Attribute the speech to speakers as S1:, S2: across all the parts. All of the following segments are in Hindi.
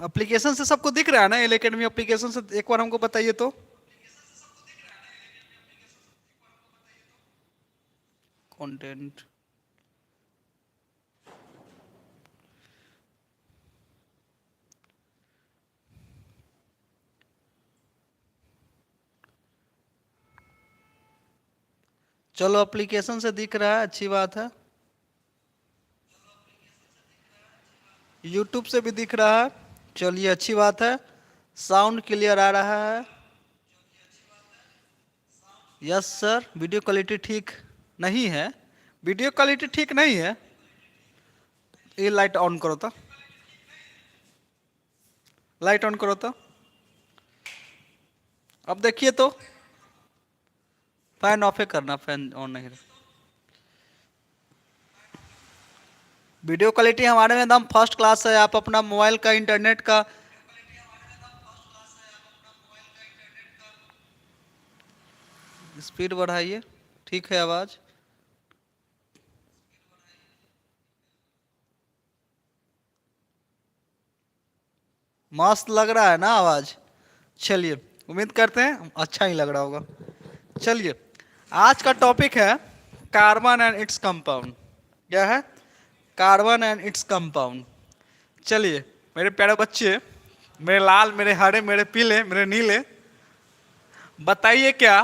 S1: एप्लीकेशन से सबको दिख रहा है ना? एल एकेडमी एप्लीकेशन से एक बार हमको बताइए तो। कंटेंट, चलो एप्लीकेशन से दिख रहा है, अच्छी बात है। यूट्यूब से भी दिख रहा है, चलिए अच्छी बात है। साउंड क्लियर आ रहा है? Yes sir. वीडियो क्वालिटी ठीक नहीं है? वीडियो क्वालिटी ठीक नहीं है? ये लाइट ऑन करो तो, लाइट ऑन करो तो, अब देखिए तो। फैन ऑफ है करना, फैन ऑन नहीं है। वीडियो क्वालिटी हमारे में एकदम फर्स्ट क्लास है। आप अपना मोबाइल का इंटरनेट का स्पीड बढ़ाइए, ठीक है आवाज। मस्त लग रहा है ना आवाज? चलिए, उम्मीद करते हैं अच्छा ही लग रहा होगा। चलिए, आज का टॉपिक है कार्बन एंड इट्स कंपाउंड। क्या है? Carbon and its compound. चलिए मेरे प्यारे बच्चे, मेरे लाल, मेरे हरे, मेरे पीले, मेरे नीले, बताइए क्या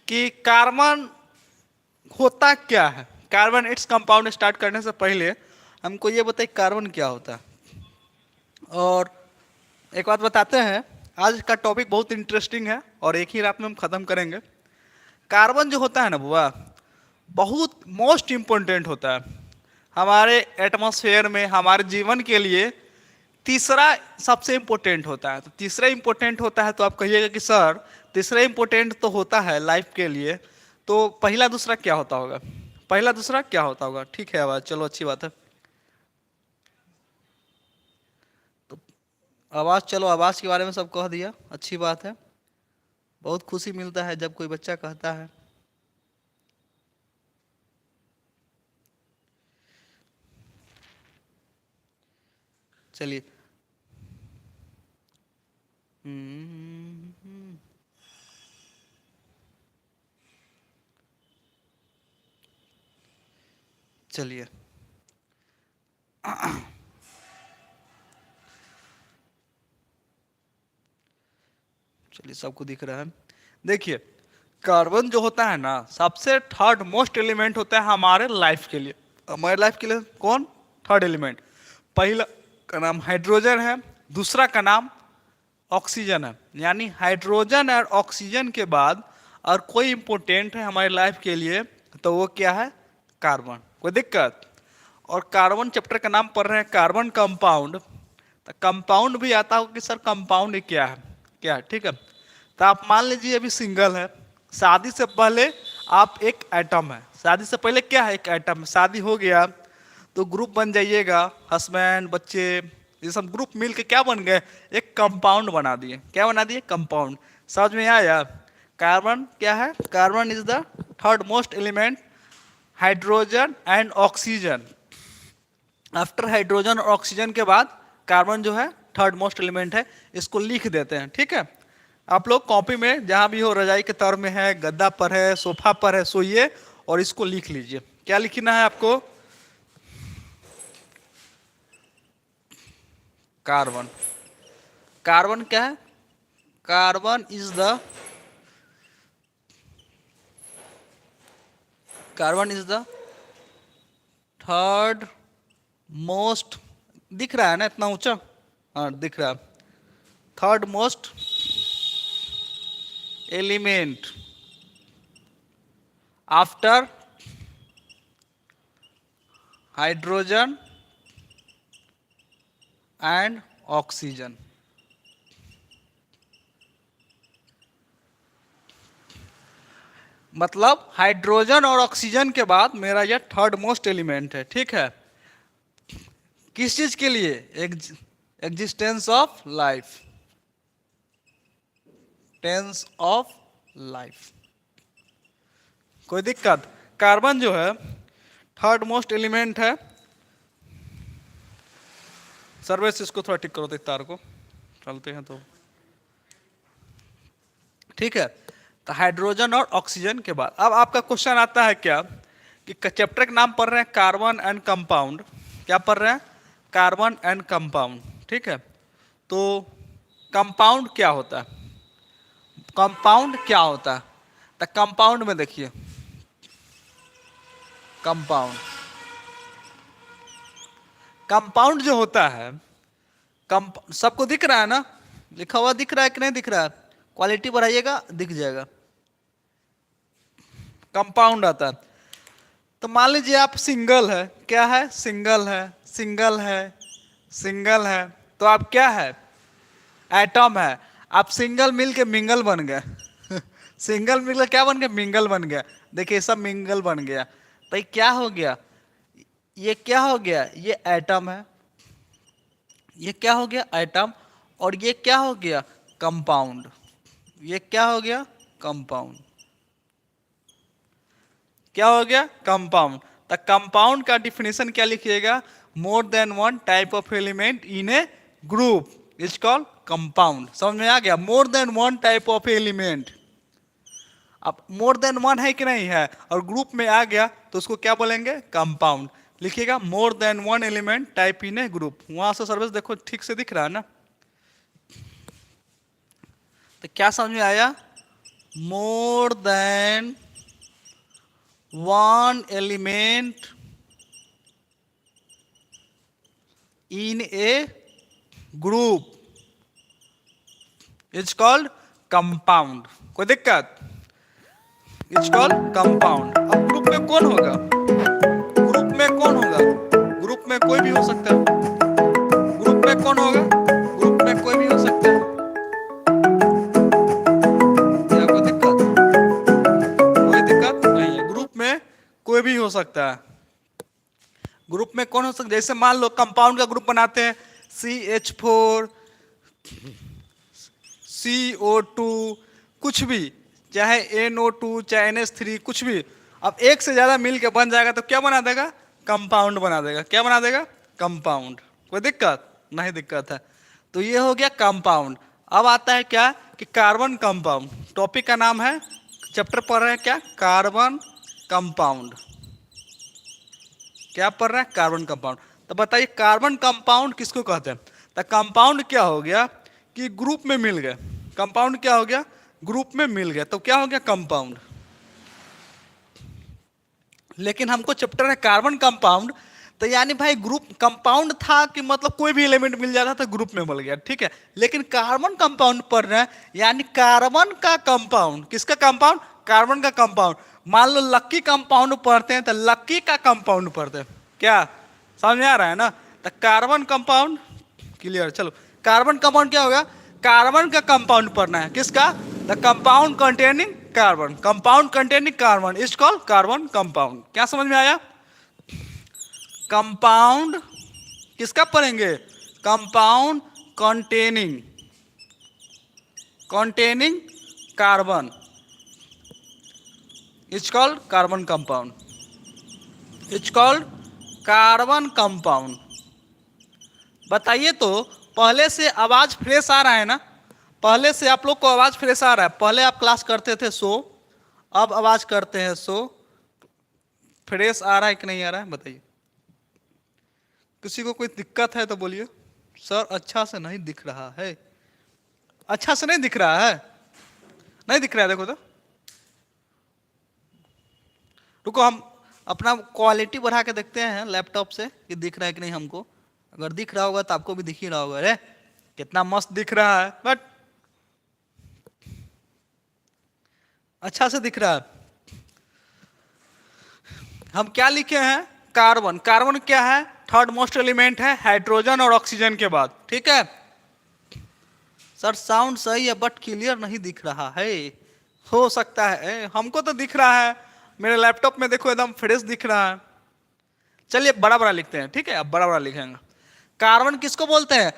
S1: कि कार्बन होता क्या है। कार्बन इट्स कंपाउंड स्टार्ट करने से पहले हमको ये बताइए कार्बन क्या होता है। और एक बात बताते हैं, आज का टॉपिक बहुत इंटरेस्टिंग है और एक ही रात में हम खत्म करेंगे। कार्बन जो होता है ना बुआ, बहुत मोस्ट इम्पोर्टेंट होता है हमारे एटमॉस्फेयर में, हमारे जीवन के लिए। तीसरा सबसे इम्पोर्टेंट होता है। तो तीसरा इम्पोर्टेंट होता है तो आप कहिएगा कि सर तीसरा इम्पोर्टेंट तो होता है लाइफ के लिए, तो पहला दूसरा क्या होता होगा? पहला दूसरा क्या होता होगा? ठीक है आवाज, चलो अच्छी बात है। तो आवाज, चलो आवाज के बारे में सब कह दिया, अच्छी बात है। बहुत खुशी मिलता है जब कोई बच्चा कहता है। चलिए, चलिए चलिए सबको दिख रहा है। देखिए, कार्बन जो होता है ना, सबसे थर्ड मोस्ट एलिमेंट होता है हमारे लाइफ के लिए। हमारे लाइफ के लिए कौन थर्ड एलिमेंट? पहला का नाम हाइड्रोजन है, दूसरा का नाम ऑक्सीजन है। यानी हाइड्रोजन और ऑक्सीजन के बाद और कोई इंपॉर्टेंट है हमारी लाइफ के लिए तो वो क्या है? कार्बन। कोई दिक्कत? और कार्बन चैप्टर का नाम पढ़ रहे हैं कार्बन कंपाउंड, तो कंपाउंड भी आता हो कि सर कंपाउंड क्या है, क्या है, ठीक है। तो आप मान लीजिए अभी सिंगल है, शादी से पहले आप एक एटम है। शादी से पहले क्या है? एक एटम है। शादी हो गया तो ग्रुप बन जाइएगा, हस्बैंड, बच्चे, ये सब ग्रुप मिल के क्या बन गए? एक कंपाउंड बना दिए। क्या बना दिए? कंपाउंड। समझ में आया? कार्बन क्या है? Carbon is the third most element, hydrogen and oxygen. After hydrogen और ऑक्सीजन के बाद कार्बन जो है थर्ड मोस्ट एलिमेंट है। इसको लिख देते हैं, ठीक है। आप लोग कॉपी में जहां भी हो, रजाई के तर में है, गद्दा पर है, सोफा पर है, सोइए और इसको लिख लीजिए। क्या लिखना है आपको? कार्बन। कार्बन क्या है? Carbon is the, carbon is the third most, दिख रहा है ना इतना ऊंचा? हाँ दिख रहा है। Third most element after hydrogen and oxygen. मतलब हाइड्रोजन और ऑक्सीजन के बाद मेरा यह थर्ड मोस्ट एलिमेंट है, ठीक है। किस चीज के लिए? Existence of life, tense of life. कोई दिक्कत? कार्बन जो है थर्ड मोस्ट एलिमेंट है। सर्विस इसको थोड़ा ठीक करो तो तार को, चलते हैं तो ठीक है। तो हाइड्रोजन और ऑक्सीजन के बाद अब आपका क्वेश्चन आता है क्या कि चैप्टर का नाम पढ़ रहे हैं कार्बन एंड कंपाउंड, क्या पढ़ रहे हैं? कार्बन एंड कंपाउंड, ठीक है। तो कंपाउंड क्या होता है? कंपाउंड क्या होता है? तो कंपाउंड में देखिए, कंपाउंड कंपाउंड जो होता है, सबको दिख रहा है ना, लिखा हुआ दिख रहा है कि नहीं दिख रहा है? क्वालिटी बढ़ाइएगा, दिख जाएगा। कंपाउंड आता है तो मान लीजिए आप सिंगल है, क्या है? सिंगल है, सिंगल है, सिंगल है, तो आप क्या है? एटम है। आप सिंगल मिल के मिंगल बन गए सिंगल मिल के क्या बन गया? मिंगल बन गया। देखिए सब मिंगल बन गया, तो ये क्या हो गया? ये क्या हो गया? ये एटम है, ये क्या हो गया? एटम। और ये क्या हो गया? कंपाउंड। ये क्या हो गया? कंपाउंड। क्या हो गया? कंपाउंड। तो कंपाउंड का डिफिनेशन क्या लिखिएगा? मोर than one type of element in A group is called compound. समझ में आ गया? मोर than one type of element. अब मोर देन वन है कि नहीं है, और ग्रुप में आ गया तो उसको क्या बोलेंगे? कंपाउंड। लिखिएगा मोर than one element type in A group. वहां से सर्विस देखो ठीक से दिख रहा है ना? तो क्या समझ में आया? मोर than one element in A group is called compound. कोई दिक्कत? Is called compound. अब ग्रुप में कौन होगा? ग्रुप में कौन होगा? ग्रुप में कोई भी हो सकता है। ग्रुप में कौन होगा? ग्रुप में कोई भी हो सकता है। क्या कोई दिक्कत? कोई दिक्कत नहीं है, ग्रुप में कोई भी हो सकता है। ग्रुप में कौन हो सकता है? जैसे मान लो कंपाउंड का ग्रुप बनाते हैं CH4 CO2, कुछ भी, चाहे NO2 चाहे NH3 कुछ भी। अब एक से ज्यादा मिल के बन जाएगा तो क्या बना देगा? कंपाउंड बना देगा। क्या बना देगा? कंपाउंड। कोई दिक्कत नहीं? दिक्कत है। तो ये हो गया कंपाउंड। अब आता है क्या कि कार्बन कंपाउंड। टॉपिक का नाम है, चैप्टर पढ़ रहे हैं क्या? Carbon compound. क्या पढ़ रहे हैं? Carbon compound. तो बताइए कार्बन कंपाउंड किसको कहते हैं? तो कंपाउंड क्या हो गया कि ग्रुप में मिल गए। कंपाउंड क्या हो गया? ग्रुप में मिल गए, तो क्या हो गया? कंपाउंड। लेकिन हमको चैप्टर है कार्बन कंपाउंड, तो यानी भाई ग्रुप कंपाउंड था कि मतलब कोई भी एलिमेंट मिल जाता था ग्रुप में मिल गया, ठीक है। लेकिन कार्बन कंपाउंड पढ़ रहे हैं, यानी कार्बन का कंपाउंड। किसका कंपाउंड? कार्बन का कंपाउंड। मान लो लक्की कंपाउंड पढ़ते हैं तो लक्की का कंपाउंड पढ़ते हैं। क्या समझ में आ रहा है ना? तो कार्बन कंपाउंड क्लियर। चलो कार्बन कंपाउंड क्या होगा? कार्बन का कंपाउंड पढ़ना है। किसका? The compound containing carbon. Compound containing carbon is called carbon compound. क्या समझ में आया? कंपाउंड किसका पढ़ेंगे? Compound containing carbon is called carbon compound. Is called carbon compound. बताइए तो पहले से आवाज फ्रेश आ रहा है ना? पहले से आप लोग को आवाज फ्रेश आ रहा है? पहले आप क्लास करते थे सो, अब आवाज करते हैं सो। फ्रेश आ रहा है कि नहीं आ रहा है? बताइए। किसी को कोई दिक्कत है तो बोलिए। सर अच्छा से नहीं दिख रहा है। अच्छा से नहीं दिख रहा है? नहीं दिख रहा है? देखो तो, रुको हम अपना क्वालिटी बढ़ा के देखते हैं लैपटॉप से कि दिख रहा है कि नहीं हमको। अगर दिख रहा होगा तो आपको भी दिख ही रहा होगा। अरे कितना मस्त दिख रहा है, बट अच्छा से दिख रहा है। हम क्या लिखे हैं? कार्बन। कार्बन क्या है? थर्ड मोस्ट एलिमेंट है हाइड्रोजन और ऑक्सीजन के बाद, ठीक है। सर साउंड सही है बट क्लियर नहीं दिख रहा है। हो सकता है, हमको तो दिख रहा है, मेरे लैपटॉप में देखो एकदम फ्रेश दिख रहा है। चलिए बड़ा बड़ा लिखते हैं, ठीक है। अब बड़ा बड़ा लिखेंगे। कार्बन किसको बोलते हैं?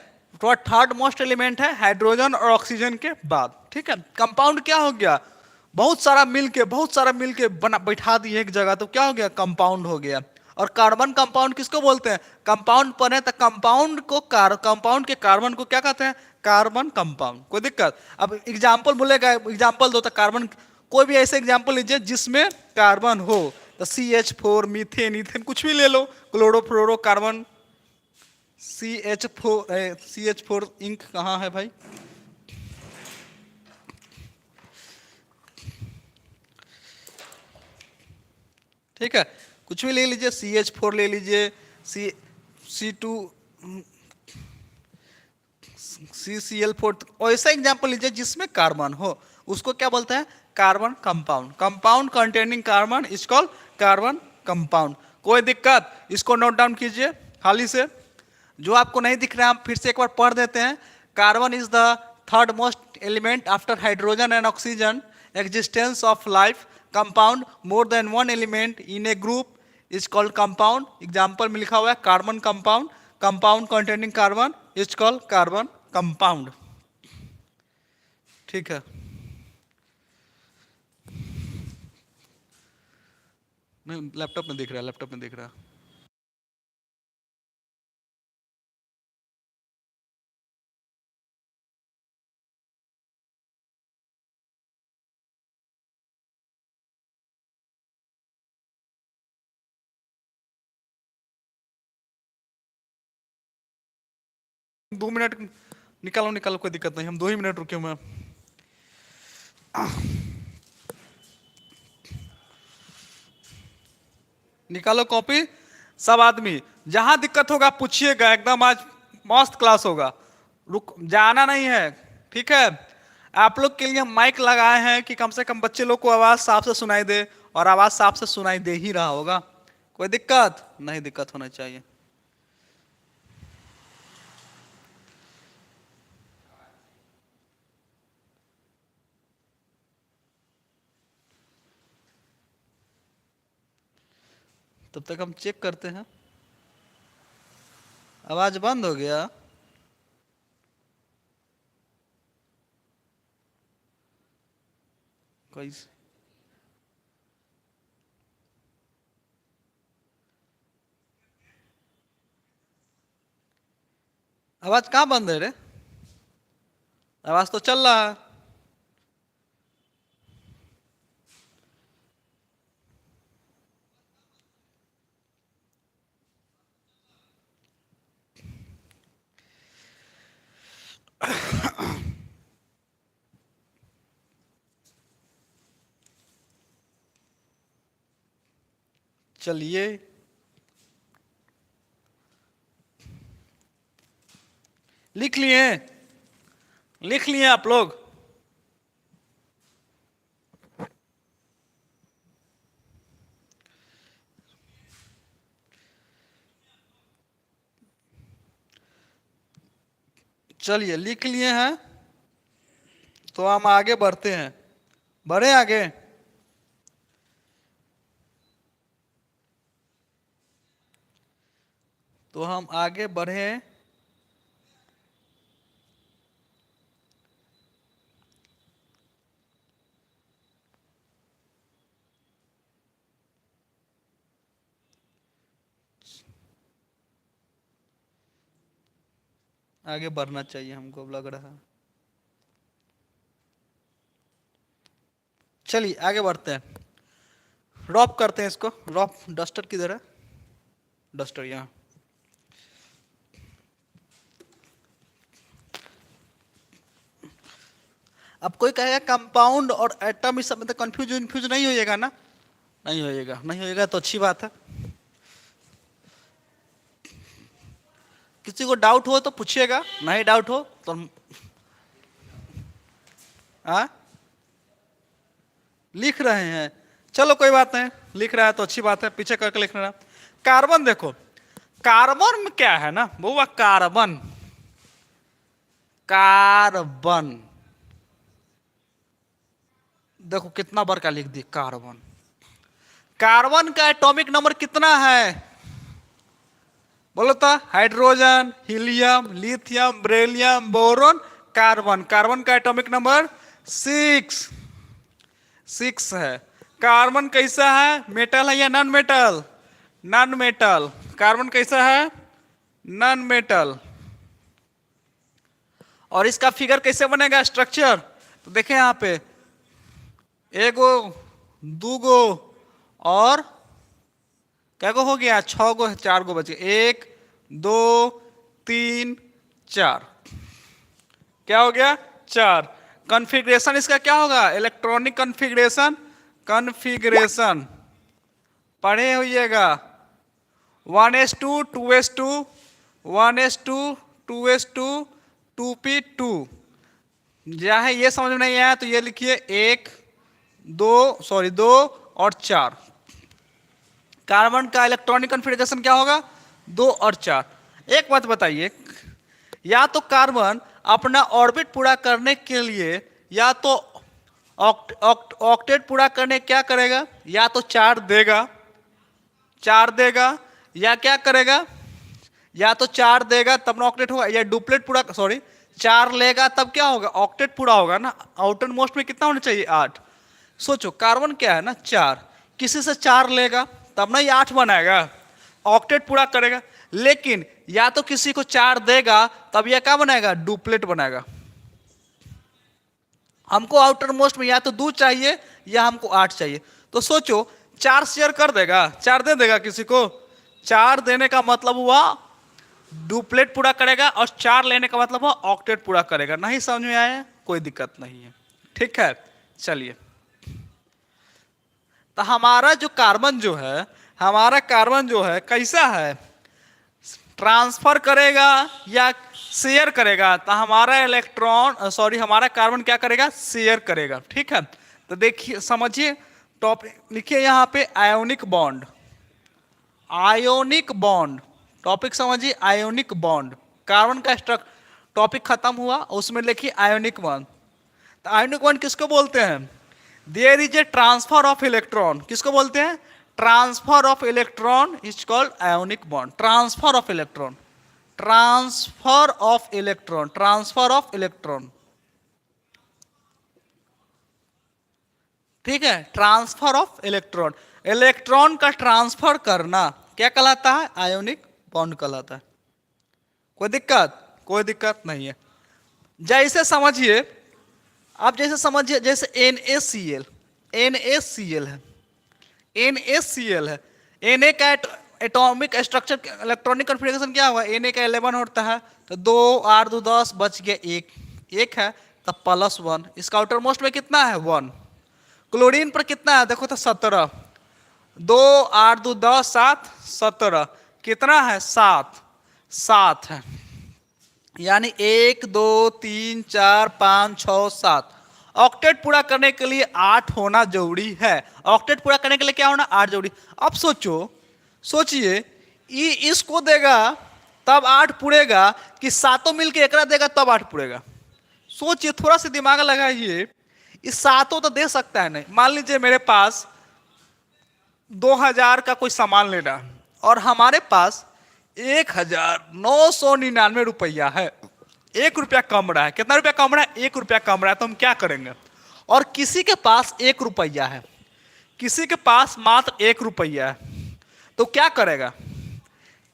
S1: थर्ड मोस्ट एलिमेंट है हाइड्रोजन और ऑक्सीजन के बाद, ठीक है। कंपाउंड क्या हो गया? बहुत सारा मिलके बना बैठा दिए एक जगह तो क्या हो गया? कंपाउंड हो गया। और कार्बन कंपाउंड किसको बोलते हैं? कंपाउंड पर है तो कंपाउंड को कंपाउंड के कार्बन को क्या कहते हैं? Carbon compound. कोई दिक्कत? अब एग्जाम्पल बोलेगा, एग्जाम्पल दो तो कार्बन, कोई भी ऐसे एग्जाम्पल लीजिए जिसमें कार्बन हो, तो CH4, मीथेन, इथेन, कुछ भी ले लो, क्लोरोफ्लोरो कार्बन, CH4 इंक कहाँ है भाई? ठीक है, कुछ भी ले लीजिए, CH4 ले लीजिए, C2, CCl4, ऐसा एग्जाम्पल लीजिए जिसमें कार्बन हो, उसको क्या बोलते हैं? Carbon compound. Compound containing carbon is called carbon compound. कोई दिक्कत? इसको नोट डाउन कीजिए हाली से। जो आपको नहीं दिख रहा है हम फिर से एक बार पढ़ देते हैं। Carbon is the third most element after hydrogen and oxygen, existence of life, compound more than one element in A group is called compound. Example में लिखा हुआ है carbon compound, compound containing carbon is called carbon compound. ठीक है, नहीं लैपटॉप में दिख रहा है, लैपटॉप में दिख रहा है। दो मिनट निकालो निकालो, कोई दिक्कत नहीं, हम 2 ही मिनट रुके हुए हैं। निकालो कॉपी सब आदमी, जहां दिक्कत होगा पूछिएगा, एकदम आज मस्त क्लास होगा, रुक जाना नहीं है। ठीक है, आप लोग के लिए हम माइक लगाए हैं कि कम से कम बच्चे लोग को आवाज साफ से सुनाई दे, और आवाज साफ से सुनाई दे ही रहा होगा। कोई दिक्कत नहीं, दिक्कत होना चाहिए। तब तक हम चेक करते हैं। आवाज बंद हो गया? कैसे? आवाज कहाँ बंद है रे? आवाज तो चल रहा है। चलिए, लिख लिए? लिख लिए आप लोग? चलिए, लिख लिए हैं तो हम आगे बढ़ते हैं। बढ़े आगे? तो हम आगे बढ़े। आगे बढ़ना चाहिए हमको, अब लग रहा है। चलिए आगे बढ़ते हैं, रॉप करते हैं इसको। रॉप डस्टर किधर है? डस्टर यहाँ। अब कोई कहेगा कंपाउंड और एटम इस सब में तो कंफ्यूज नहीं होइएगा ना? नहीं होइएगा, नहीं होइएगा तो अच्छी बात है। किसी को डाउट हो तो पूछिएगा, नहीं डाउट हो तो लिख रहे हैं। चलो कोई बात नहीं, लिख रहा है तो अच्छी बात है, पीछे करके लिख रहा। कार्बन देखो, कार्बन में क्या है ना वो, कार्बन, कार्बन देखो कितना बार का लिख दी कार्बन। कार्बन का एटॉमिक नंबर कितना है बोलो तो? Hydrogen, helium, lithium, beryllium, boron, carbon. Carbon का एटॉमिक नंबर 6 है। कार्बन कैसा है? मेटल है या non metal? Non metal. Carbon कैसा है? Non metal. और इसका फिगर कैसे बनेगा, स्ट्रक्चर? तो देखें यहां पे, एगो, दूगो और क्या गो हो गया, 6 गो, 4 गो बच गए, 1 2 3 4। क्या हो गया? 4। कॉन्फ़िगरेशन इसका क्या होगा? Electronic configuration. कॉन्फ़िगरेशन पढ़े होइएगा, 1s2 2s2 1s2 2s2 2p2। चाहे ये समझ में नहीं आया तो ये लिखिए 2 और 4। कार्बन का इलेक्ट्रॉनिक कॉन्फ़िगरेशन क्या होगा? 2 और 4। एक बात बताइए, या तो कार्बन अपना ऑर्बिट पूरा करने के लिए या तो ऑक्टेट पूरा करने क्या करेगा? या तो 4 देगा, 4 देगा, या क्या करेगा? या तो 4 देगा तब ना ऑक्टेट होगा, या डुप्लेट पूरा, सॉरी 4 लेगा तब क्या होगा? ऑक्टेट पूरा होगा ना। आउटर मोस्ट में कितना होना चाहिए? 8। सोचो कार्बन क्या है ना, 4, किसी से 4 लेगा तब ना ये 8 बनाएगा, ऑक्टेट पूरा करेगा। लेकिन या तो किसी को 4 देगा तब यह क्या बनाएगा? डुप्लेट बनाएगा। हमको आउटर मोस्ट में या तो 2 चाहिए या हमको 8 चाहिए। तो सोचो 4 शेयर कर देगा, 4 दे देगा किसी को। 4 देने का मतलब हुआ डुप्लेट पूरा करेगा, और 4 लेने का मतलब हुआ ऑक्टेट पूरा करेगा। नहीं समझ में आया? कोई दिक्कत नहीं है, ठीक है। चलिए, तो हमारा जो कार्बन जो है, हमारा कार्बन जो है कैसा है? ट्रांसफर करेगा या शेयर करेगा? तो हमारा इलेक्ट्रॉन, सॉरी हमारा कार्बन क्या करेगा? शेयर करेगा, ठीक है। तो देखिए समझिए, टॉपिक लिखिए यहाँ पे ionic bond. Ionic bond topic समझिए, आयोनिक बॉन्ड। कार्बन का स्ट्रक्चर टॉपिक खत्म हुआ, उसमें लिखिए आयोनिक बॉन्ड। तो आयोनिक बॉन्ड किसको बोलते हैं? There is a transfer of electron. किसको बोलते हैं? Transfer of electron is called ionic bond. Transfer of electron, transfer of electron, transfer of electron, ठीक है। ट्रांसफर ऑफ इलेक्ट्रॉन, इलेक्ट्रॉन का ट्रांसफर करना क्या कहलाता है? आयोनिक बॉन्ड कहलाता है। कोई दिक्कत? कोई दिक्कत नहीं है। जैसे समझिए, आप जैसे समझिए, जैसे NaCl, NaCl है, NaCl है। Na का एटॉमिक स्ट्रक्चर, इलेक्ट्रॉनिक कॉन्फ़िगरेशन क्या हुआ? Na का 11 होता है, तो 2 8 2 10 बच गया 1 है, तब +1। इसका आउटर मोस्ट में कितना है? 1। क्लोरीन पर कितना है? देखो तो 17, 2 8 2 10 7 17, कितना है? 7 है। यानी 1 2 3 4 5 6 7। ऑक्टेट पूरा करने के लिए 8 होना जरूरी है। ऑक्टेट पूरा करने के लिए क्या होना? 8 जरूरी। अब सोचिए, ई इसको देगा तब 8 पुड़ेगा, कि सातों मिलके एकरा देगा तब 8 पुड़ेगा? सोचिए, थोड़ा सा दिमाग लगाइए। इस सातों तो दे सकता है नहीं। मान लीजिए मेरे पास 2000 का कोई सामान लेना और हमारे पास 1999 रुपया है, 1 रुपया कम रहा है। कितना रुपया कम रहा है? 1 रुपया कम रहा है। तो हम क्या करेंगे? और किसी के पास 1 रुपया है, किसी के पास मात्र 1 रुपया है, तो क्या करेगा?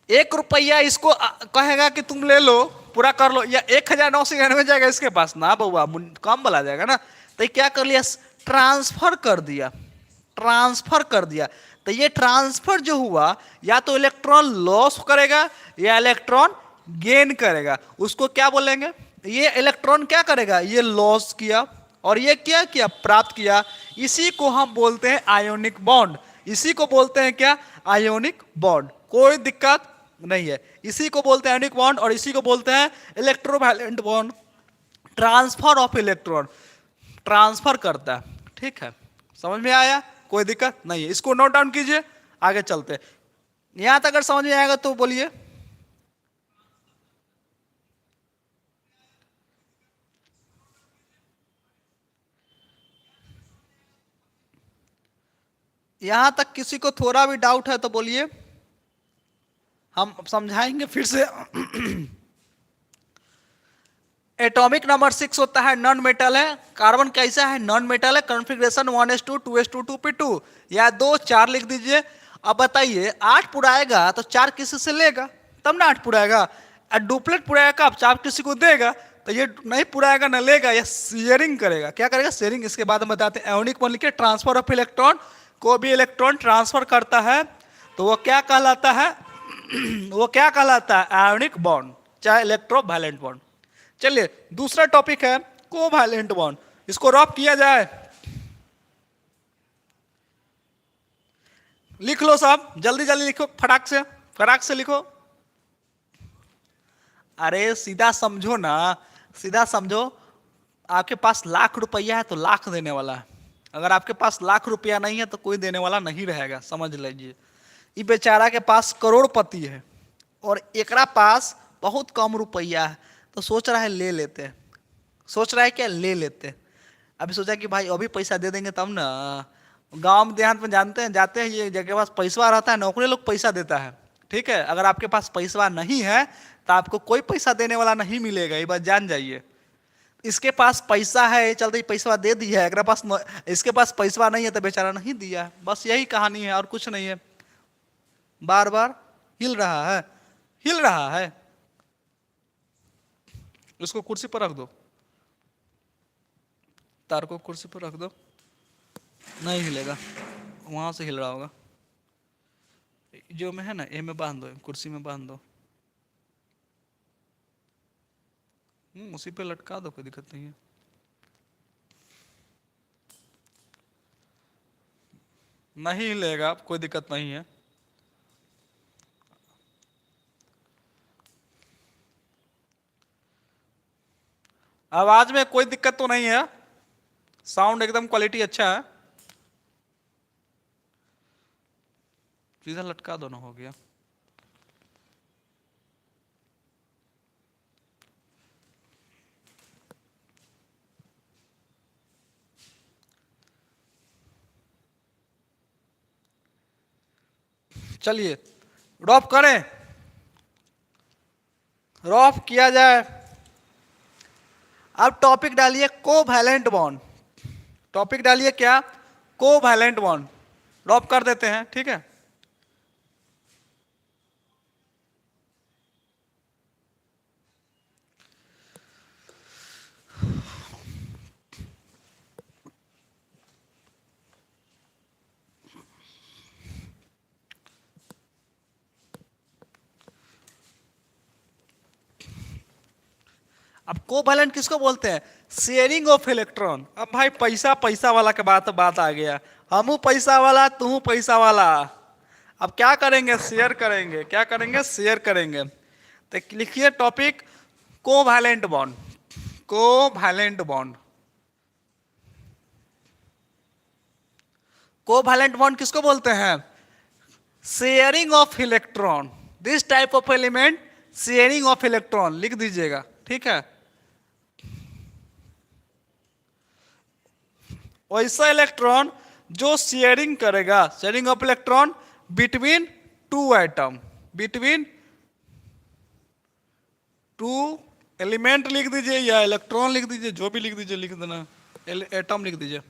S1: 1 रुपया इसको कहेगा कि तुम ले लो, पूरा कर लो, या 1999 जाएगा इसके पास ना, बउआ कम बोला जाएगा ना। तो ये क्या कर लिया? ट्रांसफर कर दिया, ट्रांसफर कर दिया। तो ये ट्रांसफर जो हुआ, या तो इलेक्ट्रॉन लॉस करेगा या इलेक्ट्रॉन गेन करेगा। उसको क्या बोलेंगे? ये इलेक्ट्रॉन क्या करेगा? ये लॉस किया, और ये क्या किया? प्राप्त किया। इसी को हम बोलते हैं आयोनिक बॉन्ड। इसी को बोलते हैं क्या? Ionic bond. कोई दिक्कत नहीं है। इसी को बोलते हैं आयोनिक बॉन्ड, और इसी को बोलते हैं electrovalent bond. Transfer of electron, transfer करता है, ठीक है। समझ में आया? कोई दिक्कत नहीं है। इसको नोट डाउन कीजिए, आगे चलते हैं। यहां तक अगर समझ में आएगा तो बोलिए। यहां तक किसी को थोड़ा भी डाउट है तो बोलिए, हम समझाएंगे फिर से। एटॉमिक नंबर 6 होता है, नॉन मेटल है। कार्बन कैसा है? नॉन मेटल है। कॉन्फ़िगरेशन 1s2 2s2 2p2, या 2 4 लिख दीजिए। अब बताइए 8 पुराएगा तो 4 किसी से लेगा, तब ना 8 पुराएगा। और डुप्लेट पुराएगा अब 4 किसी को देगा, तो ये नहीं पुराएगा ना लेगा, ये शेयरिंग करेगा। क्या करेगा? शेयरिंग। इसके बाद हम बताते हैं एयोनिक बॉन्ड लिखिए, ट्रांसफर ऑफ इलेक्ट्रॉन। को भी इलेक्ट्रॉन ट्रांसफर करता है तो वो क्या कहलाता है? वो क्या कहलाता है? आयोनिक बॉन्ड, चाहे इलेक्ट्रोवैलेंट बॉन्ड। चलिए दूसरा टॉपिक है कोवैलेंट बॉन्ड। इसको रॉप किया जाए, लिख लो साहब, जल्दी जल्दी लिखो, फटाक से लिखो। अरे सीधा समझो ना, सीधा समझो। आपके पास लाख रुपया है तो लाख देने वाला है, अगर आपके पास लाख रुपया नहीं है तो कोई देने वाला नहीं रहेगा, समझ लीजिए। ये बेचारा के पास करोड़पति है और एकरा पास बहुत कम रुपया है, तो सोच रहा है ले लेते हैं। सोच रहा है क्या? ले लेते हैं। अभी सोचा कि भाई अभी पैसा दे देंगे तब ना। गांव देहात में जानते हैं, जाते हैं, ये जगह पास पैसा रहता है नौकरी लोग पैसा देता है, ठीक है। अगर आपके पास पैसा नहीं है तो आपको कोई पैसा देने वाला नहीं मिलेगा, ये बात जान जाइए। इसके पास पैसा है चलते पैसा दे दिया है, इसके पास पैसा नहीं है तो बेचारा नहीं दिया है। बस यही कहानी है और कुछ नहीं है। बार बार हिल रहा है, हिल रहा है। इसको कुर्सी पर रख दो, तार को कुर्सी पर रख दो, नहीं हिलेगा, वहां से हिल रहा होगा। जो में है ना ए में बांध दो, कुर्सी में बांध दो, उसी पे लटका दो, कोई दिक्कत नहीं है। नहीं हिलेगा, कोई दिक्कत नहीं है। आवाज में कोई दिक्कत तो नहीं है, साउंड एकदम क्वालिटी अच्छा है। सीधा लटका दो ना, हो गया। चलिए रॉप करें, रॉप किया जाए। अब टॉपिक डालिए कोवैलेंट बॉन्ड। टॉपिक डालिए क्या? Covalent bond. रॉप कर देते हैं, ठीक है। अब कोवैलेंट किसको बोलते हैं? Sharing of electron. अब भाई पैसा पैसा वाला के बात आ गया, हमू पैसा वाला तू पैसा वाला। अब क्या करेंगे? शेयर करेंगे। क्या करेंगे? शेयर करेंगे। तो लिखिए topic covalent bond. Covalent bond. Covalent bond किसको बोलते हैं? Sharing of electron. This type of element sharing of electron लिख दीजिएगा, ठीक है। वैसा इलेक्ट्रॉन जो शेयरिंग करेगा, sharing of electron between two atom, between two element लिख दीजिए या इलेक्ट्रॉन लिख दीजिए, जो भी लिख दीजिए, लिख देना, एटम लिख दीजिए।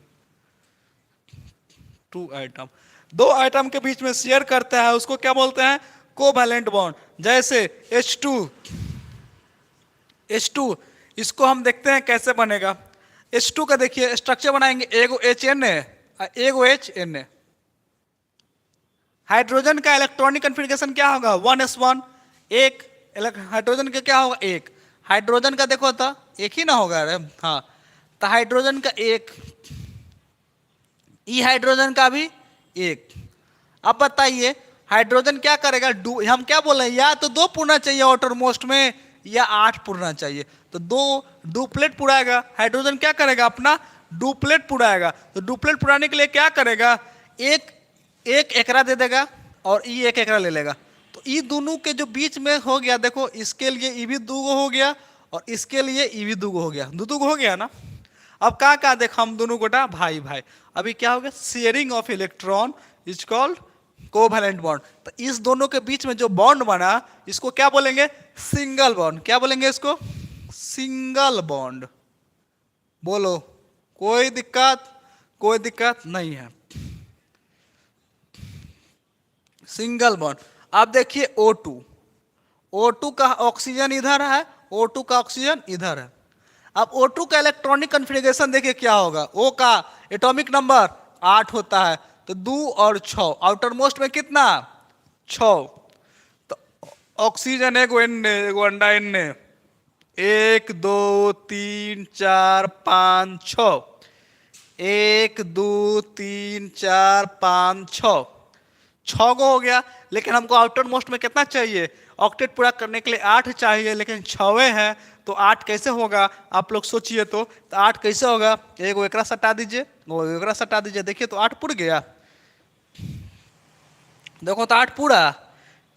S1: टू एटम, दो एटम के बीच में शेयर करता है, उसको क्या बोलते हैं? Covalent bond. जैसे H2, इसको हम देखते हैं कैसे बनेगा। H2 का देखिए स्ट्रक्चर बनाएंगे, एगो HN एगो HN। हाइड्रोजन का इलेक्ट्रॉनिक कन्फिगरेशन क्या होगा? 1s1, एक हाइड्रोजन का क्या होगा? एक। हाइड्रोजन का देखो तो एक ही ना होगा, अरे हाँ, तो हाइड्रोजन का एक, ई हाइड्रोजन का भी एक। अब बताइए हाइड्रोजन क्या करेगा? हम क्या बोल रहे हैं, या तो 2 पुरना चाहिए आउटर मोस्ट में या 8 पुरना चाहिए, तो 2 डुप्लेट पुराएगा। हाइड्रोजन क्या करेगा? अपना डुप्लेट पुराएगा। तो डुप्लेट पुराने के लिए क्या करेगा? एक एकरा दे देगा और ई एक एकरा ले लेगा। तो ई दोनों के जो बीच में हो गया, देखो इसके लिए ई भी 2 हो गया और इसके लिए ई भी 2 हो गया, 2 हो गया ना। अब कहा देखो हम दोनों गोटा भाई भाई। अभी क्या हो गया? Sharing of electron is called covalent bond. तो इस दोनों के बीच में जो बॉन्ड बना, इसको क्या बोलेंगे? Single bond. क्या बोलेंगे इसको? Single bond. बोलो, कोई दिक्कत? कोई दिक्कत नहीं है। Single bond. अब देखिए O2, O2 का ऑक्सीजन इधर है, O2 का ऑक्सीजन इधर है। अब O2 का इलेक्ट्रॉनिक कॉन्फ़िगरेशन देखिए क्या होगा। O का एटॉमिक नंबर 8 होता है, तो 2 और 6, आउटर मोस्ट में कितना 6। तो ऑक्सीजन एगो एन्ने एगो अंडा एन्ने, 1 2 3 4 5 6, 1 2 3 4 5 6, 6 गो हो गया। लेकिन हमको आउटर मोस्ट में कितना चाहिए, ऑक्टेट पूरा करने के लिए 8 चाहिए, लेकिन 6 है, तो 8 कैसे होगा आप लोग सोचिए। तो 8 कैसे होगा, एक एकरा सटा दीजिए, वो एकरा सटा दीजिए, देखिए तो 8 पुर गया। देखो तो 8 पूरा,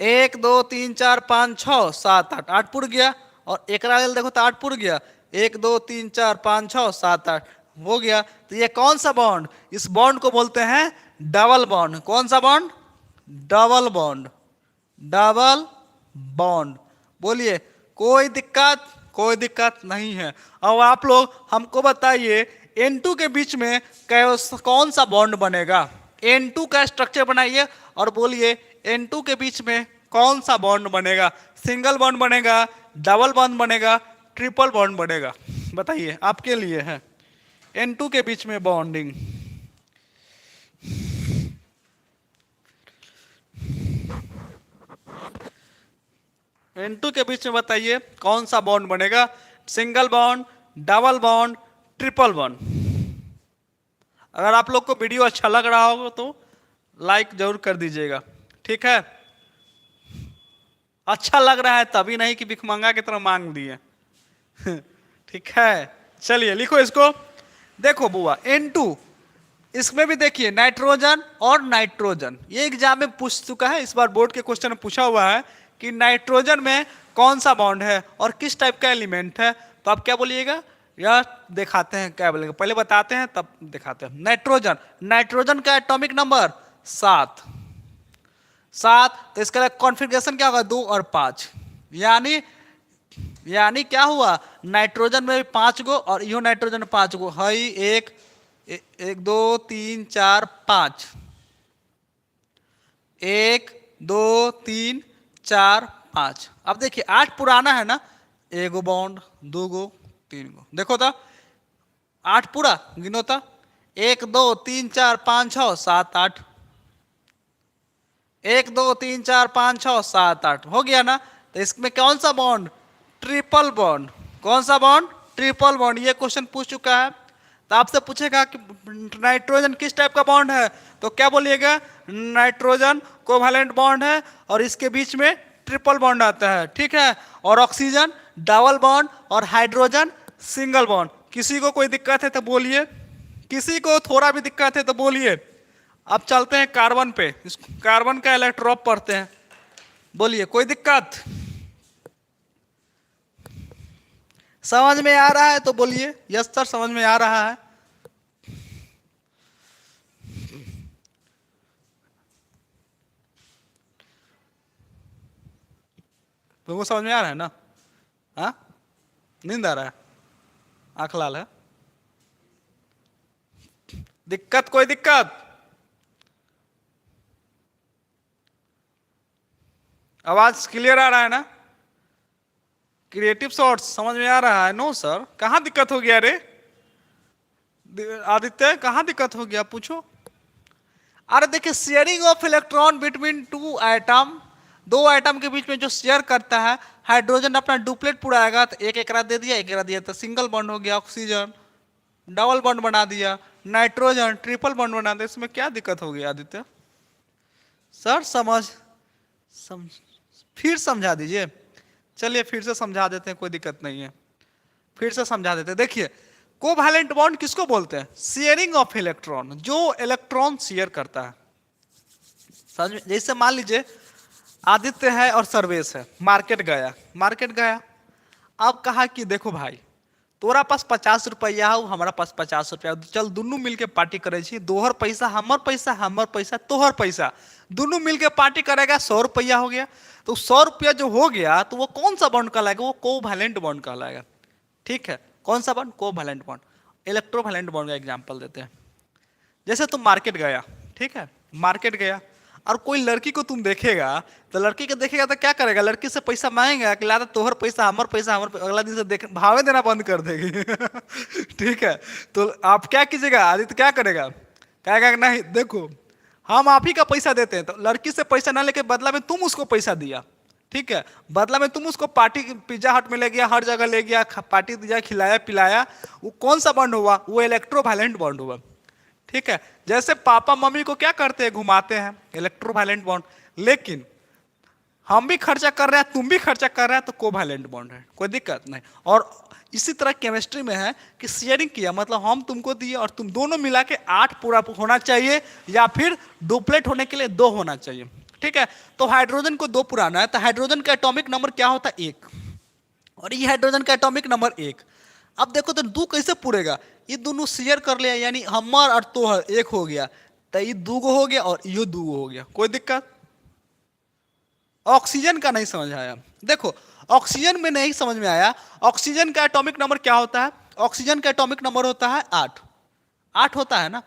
S1: 1 2 3 4 5 6 7 8, 8 पुर गया। और एकरा लेल देखो तो 8 पुर गया, 1 2 3 4 5 6 7 8 हो गया। तो ये कौन सा बॉन्ड, इस बॉन्ड को बोलते हैं डबल बॉन्ड। कौन सा bond, double bond, double bond. बोलिए कोई दिक्कत, कोई दिक्कत नहीं है। अब आप लोग हमको बताइए N2 के बीच में कौन सा बॉन्ड बनेगा। N2 का स्ट्रक्चर बनाइए और बोलिए N2 के बीच में कौन सा बॉन्ड बनेगा। सिंगल बॉन्ड बनेगा, डबल बॉन्ड बनेगा, ट्रिपल बॉन्ड बनेगा, बताइए आपके लिए है। N2 के बीच में बॉन्डिंग, N2 के बीच में बताइए कौन सा बॉन्ड बनेगा। Single bond, double bond, triple bond. अगर आप लोग को वीडियो अच्छा लग रहा होगा तो लाइक जरूर कर दीजिएगा, ठीक है। अच्छा लग रहा है तभी, नहीं कि भिखमंगा की तरह मांग दिए। ठीक है, चलिए लिखो इसको। देखो बुआ N2, इसमें भी देखिए नाइट्रोजन और नाइट्रोजन, ये एग्जाम में पूछ चुका है, इस बार बोर्ड के क्वेश्चन में पूछा हुआ है कि नाइट्रोजन में कौन सा बॉन्ड है और किस टाइप का एलिमेंट है। तो आप क्या बोलिएगा, या दिखाते हैं, क्या बोलेंगे, पहले बताते हैं तब दिखाते हैं। नाइट्रोजन, नाइट्रोजन का एटॉमिक नंबर 7, 7। तो इसका कॉन्फ़िगरेशन क्या होगा, 2 और 5, यानी क्या हुआ, नाइट्रोजन में 5 गो और यो नाइट्रोजन 5 गो है। 1 2 3 4 5, 1 2 3 4 5। अब देखिए 8 पुराना है ना, एगो बॉन्ड, 2 गो, 3 गो, देखो तो 8 पूरा गिनो तो, 1 2 3 4 5 6 7 8, 1 2 3 4 5 6 7 8 हो गया ना। तो इसमें कौन सा बॉन्ड, ट्रिपल बॉन्ड। कौन सा बॉन्ड, ट्रिपल बॉन्ड। ये क्वेश्चन पूछ चुका है। तो आपसे पूछेगा कि नाइट्रोजन किस टाइप का बॉन्ड है, तो क्या बोलिएगा, नाइट्रोजन कोवैलेंट बॉन्ड है और इसके बीच में ट्रिपल बॉन्ड आता है, ठीक है। और ऑक्सीजन डबल बॉन्ड और हाइड्रोजन सिंगल बॉन्ड। किसी को कोई दिक्कत है तो बोलिए, किसी को थोड़ा भी दिक्कत है तो बोलिए। अब चलते हैं कार्बन पे, कार्बन का इलेक्ट्रॉप पढ़ते हैं। बोलिए कोई दिक्कत, समझ में आ रहा है तो बोलिए यस सर समझ में आ रहा है। तुमको समझ में आ रहा है ना, हाँ, नींद आ रहा है, आंख लाल है, दिक्कत, कोई दिक्कत, आवाज क्लियर आ रहा है ना, क्रिएटिव शॉर्ट्स समझ में आ रहा है। नो सर, कहाँ दिक्कत हो गया रे आदित्य, कहाँ दिक्कत हो गया, पूछो। अरे देखिए sharing of electron between 2 atom, 2 atom के बीच में जो शेयर करता है, हाइड्रोजन अपना डुप्लेट पूरा आएगा तो एक एकरा दे दिया, एक एकरा दिया, तो सिंगल बॉन्ड हो गया। ऑक्सीजन डबल बॉन्ड बना दिया, नाइट्रोजन ट्रिपल बॉन्ड बना दिया। इसमें क्या दिक्कत हो गई आदित्य सर, फिर समझा दीजिए। चलिए फिर से समझा देते हैं, कोई दिक्कत नहीं है, फिर से समझा देते हैं। देखिए कोवैलेंट बॉन्ड किसको बोलते हैं, शेयरिंग ऑफ इलेक्ट्रॉन, जो इलेक्ट्रॉन शेयर करता है। समझ में, जैसे मान लीजिए आदित्य है और सर्वेश है, मार्केट गया, अब कहा कि देखो भाई तोरा पास 50 रुपया हो, हमारा पास 50 रुपया, चल दुनू मिलके पार्टी करे छी, दोहर पैसा हमर पैसा तोहर पैसा, दोनों मिलके पार्टी करेगा, 100 रुपया हो गया। तो 100 रुपया जो हो गया तो वो कौन सा बॉन्ड कहलाएगा, वो कोवैलेंट बॉन्ड कहलाएगा, ठीक है। कौन सा bond, covalent bond. Electrovalent bond का एग्जांपल देते हैं। जैसे तुम मार्केट गया, ठीक है, मार्केट गया, और कोई लड़की को तुम देखेगा तो लड़की को देखेगा तो क्या करेगा, लड़की से पैसा मांगेगा कि ला तो तोहर पैसा हमर पैसा अगला दिन से देख भावे देना बंद कर देगी। ठीक है, तो आप क्या कीजिएगा, आदित्य क्या करेगा, कहेगा कि नहीं देखो हम आप ही का पैसा देते हैं, तो लड़की से पैसा ना लेके बदला में तुम उसको पैसा दिया, ठीक है, बदला में तुम उसको पार्टी पिज्जा हट में ले गया, हर जगह ले गया, पार्टी दिया, खिलाया पिलाया, वो कौन सा बॉन्ड हुआ, वो इलेक्ट्रोवायलेंट बॉन्ड हुआ। ठीक है, जैसे पापा मम्मी को क्या करते हैं, घुमाते हैं, इलेक्ट्रोवायलेंट बॉन्ड। लेकिन हम भी खर्चा कर रहे हैं, तुम भी खर्चा कर रहे हैं, तो कोवालेंट बॉन्ड है, कोई दिक्कत नहीं। और इसी तरह केमिस्ट्री में है कि शेयरिंग किया, मतलब हम तुमको दिए और तुम दोनों मिला के 8 पूरा होना चाहिए, या फिर डुप्लेट होने के लिए 2 होना चाहिए। ठीक है, तो हाइड्रोजन को 2 पुराना है, तो हाइड्रोजन का एटॉमिक नंबर क्या होता है, 1, और ये हाइड्रोजन का एटॉमिक नंबर 1। अब देखो तो 2 कैसे पूरेगा, ये दोनों शेयर कर लिया, यानी हमर और तोहर 1 हो गया, तो ये 2 हो गया और ये 2 हो गया, कोई दिक्कत। ऑक्सीजन का नहीं समझ आया, देखो ऑक्सीजन में नहीं समझ में आया, ऑक्सीजन का एटॉमिक नंबर क्या होता है, ऑक्सीजन का एटॉमिक नंबर होता है 8, 8 होता है ना,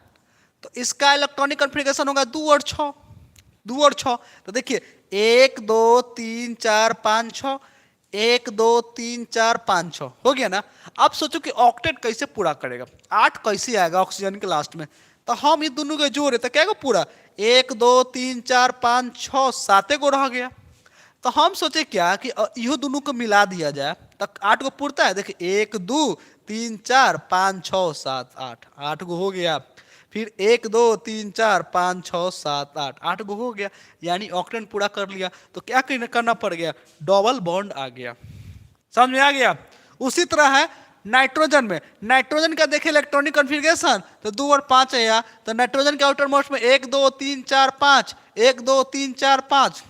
S1: तो इसका इलेक्ट्रॉनिक कॉन्फ़िगरेशन होगा 2 और 6, 2 और 6, तो देखिए 1 2 3 4 5 6, 1 2 3 4 5 6 हो गया ना। अब सोचो कि ऑक्टेट कैसे पूरा करेगा, 8 कैसे आएगा ऑक्सीजन के लास्ट में, तो हम ये दोनों के जोड़े तो क्या पूरा 1 2 3 4 5 6 7 गो रह गया। तो हम सोचे क्या कि इहो दोनों को मिला दिया जाए, तो 8 गो पूरता है, देखिए 1 2 3 4 5 6 7 8, 8 गो हो गया, फिर 1 2 3 4 5 6 7 8, 8 गो हो गया, यानी ऑक्टेन पूरा कर लिया। तो क्या करना पड़ गया, डबल बॉन्ड आ गया, समझ में आ गया। उसी तरह है नाइट्रोजन में, नाइट्रोजन का देखिए इलेक्ट्रॉनिक कॉन्फ़िगरेशन, तो 2 और 5 है यार, तो नाइट्रोजन के आउटर मोस्ट में 1 2 3 4 5, 1 2 3 4 5,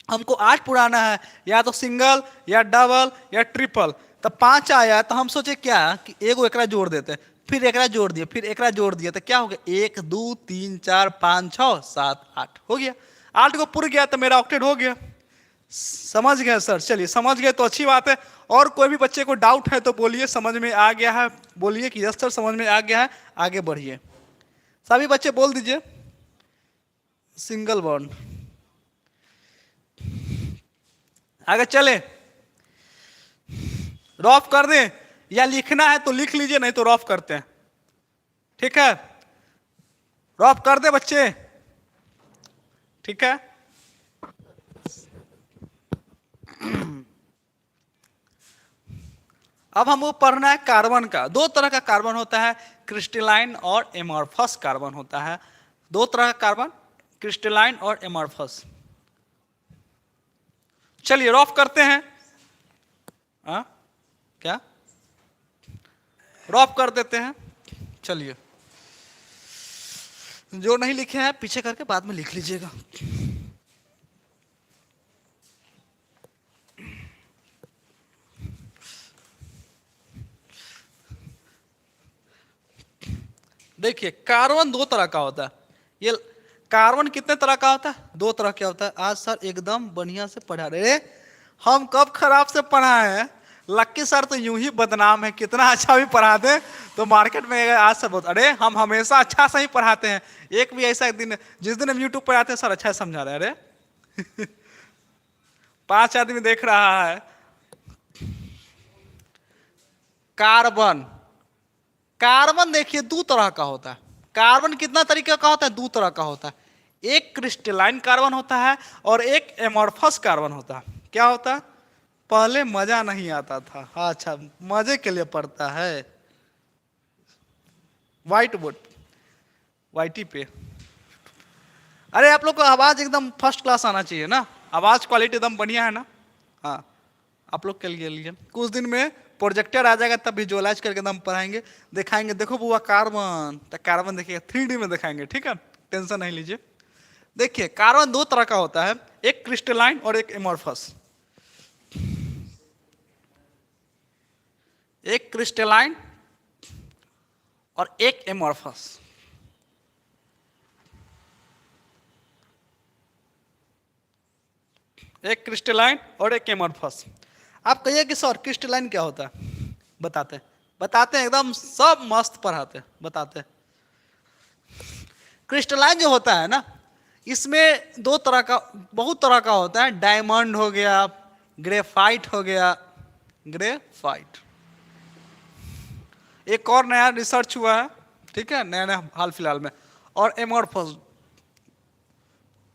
S1: हमको 8 पुराना है, या तो सिंगल या डबल या ट्रिपल, तो 5 आया, तो हम सोचे क्या कि एगो एकरा जोड़ देते हैं, फिर एकरा जोड़ दिया, फिर एकरा जोड़ दिया, तो क्या हो गया 1 2 3 4 5 6 7 8 हो गया, 8 को पूर गया तो मेरा ऑक्टेट हो गया। समझ गए सर, चलिए समझ गए तो अच्छी बात है। और कोई भी बच्चे को डाउट है तो बोलिए, समझ में आ गया है बोलिए कि यस सर समझ में आ गया है, आगे बढ़िए। सभी बच्चे बोल दीजिए सिंगल बॉन्ड, आगे चले, रॉफ कर दें या लिखना है तो लिख लीजिए, नहीं तो रॉफ करते हैं, ठीक है, रॉफ कर दे बच्चे, ठीक है। अब हमको पढ़ना है कार्बन का। 2 तरह का कार्बन होता है, क्रिस्टलाइन और एमॉर्फस कार्बन होता है, 2 तरह का कार्बन, क्रिस्टलाइन और एमॉर्फस। चलिए रॉफ करते हैं, क्या रॉफ कर देते हैं। चलिए जो नहीं लिखे हैं पीछे करके बाद में लिख लीजिएगा। देखिए कार्बन 2 तरह का होता है, ये कार्बन कितने तरह का होता है, 2 तरह का होता है। आज सर एकदम बढ़िया से पढ़ा रहे, हम कब खराब से पढ़ाए हैं, लक्की सर तो यूं ही बदनाम है, कितना अच्छा भी पढ़ाते हैं तो मार्केट में आज सर बहुत, अरे हम हमेशा अच्छा से ही पढ़ाते हैं, एक भी ऐसा दिन जिस दिन हम यूट्यूब पर आते हैं सर अच्छा समझा रहे हैं, अरे 5 आदमी देख रहा है। कार्बन, कार्बन देखिए 2 तरह का होता है, कार्बन कितना तरीके का होता है, 2 तरह का होता है, एक क्रिस्टलाइन कार्बन होता है और एक एमॉर्फस कार्बन होता है। क्या होता है, पहले मजा नहीं आता था, अच्छा मजे के लिए पड़ता है, व्हाइट बोर्ड वाइटी पे। अरे आप लोग को आवाज एकदम फर्स्ट क्लास आना चाहिए ना, आवाज क्वालिटी एकदम बढ़िया है ना, हाँ आप लोग के लिए कुछ दिन में प्रोजेक्टर आ जाएगा तब विजुअलाइज करके एकदम पढ़ाएंगे, दिखाएंगे, देखो बुआ कार्बन, तो कार्बन देखिएगा 3D में दिखाएंगे, ठीक है, टेंशन नहीं लीजिए। देखिए कार्बन 2 तरह का होता है, एक क्रिस्टलाइन और एक एमॉर्फस। एक क्रिस्टलाइन और एक एमॉर्फस। एक क्रिस्टलाइन और एक एमॉर्फस। आप कहिए कि सर क्रिस्टलाइन क्या होता है, बताते बताते हैं, एकदम सब मस्त पढ़ाते बताते। क्रिस्टलाइन जो होता है ना, इसमें दो तरह का, बहुत तरह का होता है। डायमंड हो गया, ग्रेफाइट हो गया, ग्रेफाइट। एक और नया रिसर्च हुआ है, ठीक है, नया नया हाल फिलहाल में। और एमोर्फस,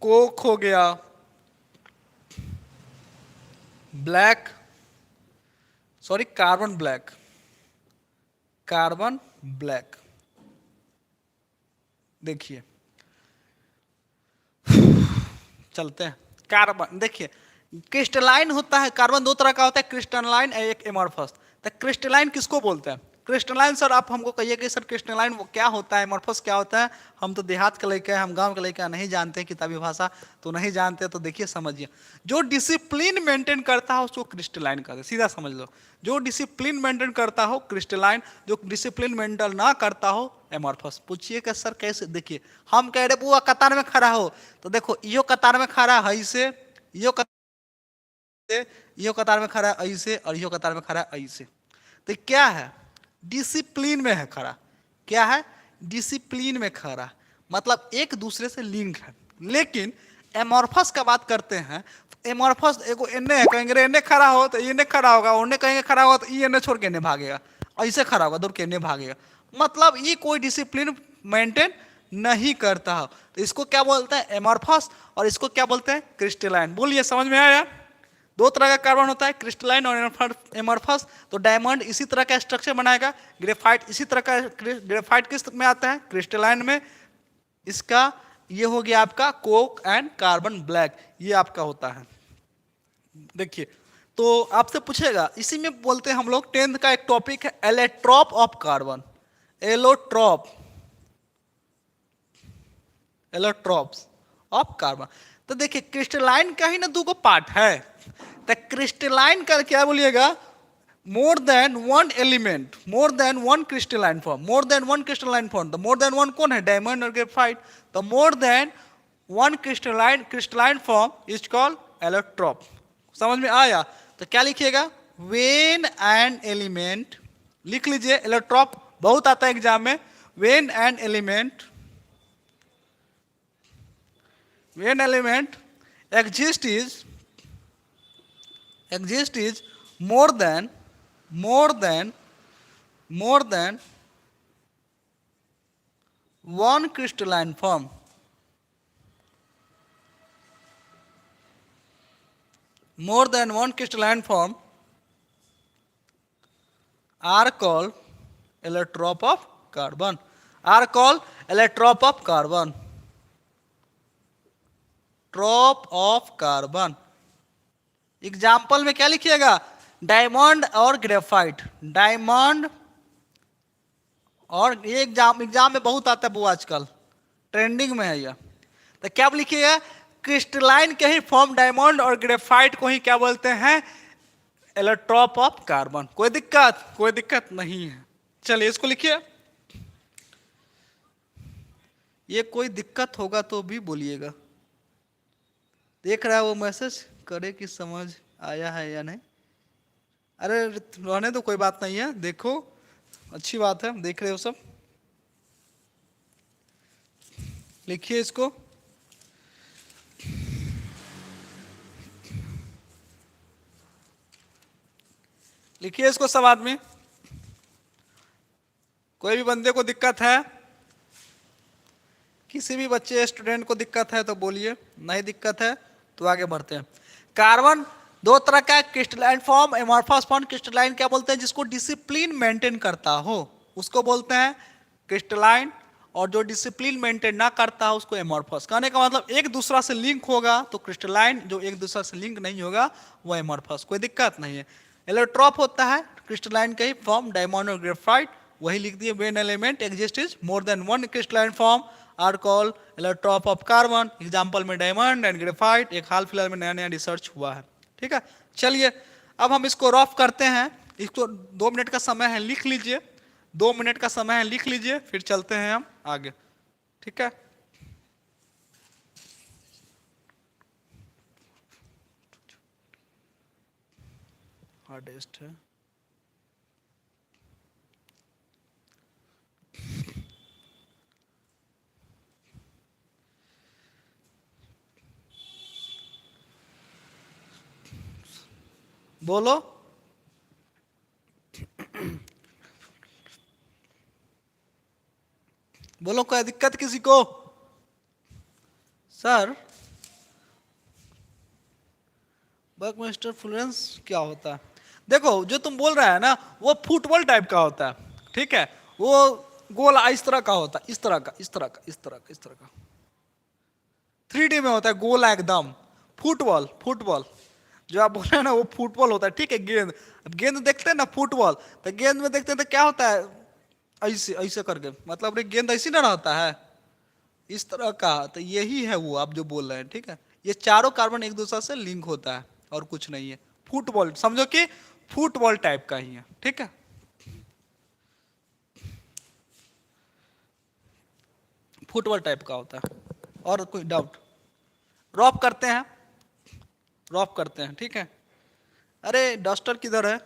S1: कोक हो गया, black, sorry carbon black, carbon black. देखिए चलते हैं। कार्बन देखिए, क्रिस्टलाइन होता है, कार्बन दो तरह का होता है, क्रिस्टलाइन एक एमोर्फस। तो क्रिस्टलाइन किसको बोलते हैं? क्रिस्टलाइन सर आप हमको कहिए कि सर क्रिस्टलाइन वो क्या होता है, एमोर्फस क्या होता है? हम तो देहात के लड़के हैं, हम गांव के लड़के नहीं जानते किताबी भाषा, तो नहीं जानते। तो देखिए समझिए, जो डिसिप्लिन मेंटेन करता है उसको क्रिस्टलाइन कहते हैं, सीधा समझ लो। जो डिसिप्लिन मेंटेन करता हो क्रिस्टलाइन, जो डिसिप्लिन मेंटेन ना करता हो एमोर्फस। पूछिए कि सर कैसे? देखिए हम कह रहे बुआ कतार में खड़ा हो, तो देखो यो कतार में खड़ा है ऐसे, यो कतार में खड़ा है ऐसे, और यो कतार में खड़ा है ऐसे। तो क्या है? डिसिप्लिन में है खड़ा। क्या है? डिसिप्लिन में खड़ा, मतलब एक दूसरे से लिंक है। लेकिन एमोर्फस का बात करते हैं, एमोर्फस एगो एने है, कहेंगे रे एने खड़ा हो तो एने खड़ा होगा, ओने कहेंगे खड़ा होगा तो ये एने छोड़ के एने भागेगा, ऐसे खड़ा होगा दौड़ के एने भागेगा। मतलब ये कोई डिसिप्लिन मेंटेन नहीं करता है। तो इसको क्या बोलते हैं? एमोर्फस। और इसको क्या बोलते हैं? क्रिस्टलाइन। बोलिए समझ में आया? दो तरह का कार्बन होता है, क्रिस्टलाइन और एमोर्फस। तो डायमंड इसी तरह का स्ट्रक्चर बनाएगा, ग्रेफाइट इसी तरह का, ग्रेफाइट किस में आता है? क्रिस्टलाइन में। इसका ये हो गया आपका कोक एंड कार्बन ब्लैक, ये आपका होता है। देखिए तो आपसे पूछेगा, इसी में बोलते हैं हम लोग, 10th का एक टॉपिक है allotrope of carbon. Allotrope, allotropes of carbon. तो देखिए क्रिस्टलाइन का ही ना दो पार्ट है। तो क्रिस्टलाइन का क्या बोलिएगा? मोर देन वन एलिमेंट, मोर देन वन क्रिस्टलाइन फॉर्म, मोर देन वन क्रिस्टलाइन फॉर्म। तो मोर देन वन कौन है? डायमंड और ग्रेफाइट। तो मोर than one crystalline form is called allotrope. समझ में आया? तो क्या लिखिएगा? वेन एन एलिमेंट, लिख लीजिए एलोट्रॉप, बहुत आता है एग्जाम में। When an element, when element exist is more than one crystalline form, more than one crystalline form are called allotrope of carbon, are called allotrope of carbon, trope of carbon. Example में क्या लिखिएगा? डायमंड और ग्रेफाइट, डायमंड। और ये एग्जाम में बहुत आता है वो, आजकल ट्रेंडिंग में है यह। तो क्या लिखिएगा? क्रिस्टलाइन के ही फॉर्म डायमंड और ग्रेफाइट को ही क्या बोलते हैं? Allotrope of carbon. कोई दिक्कत? कोई दिक्कत नहीं है। चलिए इसको लिखिए। ये कोई दिक्कत होगा तो भी बोलिएगा। देख रहा है वो मैसेज, करे कि समझ आया है या नहीं। अरे रहने दो, कोई बात नहीं है, देखो अच्छी बात है, देख रहे हो सब। लिखिए इसको। लिखिए इसको सब आदमी। कोई भी बंदे को दिक्कत है, किसी भी बच्चे स्टूडेंट को दिक्कत है तो बोलिए, नहीं दिक्कत है तो आगे बढ़ते हैं। कार्बन दो तरह का, crystalline form, amorphous form. Crystalline क्या बोलते हैं? जिसको डिसिप्लिन मेंटेन करता हो उसको बोलते हैं क्रिस्टलाइन, और जो डिसिप्लिन मेंटेन ना करता हो उसको एमोर्फस। कहने का मतलब एक दूसरा से लिंक होगा तो क्रिस्टलाइन, जो एक दूसरा से लिंक नहीं होगा वो एमोर्फस। कोई दिक्कत नहीं है। एलोट्रॉप होता है क्रिस्टलाइन का ही फॉर्म, डायमंड और ग्रेफाइट, वही लिख दिए। When element exist is more than one crystalline form are called allotrope of carbon. Example में डायमंड एंड ग्रेफाइट। एक हाल फिलहाल में नया नया रिसर्च हुआ है, ठीक है। चलिए अब हम इसको रफ करते हैं। इसको 2 मिनट का समय है, लिख लीजिए। 2 मिनट का समय है, लिख लीजिए, फिर चलते हैं हम आगे, ठीक है। हार्डेस्ट है। बोलो। बोलो, कोई दिक्कत किसी को? सर, बकमास्टर फ्लुरेंस क्या होता है? देखो, जो तुम बोल रहे हैं ना, वो फुटबॉल टाइप का होता है, ठीक है। वो गोल इस तरह का होता है, इस तरह का, इस तरह का, इस तरह का, इस तरह का, 3D में होता है, गोला एकदम। फुटबॉल, फुटबॉल जो आप बोल रहे हैं ना, वो फुटबॉल होता है, ठीक है। गेंद, अब गेंद देखते हैं ना फुटबॉल, तो गेंद में देखते हैं तो क्या होता है, ऐसे ऐसे करके, मतलब ये गेंद ऐसी ना रहता है, इस तरह का। तो यही है वो आप जो बोल रहे हैं, ठीक है। ये चारों कार्बन एक दूसरे से लिंक होता है और कुछ नहीं है। फुटबॉल समझो कि फुटबॉल टाइप का ही है, ठीक है। फुटबॉल टाइप का होता है। और कोई डाउट? रॉप करते हैं, रॉप करते हैं, ठीक है। अरे डस्टर किधर है?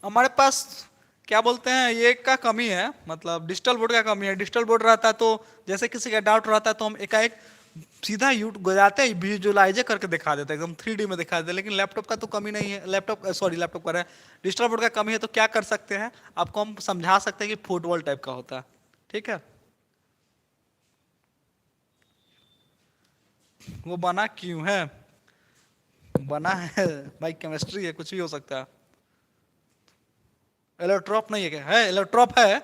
S1: हमारे पास क्या बोलते हैं, ये का कमी है, मतलब डिजिटल बोर्ड का कमी है। डिजिटल बोर्ड रहता है तो जैसे किसी का डाउट रहता है तो हम एकाएक सीधा यूट्यूब जाते हैं, विजुअलाइज करके दिखा देते हैं, एकदम 3D में दिखा देते हैं। लेकिन लैपटॉप का तो कमी नहीं है, लैपटॉप सॉरी लैपटॉप का है, डिजिटल बोर्ड का कमी है। तो क्या कर सकते हैं, आपको हम समझा सकते हैं कि फुटबॉल टाइप का होता है, ठीक है। वो बना क्यों है? बना है भाई, केमिस्ट्री है, कुछ भी हो सकता है। एलोट्रॉप नहीं है क्या? है, एलोट्रॉप है।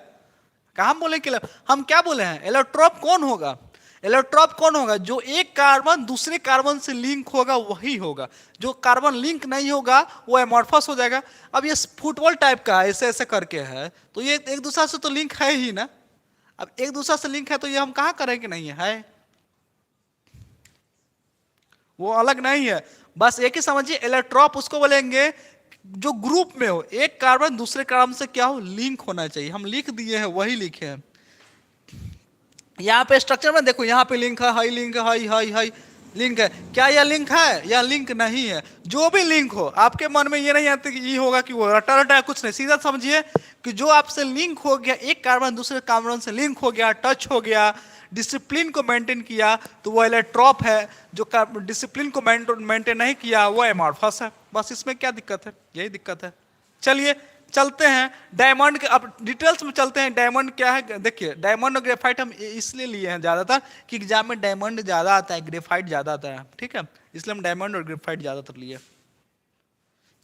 S1: कहा हम बोले कि हम क्या बोले हैं, एलोट्रॉप कौन होगा? एलोट्रॉप कौन होगा? जो एक कार्बन दूसरे कार्बन से लिंक होगा वही होगा। जो कार्बन लिंक नहीं होगा वो एमॉर्फस हो जाएगा। अब ये फुटबॉल टाइप का ऐसे ऐसे करके है, तो ये एक दूसरे से तो लिंक है ही ना। अब एक दूसरे से लिंक है तो ये हम कहाँ करें कि नहीं है, वो अलग नहीं है। बस एक ही समझिए, एलोट्रॉप उसको बोलेंगे जो ग्रुप में हो, एक कार्बन दूसरे कार्बन से क्या हो, लिंक होना चाहिए। हम लिख दिए हैं, वही लिखे हैं। यहाँ पे स्ट्रक्चर में देखो, यहाँ पे लिंक है, हाई लिंक है, हाई हाई हाई लिंक है। क्या यह लिंक है? यह लिंक नहीं है। जो भी लिंक हो, आपके मन में ये नहीं आती कि ये होगा कि वो रटा रटा है, कुछ नहीं। सीधा समझिए कि जो आपसे लिंक हो गया, एक कार्बन दूसरे कार्बन से लिंक हो गया, टच हो गया, डिसिप्लिन को मेंटेन किया, तो वो एलोट्रॉप है। जो डिसिप्लिन को मेंटेन नहीं किया वो एमॉर्फस है। बस इसमें क्या दिक्कत है? यही दिक्कत है। चलिए चलते हैं डायमंड के, अब डिटेल्स में चलते हैं। डायमंड क्या है? देखिए, डायमंड और ग्रेफाइट हम इसलिए लिए हैं ज्यादातर कि एग्जाम में डायमंड ज्यादा आता है, ग्रेफाइट ज्यादा आता है, ठीक है। इसलिए हम डायमंड और ग्रेफाइट ज्यादातर लिए।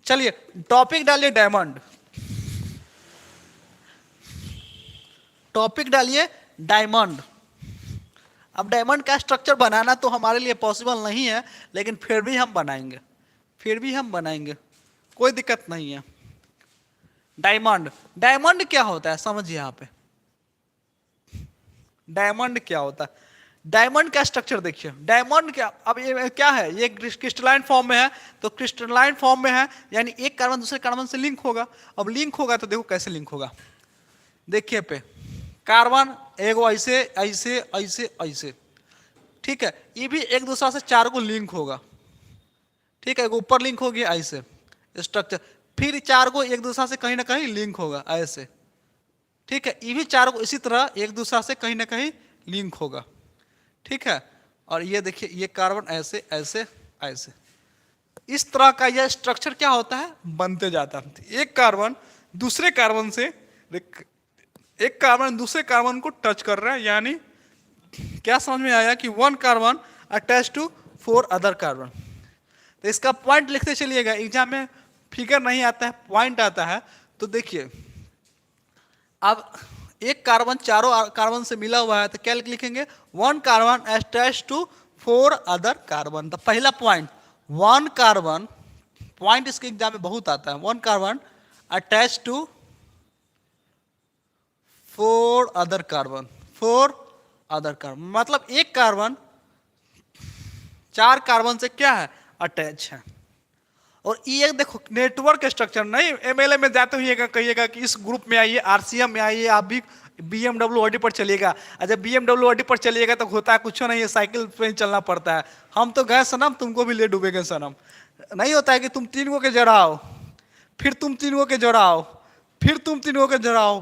S1: चलिए टॉपिक डालिए डायमंड, टॉपिक डालिए डायमंड। अब डायमंड का स्ट्रक्चर बनाना तो हमारे लिए पॉसिबल नहीं है, लेकिन फिर भी हम बनाएंगे, फिर भी हम बनाएंगे, कोई दिक्कत नहीं है। डायमंड, डायमंड क्या होता है समझिए यहाँ पे। डायमंड क्या होता है? डायमंड का स्ट्रक्चर देखिए। डायमंड क्या, अब ये क्या है, ये क्रिस्टलाइन फॉर्म में है। तो क्रिस्टलाइन फॉर्म में है यानी एक कार्बन दूसरे कार्बन से लिंक होगा। अब लिंक होगा तो देखो कैसे लिंक होगा। देखिए पे कार्बन एगो ऐसे ऐसे ऐसे ऐसे, ठीक है। ये भी एक दूसरे से चार को लिंक होगा, ठीक है। ऊपर लिंक हो गया ऐसे स्ट्रक्चर, फिर चार को एक दूसरे से कहीं ना कहीं लिंक होगा ऐसे, ठीक है। ये भी चार को इसी तरह एक दूसरे से कहीं ना कहीं लिंक होगा, ठीक है। और ये देखिए, ये कार्बन ऐसे ऐसे ऐसे, इस तरह का यह स्ट्रक्चर क्या होता है, बनते जाता है। एक कार्बन दूसरे कार्बन से, एक कार्बन दूसरे कार्बन को टच कर रहा है, यानी क्या समझ में आया कि one carbon attach to 4 other carbon. तो इसका पॉइंट लिखते चलिएगा, एग्जाम में फिगर नहीं आता है, पॉइंट आता है। तो देखिए, अब एक कार्बन चारों कार्बन से मिला हुआ है तो क्या लिखेंगे, one carbon attach to 4 other carbon. तो पहला पॉइंट, वन कार्बन, पॉइंट इसके एग्जाम में बहुत आता है, one carbon attach to 4 other carbon, 4 other carbon, मतलब एक कार्बन 4 कार्बन से क्या है, अटैच है। और ये देखो नेटवर्क स्ट्रक्चर, नहीं एमएलए में जाते हुए कहिएगा कि इस ग्रुप में आइए, आरसीएम में आइए, आप भी बीएमडब्ल्यू ऑडी पर चलिएगा। अच्छा बीएमडब्ल्यू ऑडी पर चलिएगा तो होता है कुछ नहीं है, साइकिल पे ही चलना पड़ता है। हम तो गए सनम, तुमको भी ले डूबेंगे सनम। नहीं होता है कि तुम 3 गो के जड़ाओ, फिर तुम 3 गो के जड़ाओ, फिर तुम 3 गो के जड़ाओ,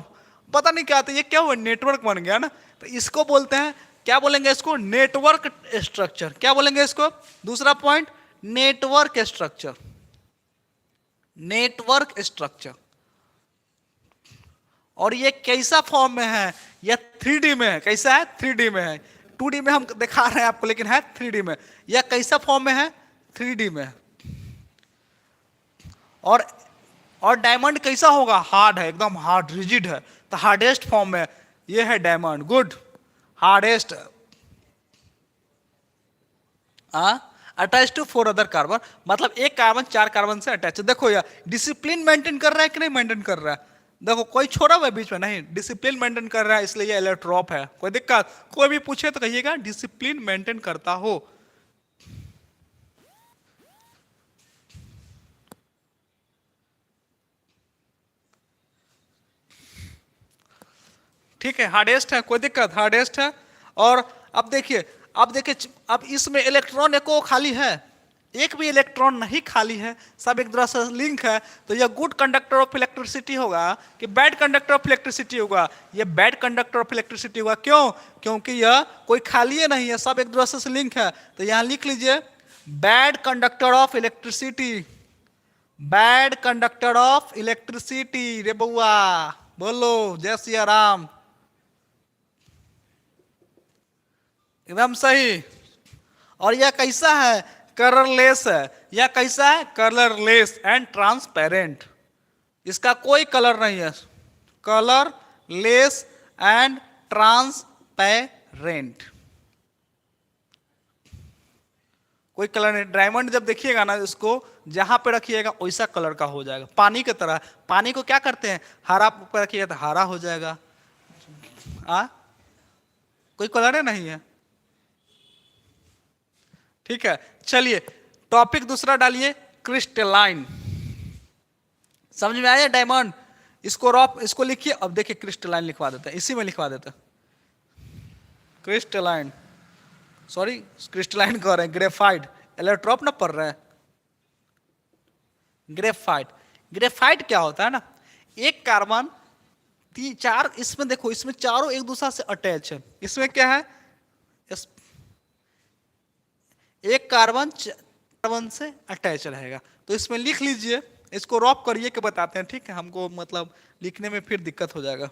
S1: पता नहीं क्या। तो ये क्या हुआ, नेटवर्क बन गया ना। तो इसको बोलते हैं, क्या बोलेंगे इसको, नेटवर्क स्ट्रक्चर। क्या बोलेंगे इसको? दूसरा point network structure, network structure. और ये कैसा फॉर्म में है? यह 3D में है। कैसा है? 3D में है। 2D में हम दिखा रहे हैं आपको, लेकिन है 3D में। यह कैसा फॉर्म में है? 3D में है। और डायमंड कैसा होगा? हार्ड है, एकदम हार्ड, रिजिड है, तो हार्डेस्ट फॉर्म में ये है diamond. Good, hardest. Attach to 4 other carbon, मतलब एक कार्बन 4 कार्बन से अटैच है। देखो यार, डिसिप्लिन मेंटेन कर रहा है कि नहीं मेंटेन कर रहा है? देखो कोई छोड़ा हुआ है बीच में? नहीं, डिसिप्लिन मेंटेन कर रहा है, इसलिए ये एलोट्रॉप है। कोई दिक्कत? कोई भी पूछे तो कहिएगा डिसिप्लिन मेंटेन करता हो। ठीक है, हार्डेस्ट है, कोई दिक्कत? हार्डेस्ट है। और अब देखिए, अब इसमें इलेक्ट्रॉन एको खाली है? एक भी इलेक्ट्रॉन नहीं खाली है, सब एक दूसरे से लिंक है। तो यह गुड कंडक्टर ऑफ इलेक्ट्रिसिटी होगा कि बैड कंडक्टर ऑफ इलेक्ट्रिसिटी होगा? यह बैड कंडक्टर ऑफ इलेक्ट्रिसिटी होगा। क्यों? क्योंकि यह कोई खाली नहीं है, सब एक दूसरे से लिंक है। तो यहां लिख लीजिए bad conductor of electricity, bad conductor of electricity. रे बउआ बोलो जय सिया राम। एकदम सही। और यह कैसा है? कलरलेस है। यह कैसा है? Colourless and transparent. इसका कोई कलर नहीं है। कलरलेस एंड ट्रांसपेरेंट, कोई कलर नहीं। डायमंड जब देखिएगा ना, इसको जहां पे रखिएगा वैसा कलर का हो जाएगा, पानी की तरह। पानी को क्या करते हैं? हरा पर रखिएगा तो हरा हो जाएगा। कोई कलर नहीं है। ठीक है, चलिए टॉपिक दूसरा डालिए, क्रिस्टलाइन। समझ में आया? डायमंड, इसको लिखिए। अब देखिए क्रिस्टलाइन लिखवा देते हैं, इसी में लिखवा देते हैं क्रिस्टलाइन। सॉरी, क्रिस्टलाइन कह रहे हैं, ग्रेफाइट। इलेक्ट्रॉप ना पढ़ रहे हैं। ग्रेफाइट, ग्रेफाइट क्या होता है ना, एक कार्बन 4, इसमें देखो, इसमें चारों एक दूसरे से अटैच है। इसमें क्या है? एक कार्बन से अटैच रहेगा। तो इसमें लिख लीजिए, इसको रॉफ करिए के बताते हैं। ठीक है, हमको मतलब लिखने में फिर दिक्कत हो जाएगा।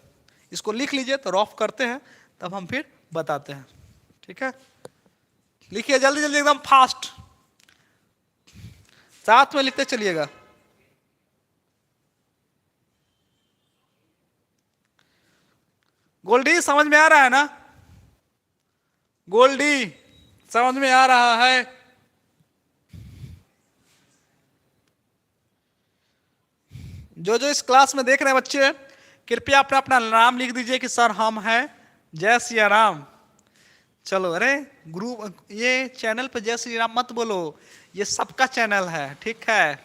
S1: इसको लिख लीजिए, तो रॉफ करते हैं, तब हम फिर बताते हैं। ठीक है, लिखिए जल्दी जल्दी, एकदम फास्ट, साथ में लिखते चलिएगा। गोल्डी समझ में आ रहा है ना? गोल्डी समझ में आ रहा है? जो जो इस क्लास में देख रहे हैं बच्चे, कृपया अपना अपना नाम लिख दीजिए कि सर हम हैं जय सिया राम। चलो, अरे ग्रुप, ये चैनल पे जय श्री राम मत बोलो, ये सबका चैनल है। ठीक है,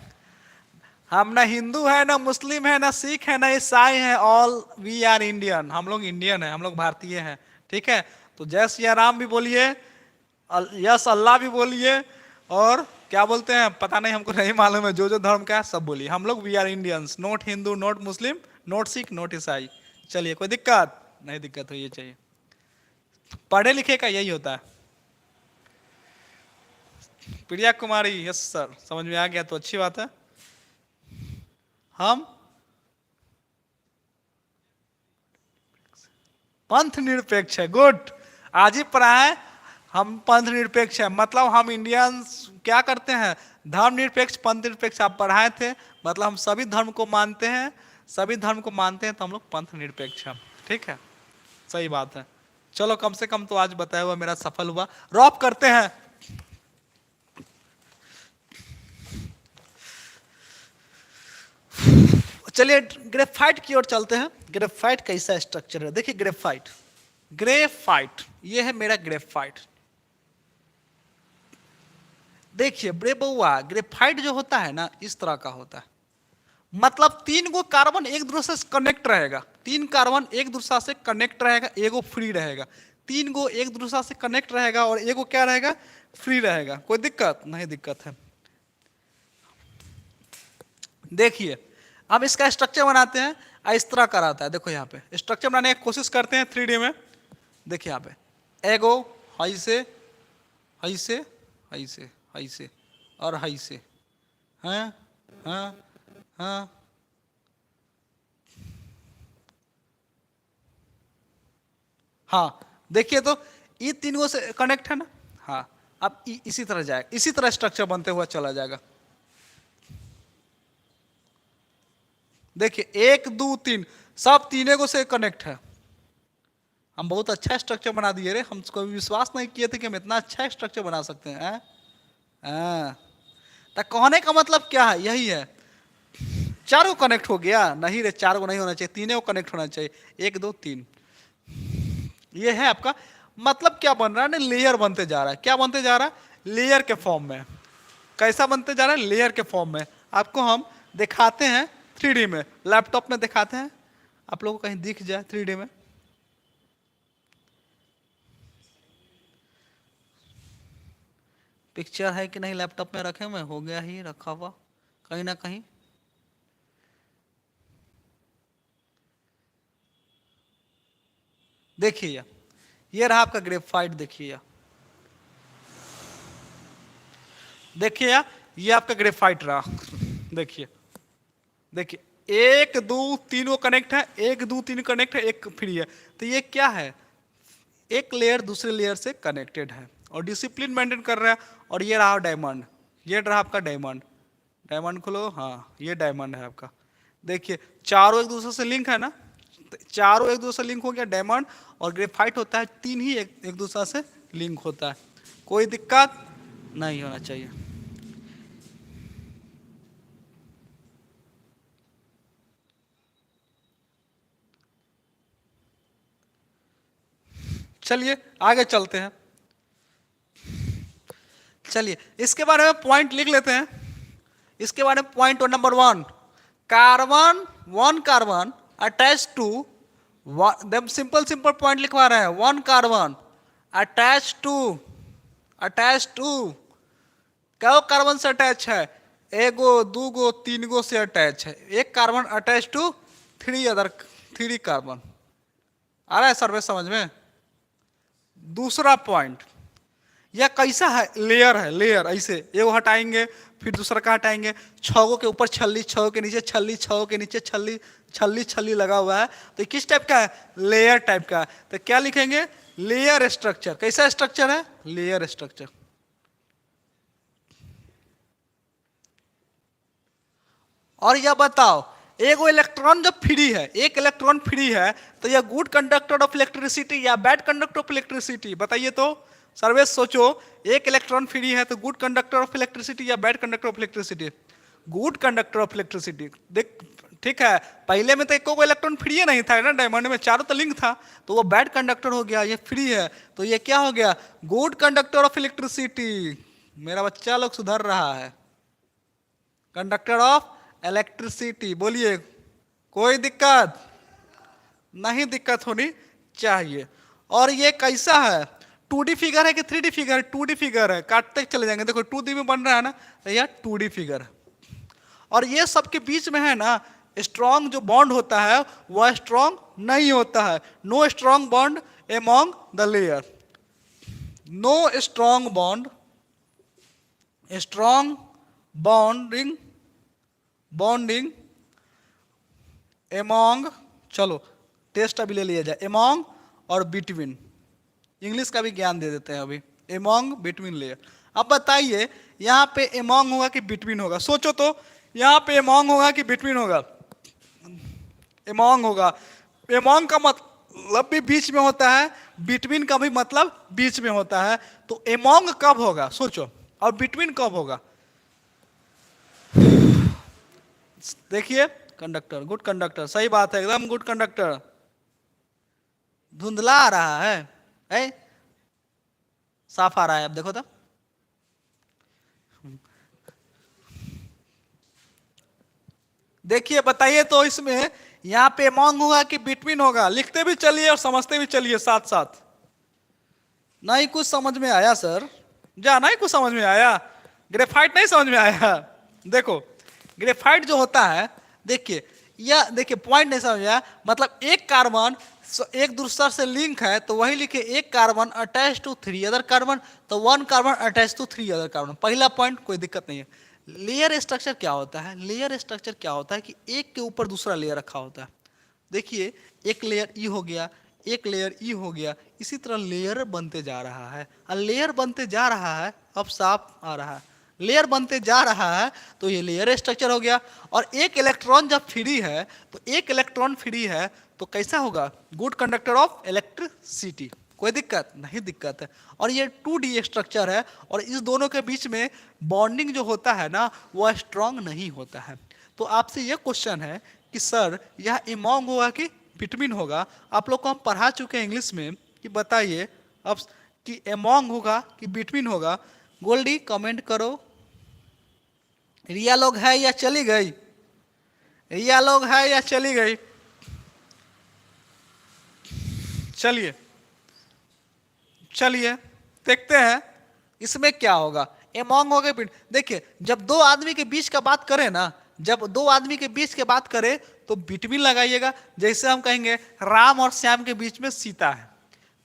S1: हम ना हिंदू है, ना मुस्लिम है, ना सिख है, ना ईसाई है, ऑल वी आर इंडियन। हम लोग इंडियन है, हम लोग भारतीय हैं। ठीक है, तो जय सिया राम भी बोलिए, यस अल्लाह भी बोलिए, और क्या बोलते हैं पता नहीं, हमको नहीं मालूम है, जो जो धर्म का है सब बोलिए। हम लोग we are Indians, not Hindu, not Muslim, not Sikh, not ईसाई। चलिए, कोई दिक्कत नहीं? दिक्कत हो ये चाहिए, पढ़े लिखे का यही होता है। प्रिया कुमारी, यस सर, समझ में आ गया तो अच्छी बात है। हम पंथ निरपेक्ष है। गुड, आज ही पढ़ा है, हम पंथ निरपेक्ष है, मतलब हम इंडियंस क्या करते हैं? धर्म निरपेक्ष, पंथ निरपेक्ष आप पढ़ाए थे, मतलब हम सभी धर्म को मानते हैं, सभी धर्म को मानते हैं, तो हम लोग पंथ निरपेक्ष हैं। ठीक है, सही बात है। चलो, कम से कम तो आज बताया हुआ मेरा सफल हुआ। रॉप करते हैं। चलिए ग्रेफाइट की ओर चलते हैं। ग्रेफाइट कैसा स्ट्रक्चर है? देखिए ग्रेफाइट, ग्रेफाइट ये है मेरा ग्रेफाइट। देखिए ब्रे बउआ, ग्रेफाइट जो होता है ना, इस तरह का होता है, मतलब 3 गो कार्बन एक दूसरे से कनेक्ट रहेगा, 3 कार्बन एक दूसरे से कनेक्ट रहेगा, एगो फ्री रहेगा। 3 गो एक दूसरे से कनेक्ट रहेगा और एगो क्या रहेगा? फ्री रहेगा। कोई दिक्कत नहीं? दिक्कत है। देखिए अब इसका स्ट्रक्चर बनाते हैं, इस तरह का रहता है। देखो यहाँ पे स्ट्रक्चर बनाने की कोशिश करते हैं 3D में। देखिए यहाँ पे एगो, हई से, हई से, हई से, हई से, और हाई से, हैं, हाँ, हाँ, हाँ। देखिए तो ये तीनों से कनेक्ट है ना, हाँ। अब इसी तरह जाएगा, इसी तरह स्ट्रक्चर बनते हुआ चला जाएगा। देखिए 1 2 3 सब तीनों को से कनेक्ट है। हम बहुत अच्छा स्ट्रक्चर बना दिए रे, हम कभी विश्वास नहीं किए थे कि हम इतना अच्छा स्ट्रक्चर बना सकते हैं। हाँ, तो कहने का मतलब क्या है, यही है। चारों कनेक्ट हो गया, नहीं रे, चार को नहीं होना चाहिए, तीनों को कनेक्ट होना चाहिए। 1 2 3 ये है आपका मतलब। क्या बन रहा है ना, लेयर बनते जा रहा है। क्या बनते जा रहा है, लेयर के फॉर्म में। कैसा बनते जा रहा है, लेयर के फॉर्म में। आपको हम दिखाते हैं 3D में, लैपटॉप में दिखाते हैं, आप लोगों को कहीं दिख जाए 3D में। पिक्चर है कि नहीं लैपटॉप में रखे हुए, हो गया ही रखा हुआ कहीं ना कहीं। देखिए ये रहा आपका ग्रेफाइट। देखिए देखिए ये आपका ग्रेफाइट रहा। देखिए देखिए 1 2 3 वो कनेक्ट है, 1 2 3 कनेक्ट है, एक फ्री है। तो ये क्या है, एक लेयर दूसरे लेयर से कनेक्टेड है और डिसिप्लिन मेंटेन कर रहा है। और ये रहा डायमंड, ये रहा आपका डायमंड। डायमंड खोलो, हाँ ये डायमंड है आपका। देखिए चारों एक दूसरे से लिंक है ना, चारों एक दूसरे से लिंक हो गया। डायमंड और ग्रेफाइट होता है, तीन ही एक दूसरे से लिंक होता है। कोई दिक्कत नहीं होना चाहिए। चलिए आगे चलते हैं। चलिए इसके बारे में पॉइंट लिख लेते हैं। इसके बारे में point number 1, carbon 1 carbon attach to, simple simple point लिखवा रहे हैं। 1 कार्बन अटैच टू क्या कार्बन से अटैच है, एगो दूगो तीन गो से अटैच है। एक कार्बन अटैच टू 3 कार्बन। आ रहा है सर्वे समझ में। दूसरा पॉइंट, यह कैसा है, लेयर है। लेयर ऐसे एगो हटाएंगे, फिर दूसरा का हटाएंगे। 6 के ऊपर छल्ली, 6 के नीचे छल्ली, 6 के नीचे छल्ली, छल्ली छल्ली लगा हुआ है। तो किस टाइप का है, लेयर टाइप का है। तो क्या लिखेंगे, लेयर स्ट्रक्चर। कैसा स्ट्रक्चर है, लेयर स्ट्रक्चर। और यह बताओ, एगो इलेक्ट्रॉन जब फ्री है, एक इलेक्ट्रॉन फ्री है, तो यह गुड कंडक्टर ऑफ इलेक्ट्रिसिटी या बैड कंडक्टर ऑफ इलेक्ट्रिसिटी, बताइए तो। सर्वे सोचो, एक इलेक्ट्रॉन फ्री है तो गुड कंडक्टर ऑफ इलेक्ट्रिसिटी या bad conductor of electricity, good conductor of electricity. देख ठीक है, पहले में तो एक को इलेक्ट्रॉन फ्री नहीं था ना, डायमंड में चारों तो लिंक था, तो वो बैड कंडक्टर हो गया। ये फ्री है तो ये क्या हो गया, गुड कंडक्टर ऑफ इलेक्ट्रिसिटी। मेरा बच्चा लोग सुधर रहा है। कंडक्टर ऑफ इलेक्ट्रिसिटी, बोलिए कोई दिक्कत नहीं, दिक्कत होनी चाहिए। और ये कैसा है, 2D फिगर है कि 3D फिगर है, 2D फिगर है। काटते चले जाएंगे, देखो 2D में बन रहा है ना, तो यह 2D फिगर है। और ये सबके बीच में है ना, स्ट्रॉन्ग जो बॉन्ड होता है वह स्ट्रॉन्ग नहीं होता है। No strong bond among the layer, no strong bond, strong bonding among, चलो टेस्ट अभी ले लिया जाए, एमॉन्ग और बिटवीन। इंग्लिश का भी ज्ञान दे देते हैं अभी, एमॉन्ग बिटवीन लेयर। अब बताइए यहाँ पे एमॉन्ग होगा कि बिटवीन होगा, सोचो तो। यहाँ पे एमॉन्ग होगा कि बिटवीन होगा, एमॉन्ग होगा। एमॉन्ग का मतलब भी बीच में होता है, बिटवीन का भी मतलब बीच में होता है। तो एमॉन्ग कब होगा सोचो, और बिटवीन कब होगा। देखिए कंडक्टर, गुड कंडक्टर, सही बात है, एकदम गुड कंडक्टर। धुंधला आ रहा है, साफ आ रहा है, अब देखो तो। देखिए बताइए तो, इसमें यहाँ पे एमॉन्ग होगा कि बिटवीन होगा, लिखते भी चलिए और समझते भी चलिए साथ साथ। नहीं कुछ समझ में आया सर, नहीं कुछ समझ में आया, ग्रेफाइट नहीं समझ में आया। देखो ग्रेफाइट जो होता है, देखिए यह देखिए पॉइंट नहीं समझ आया, मतलब एक कार्बन एक दूसरा से लिंक है तो वही लिखे एक carbon attach to 3 other carbon, तो 1 carbon attach to 3 other carbon. पहला पॉइंट कोई दिक्कत नहीं है। लेयर स्ट्रक्चर क्या होता है? लेयर स्ट्रक्चर क्या होता है कि एक के ऊपर दूसरा लेयर रखा होता है। देखिए एक लेयर ई हो गया, एक लेयर ई हो गया, इसी तरह लेयर बनते जा रहा है। और लेयर बनते जा रहा है, अब साफ आ रहा है, लेयर बनते जा रहा है तो ये लेयर स्ट्रक्चर हो गया। और एक इलेक्ट्रॉन जब फ्री है, तो एक इलेक्ट्रॉन फ्री है तो कैसा होगा? Good conductor of electricity. कोई दिक्कत नहीं? दिक्कत है। और ये 2D स्ट्रक्चर है और इस दोनों के बीच में बॉन्डिंग जो होता है ना, वो स्ट्रांग नहीं होता है। तो आपसे ये क्वेश्चन है कि सर यह एमोंग होगा कि बिटवीन होगा? आप लोग को हम पढ़ा चुके हैं इंग्लिश में कि बताइए अब कि एमोंग होगा कि बिटवीन होगा। गोल्डी कमेंट करो। रिया लोग है या चली गई? रिया लोग है या चली गई? चलिए चलिए देखते हैं इसमें क्या होगा। एमोंग हो गए। देखिए जब दो आदमी के बीच का बात करें ना, जब दो आदमी के बीच के बात करें तो बिटवीन लगाइएगा। जैसे हम कहेंगे राम और श्याम के बीच में सीता है,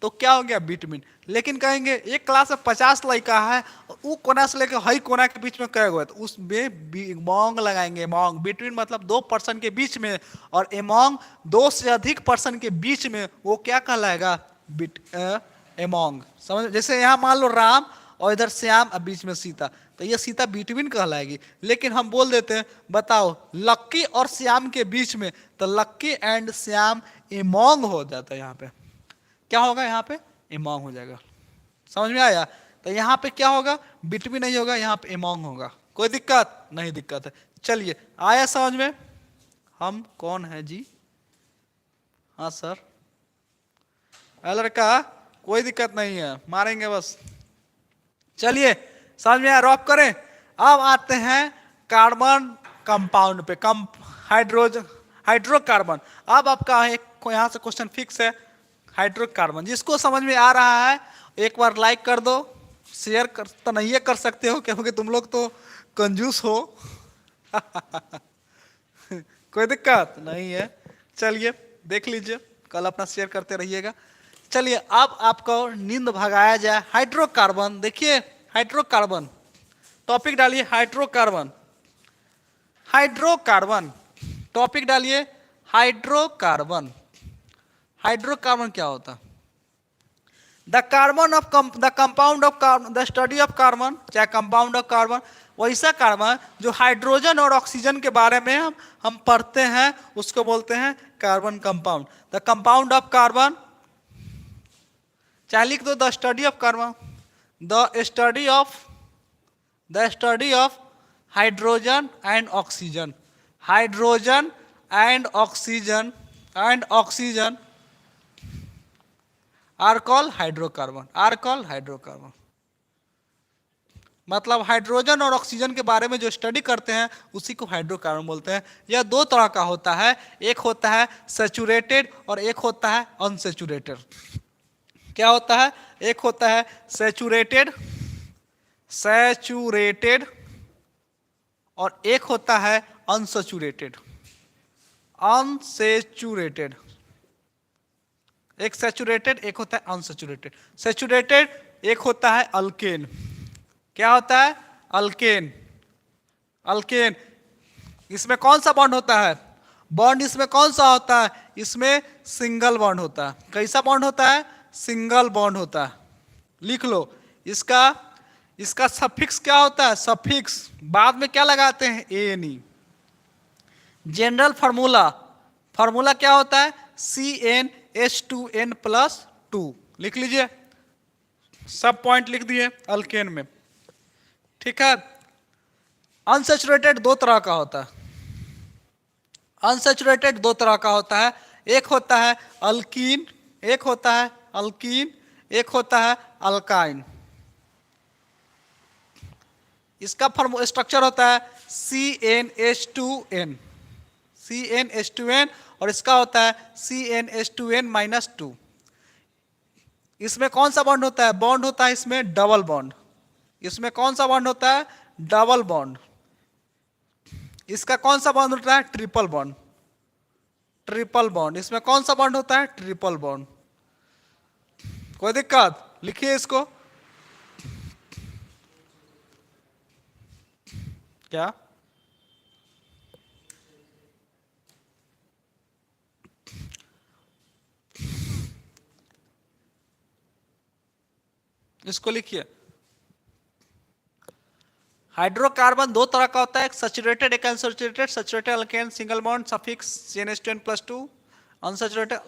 S1: तो क्या हो गया? बिटवीन। लेकिन कहेंगे एक क्लास में 50 लड़का है, वो कोना से लेकर हई कोना के बीच में कहे हुए, तो उसमें एमोंग लगाएंगे। एमोंग बिटवीन मतलब दो पर्सन के बीच में, और एमोंग दो से अधिक पर्सन के बीच में, वो क्या कहलाएगा? एमोंग। समझ? जैसे यहाँ मान लो राम और इधर श्याम और बीच में सीता, तो ये सीता बिटवीन कहलाएगी। लेकिन हम बोल देते हैं बताओ लक्की और श्याम के बीच में, तो लक्की एंड श्याम एमोंग हो जाता है। यहाँ पे क्या होगा? यहाँ पे एमोंग हो जाएगा। समझ में आया? तो यहाँ पे क्या होगा? बिटवीन नहीं होगा, यहाँ पे एमोंग होगा। कोई दिक्कत नहीं? दिक्कत है। चलिए आया समझ में? हम कौन है जी? हाँ सर। लड़का कोई दिक्कत नहीं है, मारेंगे बस। चलिए समझ में आया? रॉप करें। अब आते हैं कार्बन कंपाउंड पे, हाइड्रोकार्बन। अब आपका यहाँ से क्वेश्चन फिक्स है, हाइड्रोकार्बन। जिसको समझ में आ रहा है एक बार लाइक कर दो। शेयर कर तो नहीं कर सकते हो क्योंकि तुम लोग तो कंजूस हो। कोई दिक्कत नहीं है। चलिए देख लीजिए, कल अपना शेयर करते रहिएगा। चलिए अब आपको नींद भगाया जाए। हाइड्रोकार्बन, देखिए हाइड्रोकार्बन, टॉपिक डालिए हाइड्रोकार्बन। हाइड्रोकार्बन टॉपिक डालिए हाइड्रोकार्बन। हाइड्रोकार्बन क्या होता है? The compound of carbon, the study of carbon, चाहे कंपाउंड ऑफ कार्बन, वैसा कार्बन जो हाइड्रोजन और ऑक्सीजन के बारे में हम पढ़ते हैं, उसको बोलते हैं carbon compound. The compound of carbon, चाहे लिख दो the study of carbon, the study of hydrogen and oxygen. Hydrogen and oxygen are called hydrocarbon. Are called hydrocarbon मतलब हाइड्रोजन और ऑक्सीजन के बारे में जो स्टडी करते हैं उसी को हाइड्रोकार्बन बोलते हैं। यह दो तरह का होता है, एक होता है सैचुरेटेड और एक होता है अनसैचुरेटेड। क्या होता है? एक होता है सैचुरेटेड और एक होता है अनसैचुरेटेड। एक सैचुरेटेड, एक होता है अनसैचुरेटेड। सैचुरेटेड एक होता है अल्केन। क्या होता है? अल्केन। इसमें कौन सा बॉन्ड होता है? बॉन्ड इसमें कौन सा होता है? इसमें सिंगल बॉन्ड होता है। कैसा बॉन्ड होता है? सिंगल बॉन्ड होता है। लिख लो इसका सफिक्स क्या होता है? सफिक्स बाद में क्या लगाते हैं? एन। जनरल फार्मूला क्या होता है? CnH2n+2। लिख लीजिए, सब पॉइंट लिख दिए अल्केन में। ठीक है। अनसैचुरेटेड दो तरह का होता है। एक होता है अल्कीन, एक होता है अल्काइन। इसका स्ट्रक्चर होता है CnH2n और इसका होता है CnH2n-2। इसमें कौन सा बॉन्ड होता है? बॉन्ड होता है इसमें डबल बॉन्ड। इसमें कौन सा बॉन्ड होता है? Double bond. इसका कौन सा बॉन्ड होता है? Triple bond. Triple bond. इसमें कौन सा बॉन्ड होता है? Triple bond. कोई दिक्कत? लिखिए इसको। क्या? इसको लिखिए। हाइड्रोकार्बन दो तरह का होता है, एक सैचुरेटेड एक unsaturated. Saturated alkane single bond suffix CnH2n+2, unsaturated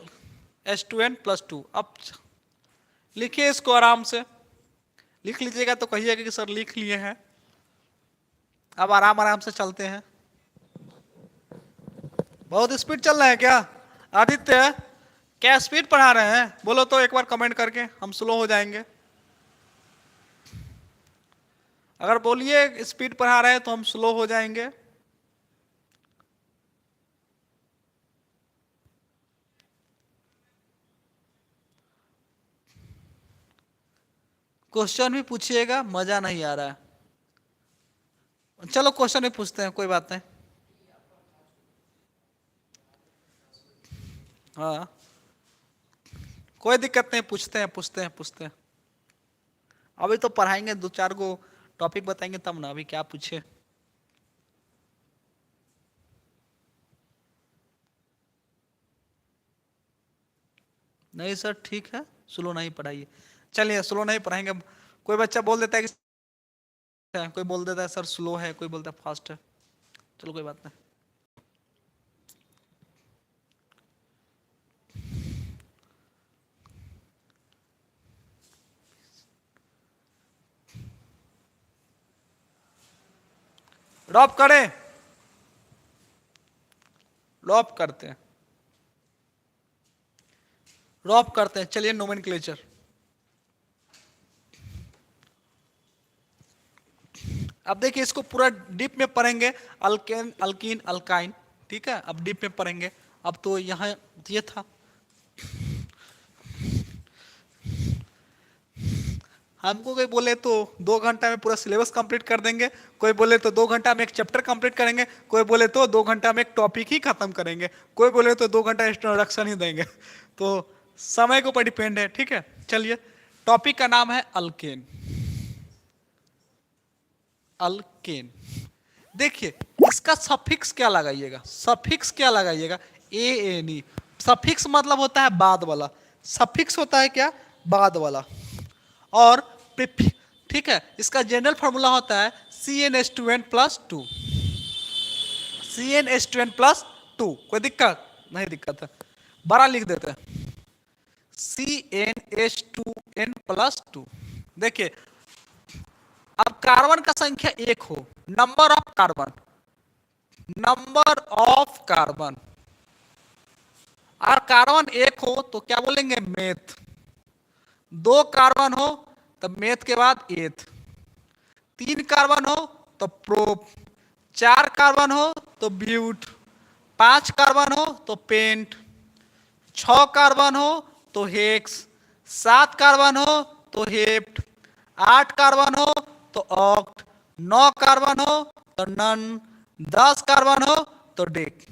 S1: H2n+2। अब लिखिए इसको आराम से। लिख लीजिएगा तो कहिएगा कि सर लिख लिए हैं। अब आराम आराम से चलते हैं। बहुत स्पीड चल रहा है क्या आदित्य? क्या स्पीड पढ़ा रहे हैं? बोलो तो एक बार कमेंट करके, हम स्लो हो जाएंगे। अगर बोलिए स्पीड पढ़ा रहे हैं तो हम स्लो हो जाएंगे। क्वेश्चन भी पूछिएगा, मजा नहीं आ रहा है। चलो क्वेश्चन भी पूछते हैं, कोई बात नहीं। हाँ कोई दिक्कत नहीं, पूछते हैं पूछते हैं पूछते हैं। अभी तो पढ़ाएंगे, दो चार को टॉपिक बताएंगे तब ना, अभी क्या पूछे। नहीं सर ठीक है, स्लो नहीं पढ़ाइए। चलिए स्लो नहीं पढ़ाएंगे। कोई बच्चा बोल देता है कि, कोई बोल देता है सर स्लो है, कोई बोलता है फास्ट है। चलो कोई बात नहीं। ड्रॉप करें? ड्रॉप करते हैं, ड्रॉप करते हैं। चलिए नोमेनक्लेचर। अब देखिए इसको पूरा डीप में पढ़ेंगे। अल्केन अल्कीन अल्काइन, ठीक है, अब डीप में पढ़ेंगे। अब तो यहाँ ये था। हमको कोई बोले तो 2 घंटा में पूरा सिलेबस कंप्लीट कर देंगे, कोई बोले तो 2 घंटा में एक चैप्टर कंप्लीट करेंगे, कोई बोले तो 2 घंटा में एक टॉपिक ही खत्म करेंगे, कोई बोले तो 2 घंटा इंट्रोडक्शन ही देंगे। तो समय के ऊपर डिपेंड है, ठीक है। चलिए टॉपिक का नाम है अल्केन। अल्केन देखिए इसका सफिक्स क्या लगाइएगा, सफिक्स क्या लगाइएगा? ANE। सफिक्स मतलब होता है बाद वाला, सफिक्स होता है क्या? बाद वाला। और ठीक है, इसका जनरल फॉर्मूला होता है CnH2n+2। CnH2n+2। कोई दिक्कत नहीं? दिक्कत है, बड़ा लिख देते हैं CnH2n+2। देखिए अब कार्बन का संख्या 1 हो, number of carbon, number of carbon. और कार्बन 1 हो तो क्या बोलेंगे? मेथ। 2 कार्बन हो तो मेथ के बाद एथ। 3 कार्बन हो तो प्रोप। 4 कार्बन हो तो ब्यूट। 5 कार्बन हो तो पेंट। 6 कार्बन हो तो हेक्स। 7 कार्बन हो तो हेप्ट। 8 कार्बन हो तो ऑक्ट। 9 कार्बन हो तो नन। 10 कार्बन हो तो डेक।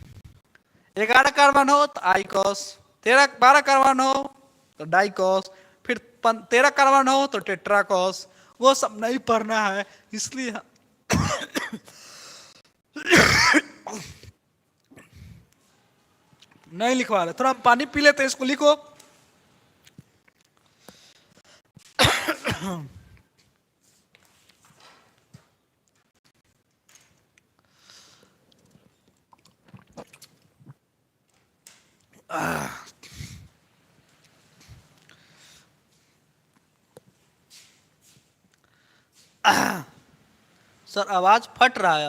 S1: 11 कार्बन हो तो आइकॉस। 12 कार्बन हो तो डाइकॉस। फिर 13 कार्बन हो तो टेट्राकॉस। वो सब नहीं पढ़ना है इसलिए नहीं लिखवा रहे। थोड़ा पानी पी लेते हैं, इसको लिखो। सर आवाज फट रहा है,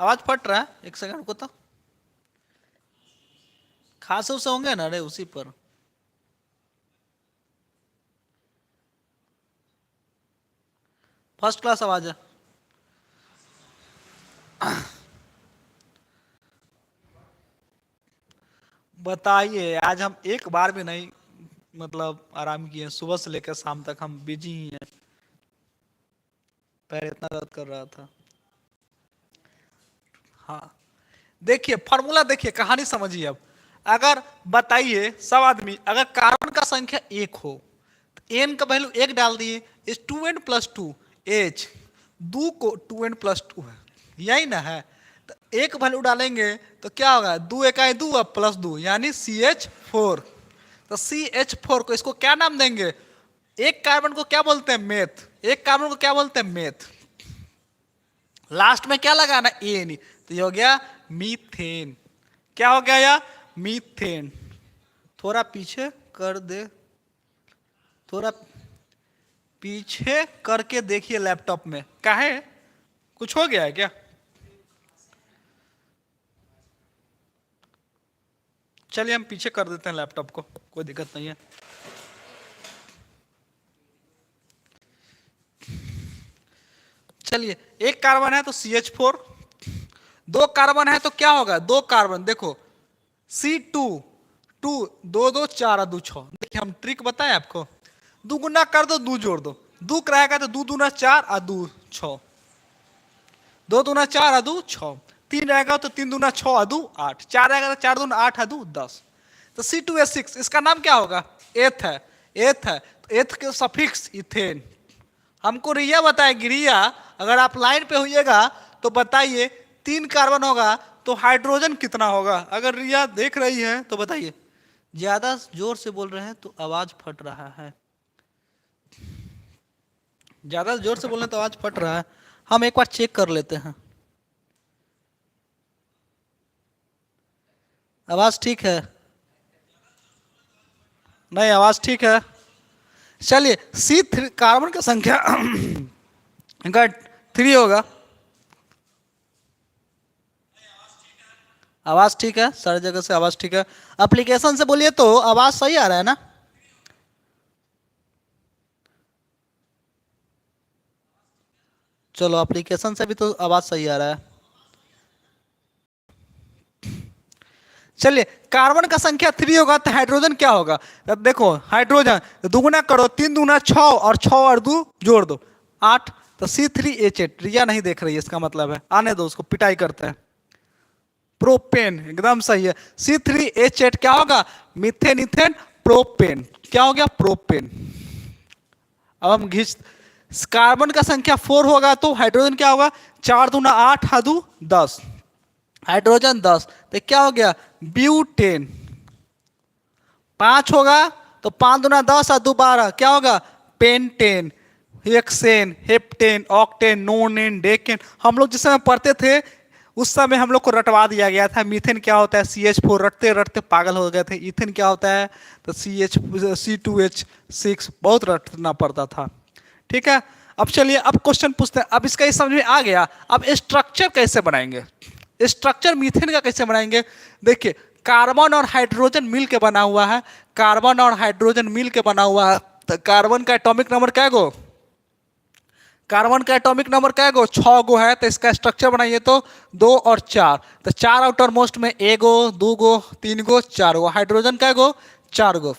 S1: आवाज फट रहा है। एक सेकंड को तो खांसे उसे होंगे ना रे उसी पर। फर्स्ट क्लास आवाज है। बताइए आज हम एक बार भी नहीं मतलब आराम किए, सुबह से लेकर शाम तक हम बिजी ही हैं। पैर इतना दर्द कर रहा था। हाँ देखिए फॉर्मूला, देखिए कहानी समझिए। अब अगर बताइए सब आदमी, अगर कार्बन का संख्या एक हो तो एन का वैल्यू एक डाल दिए, इस 2n+2 एच, दो को 2n+2 है, यही ना है। तो एक वैल्यू डालेंगे तो क्या होगा, 2 × 2 और +2 यानी CH4। तो CH4 को इसको क्या नाम देंगे, एक कार्बन को क्या बोलते हैं, मेथ। एक कार्बन को क्या बोलते हैं, मेथ। लास्ट में क्या लगाना, एन, तो ये हो गया मीथेन। क्या हो गया या मीथेन। थोड़ा पीछे कर दे, थोड़ा पीछे करके देखिए लैपटॉप में, काहे कुछ हो गया है क्या। चलिए हम पीछे कर देते हैं लैपटॉप को, कोई दिक्कत नहीं है। चलिए एक कार्बन है तो CH4, दो कार्बन है तो क्या होगा, दो कार्बन देखो C2, 2 2 2 4 और 2 6। देखिए हम ट्रिक बताएं आपको, दो गुना कर दो, दो जोड़ दो, दो रहेगा तो 2 दूना 4 और 2 6, 2 दूना 4 और 2 6, 3 रहेगा तो 3 दूना 6 और 2 8, 4 रहेगा तो 4 दूना 8 और 2 10। तो C2H6 इसका नाम क्या होगा, एथ है, एथ है, तो एथ के सफिक्स इथेन। हमको रिया बताएगी, रिया अगर आप लाइन पे होइएगा तो बताइए 3 कार्बन होगा तो हाइड्रोजन कितना होगा। अगर रिया देख रही है तो बताइए। ज्यादा जोर से बोल रहे हैं तो आवाज फट रहा है, ज्यादा जोर से बोल रहे हैं तो आवाज फट रहा है। हम एक बार चेक कर लेते हैं, आवाज ठीक है, नहीं आवाज ठीक है। चलिए C3 कार्बन की संख्या इनका 3 होगा। आवाज ठीक है, सारी जगह से आवाज ठीक है। एप्लीकेशन से बोलिए तो आवाज सही आ रहा है ना। चलो एप्लीकेशन से भी तो आवाज सही आ रहा है। चलिए कार्बन का संख्या 3 होगा तो हाइड्रोजन क्या होगा। अब देखो हाइड्रोजन दुगुना करो, 3 दूना 6 और 6 और 2 जोड़ दो 8, तो C3H8। रिया नहीं देख रही है, इसका मतलब है आने दो, उसको पिटाई करते हैं। प्रोपेन एकदम सही है, C3H8 क्या होगा, मीथेन इथेन प्रोपेन। क्या हो गया, प्रोपेन। अब हम घिस, कार्बन का संख्या 4 होगा तो हाइड्रोजन क्या होगा, 4 दूना 8 और 2 10, हाइड्रोजन 10, तो क्या हो गया ब्यूटेन। 5 होगा तो 5 दूना 10 और 2 12, क्या होगा pentane, hexane, heptane, octane, नोनेन, decane. हम लोग जिस समय पढ़ते थे उस समय हम लोग को रटवा दिया गया था। मीथेन क्या होता है, CH4, रटते रटते पागल हो गए थे। इथेन क्या होता है तो C2H6, बहुत रटना पड़ता था। ठीक है, अब चलिए अब क्वेश्चन पूछते हैं। अब इसका समझ में आ गया, अब स्ट्रक्चर कैसे बनाएंगे, स्ट्रक्चर मीथेन का कैसे बनाएंगे। देखिए कार्बन और हाइड्रोजन मिल के बना हुआ है, कार्बन और हाइड्रोजन मिल के बना हुआ है। तो कार्बन का एटॉमिक नंबर क्या गो, कार्बन का एटॉमिक नंबर क्या गो 6 गो है। तो इसका स्ट्रक्चर बनाइए तो 2 और 4, तो 4 आउटर मोस्ट में 1 गो 2 गो 3 गो 4 गो, हाइड्रोजन क्या गो 4 गो।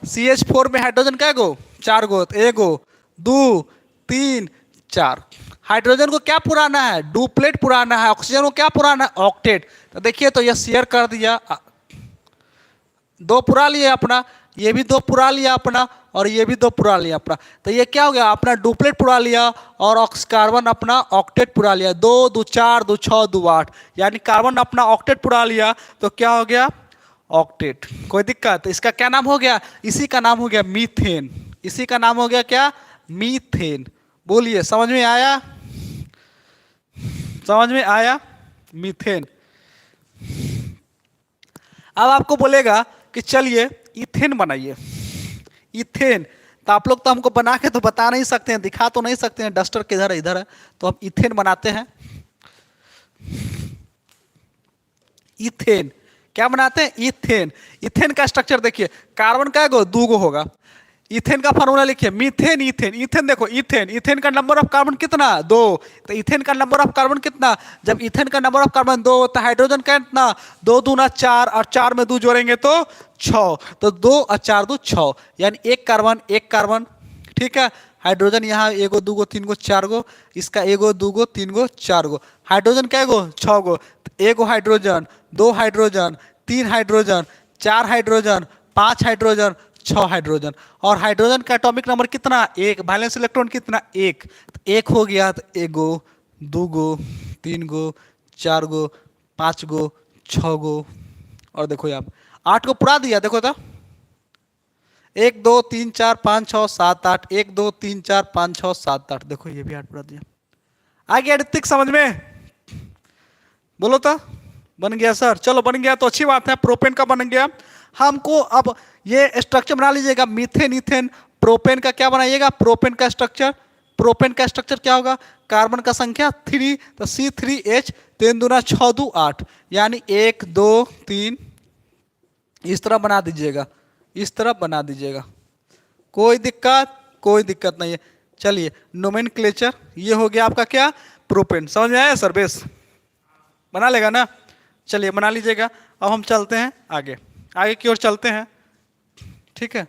S1: CH4 में हाइड्रोजन क्या गो 4 गो, तो 1 गो 2 3 4। हाइड्रोजन को क्या पुराना है, डुप्लेट पुराना है। ऑक्सीजन को क्या पुराना है, ऑक्टेट। तो देखिए तो ये शेयर कर दिया, 2 पुरा लिया अपना, ये भी 2 पुरा लिया अपना, और ये भी 2 पुरा लिया अपना। तो ये क्या हो गया, अपना डुप्लेट पुरा लिया और कार्बन अपना ऑक्टेट पुरा लिया। 2 2 4 2 6 2 8, यानी कार्बन अपना ऑक्टेट पुरा लिया तो क्या हो गया ऑक्टेट। कोई दिक्कत, इसका क्या नाम हो गया, इसी का नाम हो गया मीथेन। इसी का नाम हो गया क्या, मीथेन। बोलिए समझ में आया, समझ में आया, मीथेन। अब आपको बोलेगा कि चलिए इथेन बनाइए, इथेन। तो आप लोग तो हमको बना के तो बता नहीं सकते हैं, दिखा तो नहीं सकते हैं, डस्टर किधर है, इधर है। तो हम इथेन बनाते हैं। इथेन क्या बनाते हैं, इथेन। इथेन का स्ट्रक्चर देखिए, कार्बन का गो 2 गो होगा। इथेन का फॉर्मूला लिखिए, मीथेन इथेन। इथेन देखो, इथेन, इथेन का नंबर ऑफ कार्बन कितना 2, तो इथेन का नंबर ऑफ कार्बन कितना, जब इथेन का नंबर ऑफ कार्बन 2 तो हाइड्रोजन का कितना 2 दूना 4 और 4 में 2 जोड़ेंगे तो 6, तो 2 और 4 2 6, यानी 1 कार्बन 1 कार्बन। ठीक है, हाइड्रोजन यहाँ एगो दूगो तीन गो चार गो, इसका एगो दूगो तीन गो चार गो, हाइड्रोजन कै गो छः गो, एगो हाइड्रोजन, दो हाइड्रोजन, तीन हाइड्रोजन, चार हाइड्रोजन, पांच हाइड्रोजन, छह हाइड्रोजन। और हाइड्रोजन का एटॉमिक नंबर कितना, एक, वैलेंस इलेक्ट्रॉन कितना, एक, तो एक हो गया, तो एगो दूगो तीन गो चार गो पाँच गो छः गो, और देखो यहाँ आठ को पूरा दिया, देखो तो एक दो तीन चार पाँच छः सात आठ, एक दो तीन चार पाँच छः सात आठ, देखो ये भी आठ पूरा दिया। आ गया ऋतिक समझ में, बोलो तो बन गया सर, चलो बन गया तो अच्छी बात है, प्रोपेन का बन गया। हमको अब ये स्ट्रक्चर बना लीजिएगा, मीथेन इथेन प्रोपेन का क्या बनाइएगा, प्रोपेन का स्ट्रक्चर, प्रोपेन का स्ट्रक्चर क्या होगा, कार्बन का संख्या 3, तो C3H, 3 दूना 6 दू 8, यानी 1 2 3, इस तरह बना दीजिएगा, इस तरह बना दीजिएगा, कोई दिक्कत नहीं है। चलिए नोमेनक्लेचर ये हो गया आपका क्या, प्रोपेन, समझ में आया सर, बेस बना लेगा ना, चलिए बना लीजिएगा। अब हम चलते हैं आगे, आगे की ओर चलते हैं, ठीक है।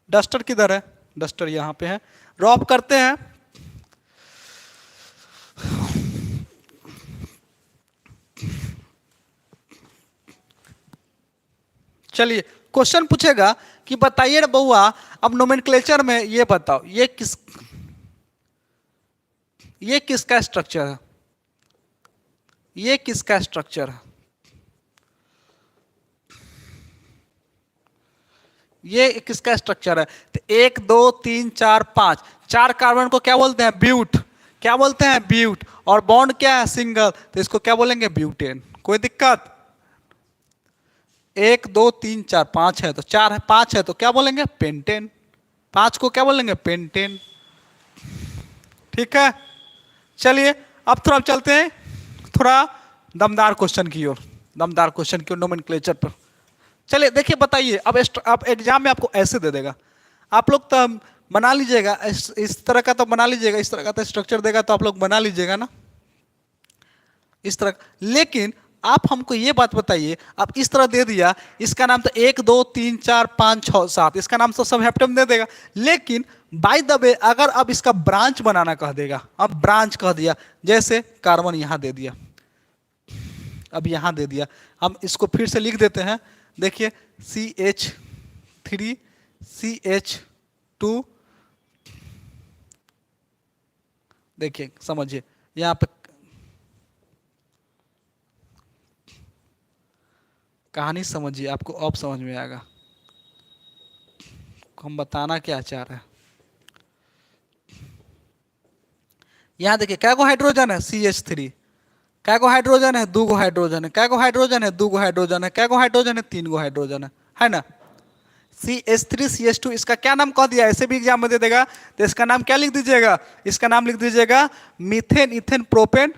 S1: डस्टर किधर है, डस्टर यहाँ पे है, रॉप करते हैं। चलिए क्वेश्चन पूछेगा कि बताइए ना बउआ, अब नोमेनक्लेचर में ये बताओ, ये किसका स्ट्रक्चर है, ये किसका स्ट्रक्चर है, ये किसका स्ट्रक्चर है, तो 1 2 3 4 5, चार कार्बन को क्या बोलते हैं, ब्यूट, क्या बोलते हैं, ब्यूट, और बॉन्ड क्या है, सिंगल, तो इसको क्या बोलेंगे, ब्यूटेन। कोई दिक्कत, 1 2 3 4 5 है तो 4 है, 5 है तो क्या बोलेंगे, पेंटेन, 5 को क्या बोलेंगे, पेंटेन, ठीक है। चलिए अब थोड़ा चलते हैं थोड़ा दमदार क्वेश्चन की ओर, दमदार क्वेश्चन की ओर नोमेनक्लेचर पर। चलिए देखिए बताइए, अब एग्जाम में आपको ऐसे दे देगा, आप लोग तो बना लीजिएगा, इस तरह का तो बना लीजिएगा, इस तरह का तो स्ट्रक्चर देगा तो आप लोग बना लीजिएगा ना इस तरह। लेकिन आप हमको ये बात बताइए, आप इस तरह दे दिया, इसका नाम तो 1 2 3 4 5 6 7, इसका नाम तो सब हेप्टेम दे देगा, लेकिन बाय द वे अगर अब इसका ब्रांच बनाना कह देगा, अब ब्रांच कह दिया, जैसे कार्बन यहां दे दिया, अब यहां दे दिया, हम इसको फिर से लिख देते हैं, देखिए CH3 CH2, देखिए समझिए यहां पे कहानी समझिए, आपको अब समझ में आएगा हम बताना क्या चाह रहे हैं। यहां देखिए क्या को हाइड्रोजन है, CH3, क्या को हाइड्रोजन है, 2 गो हाइड्रोजन है, क्या को हाइड्रोजन है, 2 गो हाइड्रोजन है, क्या को हाइड्रोजन है, 3 गो हाइड्रोजन है ना। CH3 CH2 इसका क्या नाम कह दिया, ऐसे भी एग्जाम में दे देगा, तो इसका नाम क्या लिख दीजिएगा, इसका नाम लिख दीजिएगा मीथेन इथेन प्रोपेन,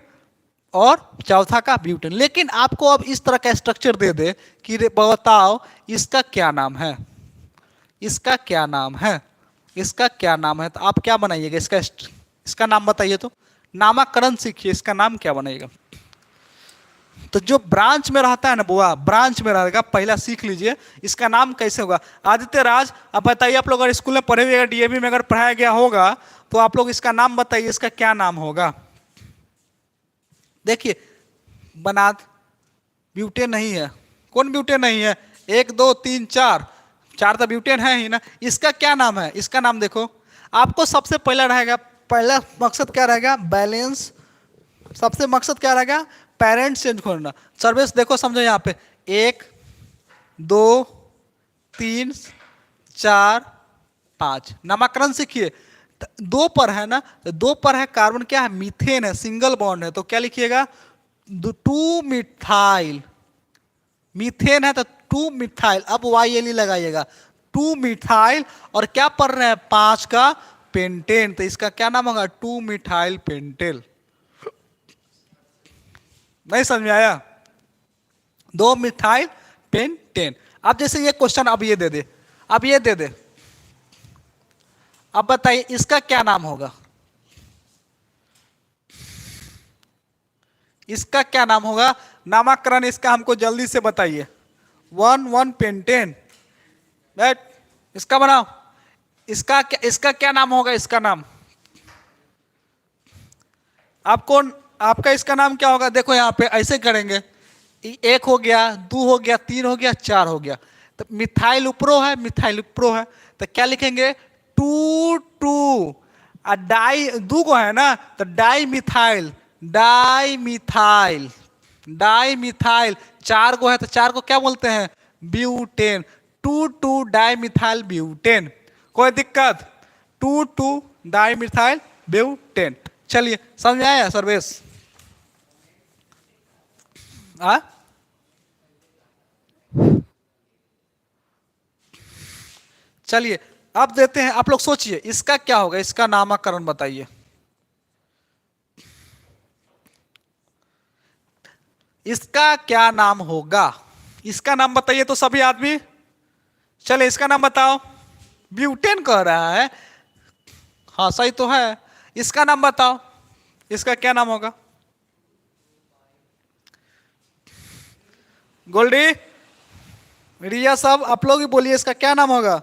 S1: और चौथा का ब्यूटेन। लेकिन आपको अब इस तरह का स्ट्रक्चर दे दे कि बताओ इसका क्या नाम है, इसका क्या नाम है, इसका क्या नाम है, तो आप क्या बनाइएगा, इसका नाम बताइए, तो नामकरण सीखिए, इसका नाम क्या बनाइएगा। तो जो ब्रांच में रहता है ना बुआ, ब्रांच में रहेगा, पहला सीख लीजिए इसका नाम कैसे होगा। आदित्य राज अब बताइए, आप लोग अगर स्कूल में पढ़े हुए, DAV में अगर पढ़ाया गया होगा, तो आप लोग इसका नाम बताइए, इसका क्या नाम होगा। देखिए बनाद, ब्यूटेन नहीं है, कौन ब्यूटेन नहीं है, 1 2 3 4, 4 तो ब्यूटेन है ही ना, इसका क्या नाम है, इसका नाम देखो, आपको सबसे पहला रहेगा, पहला मकसद क्या रहेगा, बैलेंस, सबसे मकसद क्या रहेगा, पेरेंट चेंज करना। सर्विस देखो समझो यहाँ पे 1 2 3 4 5, नामकरण सीखिए, 2 पर है ना, तो 2 पर है कार्बन, क्या है, मीथेन है, सिंगल बॉन्ड है, तो क्या लिखिएगा, 2 मिथाइल, मीथेन है तो 2 मिथाइल, अब YLE लगाइएगा, 2 मिथाइल, और क्या पढ़ रहे हैं, 5 का पेंटेन, तो इसका क्या नाम होगा, 2 मिथाइल पेंटेल। नहीं समझ में आया, 2 मिथाइल पेंटेन। अब जैसे ये क्वेश्चन अब ये दे दे, अब ये दे दे, अब बताइए इसका क्या नाम होगा, इसका क्या नाम होगा, नामकरण इसका हमको जल्दी से बताइए। 1 पेंटेन, बैठ इसका बनाओ, इसका क्या नाम होगा, इसका नाम आपको आपका इसका नाम क्या होगा? देखो यहाँ पे ऐसे करेंगे, एक हो गया, दो हो गया, तीन हो गया, चार हो गया। तो मिथाइल उपरो है, मिथाइल उपरो है, तो क्या लिखेंगे? To two. डाई दो को है ना, तो dimethyl, dimethyl, dimethyl. चार को है तो चार को क्या बोलते हैं? Butane. Two two dimethyl butane. कोई दिक्कत? Two two dimethyl butane. चलिए समझ में आया सर्वेश? आ चलिए अब देते हैं, आप लोग सोचिए इसका क्या होगा, इसका नामकरण बताइए। इसका क्या नाम होगा? इसका नाम बताइए तो सभी आदमी। चले इसका नाम बताओ। ब्यूटेन कह रहा है। हाँ सही तो है। इसका नाम बताओ, इसका क्या नाम होगा? गोल्डी, रिया, सब आप लोग ही बोलिए इसका क्या नाम होगा?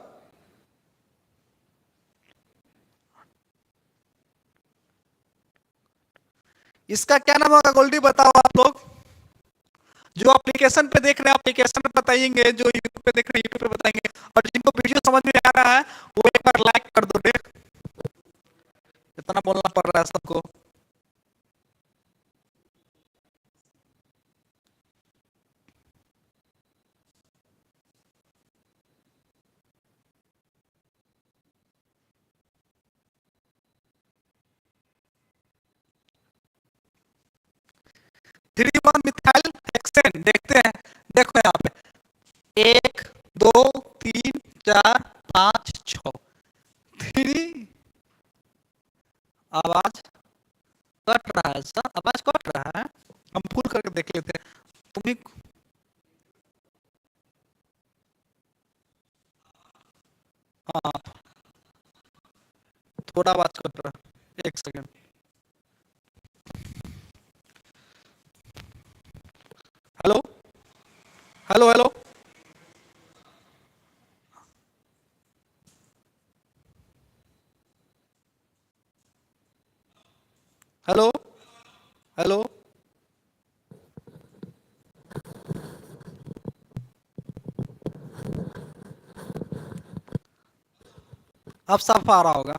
S1: इसका क्या नाम होगा? गोल्डी बताओ आप लोग। जो एप्लीकेशन पे देख रहे हैं एप्लीकेशन पे बताएंगे, जो यूट्यूब पे देख रहे हैं यूट्यूब पे बताएंगे, और जिनको वीडियो समझ में आ रहा है वो एक बार लाइक कर दो। देख इतना बोलना पड़ रहा है सबको। 3 1 मिथाइल हेक्सेन देखते हैं। देखो यहाँ पे एक, दो, तीन, चार, पांच, छ। थ्री। आवाज कट रहा है सर, आवाज कट रहा है। हम फुल करके देख लेते हैं। तुम्हें हाँ थोड़ा आवाज कट रहा है, एक second. Hello hello hello. Hello hello. अब साफ आ रहा होगा।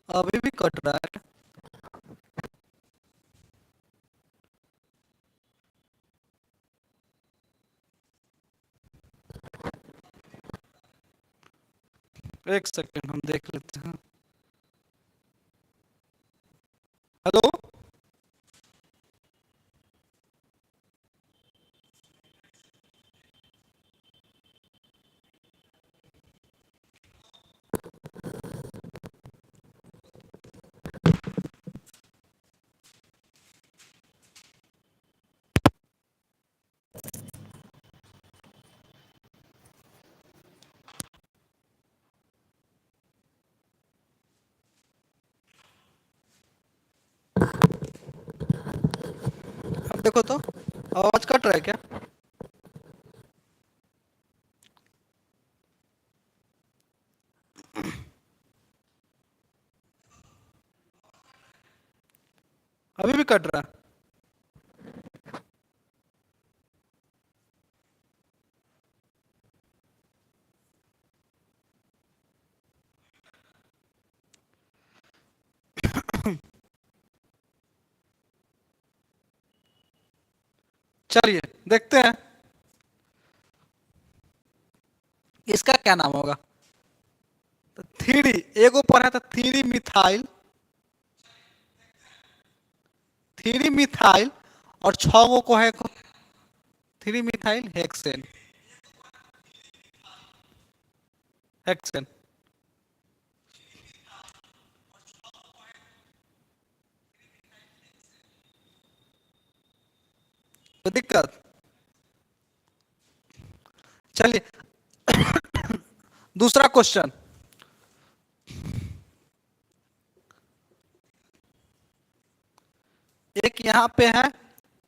S1: अभी भी कट रहा है। एक सेकेंड हम देख लेते हैं। हेलो। अब देखो तो आवाज कट रहा है क्या? अभी भी कट रहा है। चलिए देखते हैं इसका क्या नाम होगा। तो थ्री, एगो पर है तो थ्री मिथाइल, थ्री मिथाइल, और छह गो को है थ्री मिथाइल हेक्सेन। हेक्सेन। तो दिक्कत। चलिए दूसरा क्वेश्चन। एक यहाँ पे है,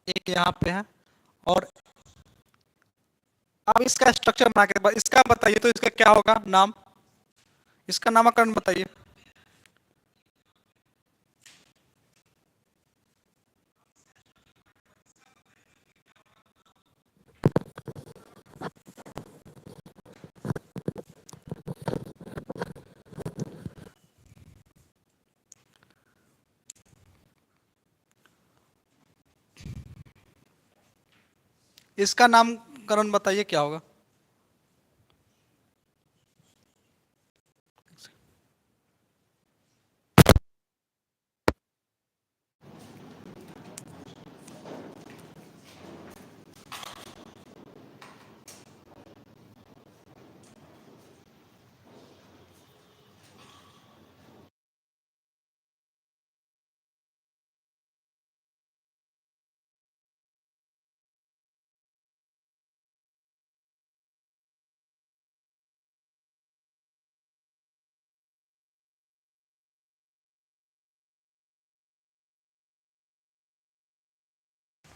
S1: एक यहाँ पे है, और अब इसका स्ट्रक्चर बना के इसका बताइए, तो इसका क्या होगा नाम, इसका नामकरण बताइए। इसका नामकरण बताइए क्या होगा।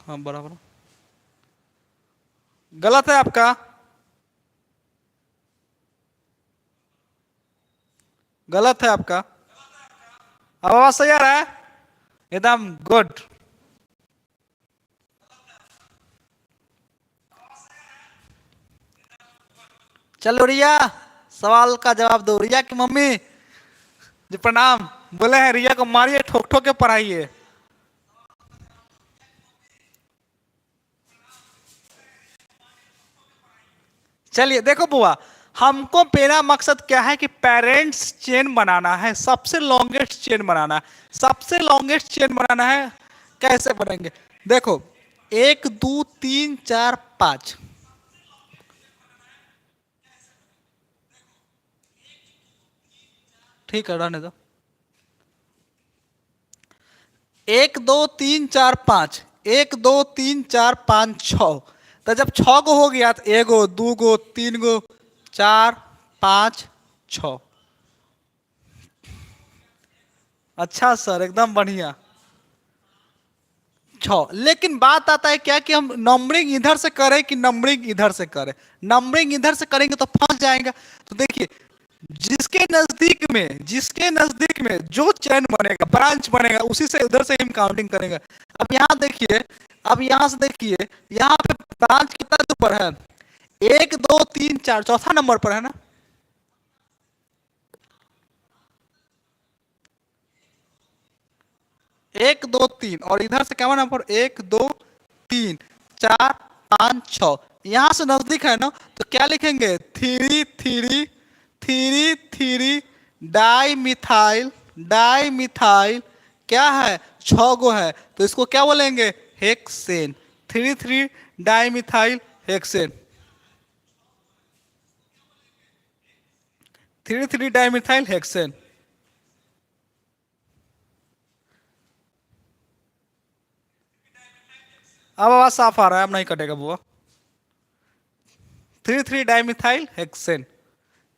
S1: हाँ बराबर, गलत है आपका, गलत है आपका। अब आवाज सही आ रहा है, एकदम गुड। चलो रिया, सवाल का जवाब दो। रिया की मम्मी जी प्रणाम, बोले हैं रिया को मारिए, ठोक ठोक के पढ़ाइए। चलिए देखो बुआ, हमको मेरा मकसद क्या है कि पेरेंट्स चेन बनाना है, सबसे लॉन्गेस्ट चेन बनाना है। सबसे लॉन्गेस्ट चेन बनाना है, कैसे बनेंगे देखो, 1 2 3 4 5। ठीक है रहने दो। 1 2 3 4 5, 1 2 3 4 5 6। तो जब 6 गो हो गया तो 1 2 3 4 5 6। अच्छा सर एकदम बढ़िया। 6, लेकिन बात आता है क्या कि हम नंबरिंग इधर से करें कि नंबरिंग इधर से करें। नंबरिंग इधर से करेंगे तो फंस जाएगा। तो देखिए, जिसके नजदीक में जो चैन बनेगा, ब्रांच बनेगा, उसी से उधर से हम काउंटिंग करेंगे। अब यहाँ देखिए, अब यहाँ से देखिए, यहाँ पे ब्रांच कितना ऊपर है, 1 2 3 4, चौथा नंबर पर है ना। 1 2 3, और इधर से क्या नंबर, 1 2 3 4 5 6। यहां से नजदीक है ना, तो क्या लिखेंगे, 3 3 3 3 डाई मिथाइल, डाई मिथाइल क्या है, 6 गो है, तो इसको क्या बोलेंगे, hexane. 3 3 di methyl hexane, 3 3 di methyl hexane. अब आवाज साफ आ रहा है, अब नहीं कटेगा बुआ। 3 3 डाइमिथाइल हेक्सेन,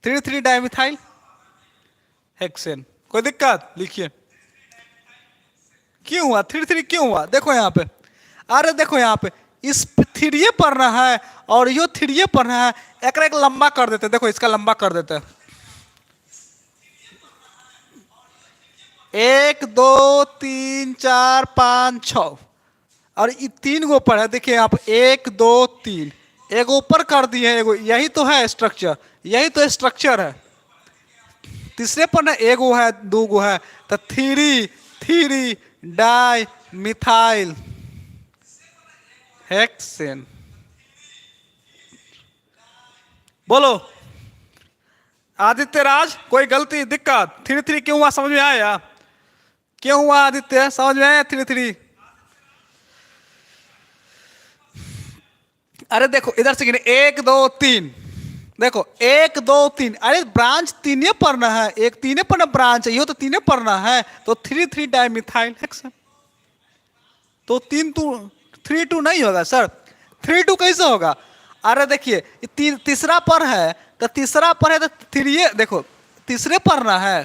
S1: 3 3 डाइमिथाइल हेक्सेन। कोई दिक्कत, लिखिए। क्यों हुआ 3 3, क्यों हुआ, देखो यहाँ पे, अरे देखो यहाँ पे, इस थ्री पढ़ना है और यो थ्री पढ़ना है, एक लंबा कर देते, देखो इसका लंबा कर देते हैं। 1 2 3 4 5 6, और ये 3 गो पर है, देखिए यहाँ पे 1 2 3, एक ऊपर कर दिए एगो, यही तो है स्ट्रक्चर, यही तो स्ट्रक्चर है। तीसरे पर ना 1 गो है, 2 गो है, तो 3 3 डाई मिथाइल हेक्सेन। बोलो आदित्य राज, कोई गलती दिक्कत, 3 3 क्यों हुआ, समझ में आया, क्यों हुआ आदित्य, समझ में आया 3 3। अरे देखो इधर से गिने, 1 2 3, देखो 1 2 3, अरे ब्रांच तीन पढ़ना है, एक तीन पढ़ना ब्रांच है, यो तो तीन पढ़ना है, तो 3 3 डाइमिथाइल हेक्सेन। तो 3 2 नहीं होगा सर, 3 2 कैसे होगा। अरे देखिए तीसरा पर है, तो तीसरा पर है तो थ्री, देखो तीसरे पर ना है,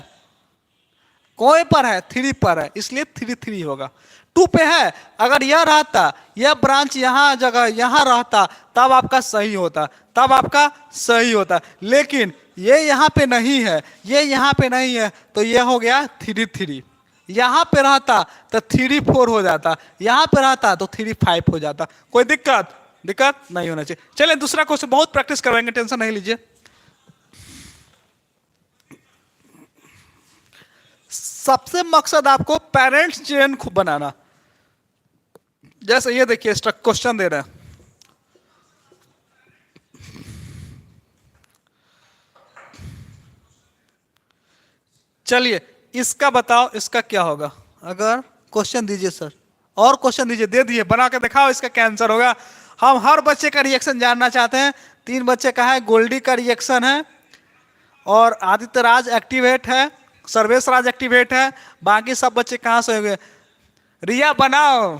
S1: कोई पर है, 3 पर है, इसलिए 3 3 होगा। टू पे है, अगर यह रहता, यह ब्रांच यहाँ जगह यहाँ रहता, तब आपका सही होता, तब आपका सही होता। लेकिन ये यहाँ पे नहीं है, ये यहाँ पे नहीं है, तो ये हो गया 3 3। यहाँ पे रहता तो 3 4 हो जाता, यहाँ पे रहता तो 3 5 हो जाता। कोई दिक्कत दिक्कत नहीं होना चाहिए। चलिए दूसरा क्वेश्चन, बहुत प्रैक्टिस करवाएंगे, टेंशन नहीं लीजिए। सबसे मकसद आपको पेरेंट्स चेन खूब बनाना। जैसे ये देखिए क्वेश्चन दे रहे हैं, चलिए इसका बताओ, इसका क्या होगा। अगर क्वेश्चन दीजिए सर, और क्वेश्चन दीजिए, दे दिए, बना के दिखाओ इसका क्या आंसर होगा। हम हर बच्चे का रिएक्शन जानना चाहते हैं। 3 बच्चे का है, गोल्डी का रिएक्शन है, और आदित्य राज एक्टिवेट है, सर्वेश राज एक्टिवेट है, बाकी सब बच्चे कहाँ से होंगे। रिया बनाओ,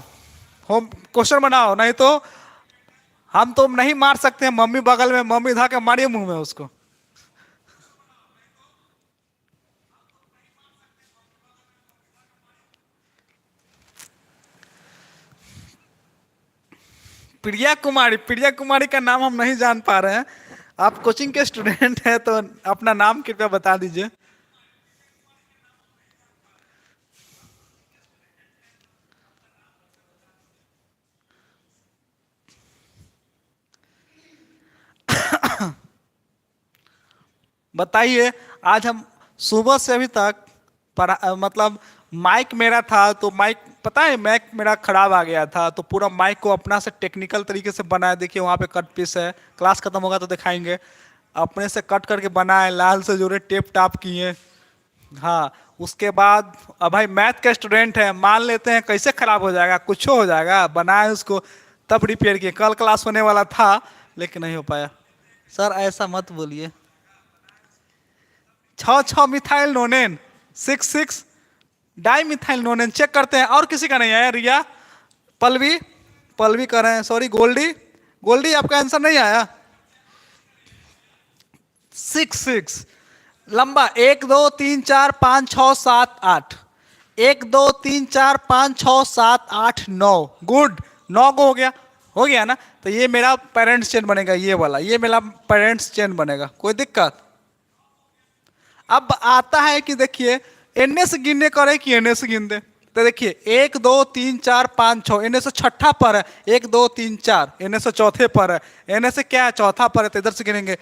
S1: होम क्वेश्चन बनाओ, नहीं तो हम तो नहीं मार सकते हैं। मम्मी बगल में, मम्मी धा के मारिए मुंह में उसको। प्रिया कुमारी, प्रिया कुमारी का नाम हम नहीं जान पा रहे हैं। आप कोचिंग के स्टूडेंट हैं तो अपना नाम कृपया बता दीजिए। बताइए। आज हम सुबह से अभी तक मतलब माइक मेरा था, तो माइक पता है माइक मेरा खराब आ गया था, तो पूरा माइक को अपना से टेक्निकल तरीके से बनाया। देखिए वहाँ पे कट पीस है, क्लास खत्म होगा तो दिखाएंगे। अपने से कट करके बनाए, लाल से जोड़े, टेप टाप किए। हाँ, उसके बाद अब भाई मैथ के स्टूडेंट है, मान लेते हैं कैसे खराब हो जाएगा, कुछ हो जाएगा, बनाए उसको तब रिपेयर किए। कल क्लास होने वाला था लेकिन नहीं हो पाया। सर ऐसा मत बोलिए। 6 methyl nonene, 6 dimethyl nonene check करते हैं। और किसी का नहीं आया। रिया, पल्लवी, पल्लवी कर रहे हैं, सॉरी गोल्डी, गोल्डी आपका आंसर नहीं आया। 6 लंबा, 1 2 3 4 5 6 7 8, 1 2 3 4 5 6 7 8 9, गुड, 9 को हो गया ना। तो ये मेरा पेरेंट्स चेन बनेगा, ये वाला, ये मेरा पेरेंट्स चेन बनेगा। कोई दिक्कत। अब आता है कि देखिए एन से गिनने करे कि एन से गिन दे। तो देखिए 1 2 3 4 5 6, एन से छठा पर है, 1 2 3 4, एन से चौथे पर है, एन से क्या है, चौथा पर है, तो इधर से गिनेंगे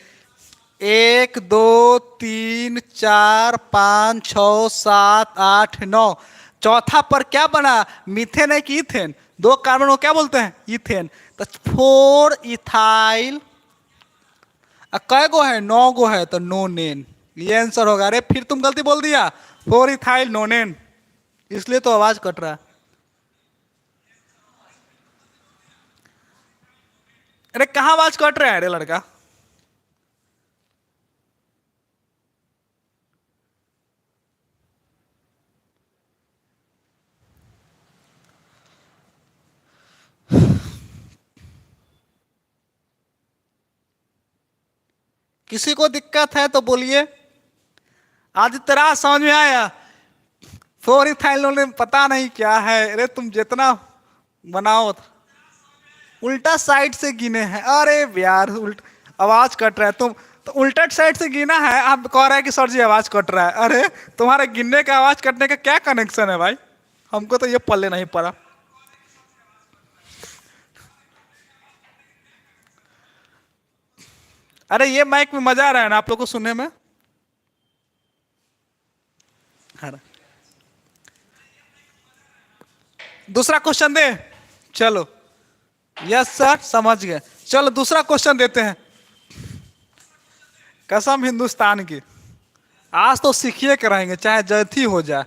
S1: 1 2 3 4 5 6 7 8 9। चौथा पर क्या बना, मीथेन है कि इथेन, 2 कार्बन को क्या बोलते हैं, इथेन। तो 4 इथाइल, कै गो है, 9 गो है, तो नोनेन, ये आंसर होगा। अरे फिर तुम गलती बोल दिया, 4 इथाइल नोनेन, इसलिए तो आवाज कट रहा है। अरे कहाँ आवाज कट रहा है अरे लड़का। किसी को दिक्कत है तो बोलिए। आदित्य राज समझ में आया। 4 इथाइल नोनेन पता नहीं क्या है। अरे तुम जितना बनाओ, उल्टा साइड से गिने हैं। अरे यार आवाज कट रहा है। तुम तो उल्टा साइड से गिना है, आप कह रहे हैं कि सर जी आवाज कट रहा है। अरे तुम्हारे गिनने का आवाज कटने का क्या कनेक्शन है भाई, हमको तो ये पल्ले नहीं पड़ा। अरे ये माइक में मजा आ रहा है ना आप लोग को सुनने में। अरे दूसरा क्वेश्चन दे, चलो। यस सर, समझ गए। चलो दूसरा क्वेश्चन देते हैं। कसम हिंदुस्तान की, आज तो सीखिए के रहेंगे, चाहे जयथी हो जाए,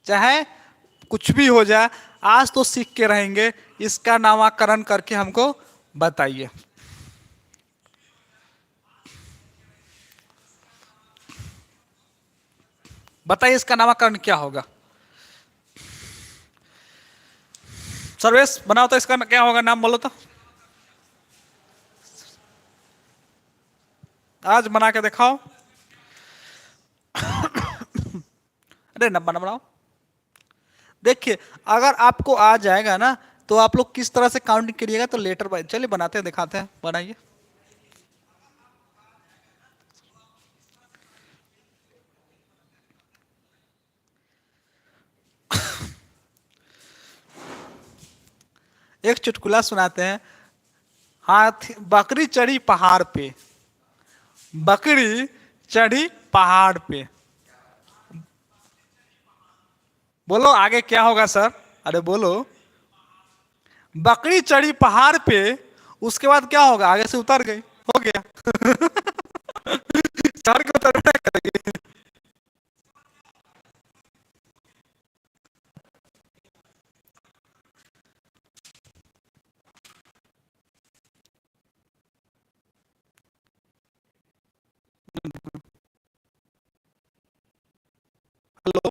S1: चाहे कुछ भी हो जाए, आज तो सीख के रहेंगे। इसका नामकरण करके हमको बताइए। बताइए इसका नामकरण क्या होगा। सर्वेश बनाओ तो इसका क्या होगा, नाम बोलो तो। आज बना के दिखाओ। अरे न बनाओ। देखिए, अगर आपको आ जाएगा ना तो आप लोग किस तरह से काउंटिंग करिएगा, तो लेटर बाय, चलिए बनाते हैं, दिखाते हैं, बनाइए। एक चुटकुला सुनाते हैं। हाथी, बकरी चढ़ी पहाड़ पे, बकरी चढ़ी पहाड़ पे, बोलो आगे क्या होगा सर? अरे बोलो। बकरी चढ़ी पहाड़ पे, उसके बाद क्या होगा? आगे से उतर गई, हो गया। चढ़ के उतर करेगी। हेलो।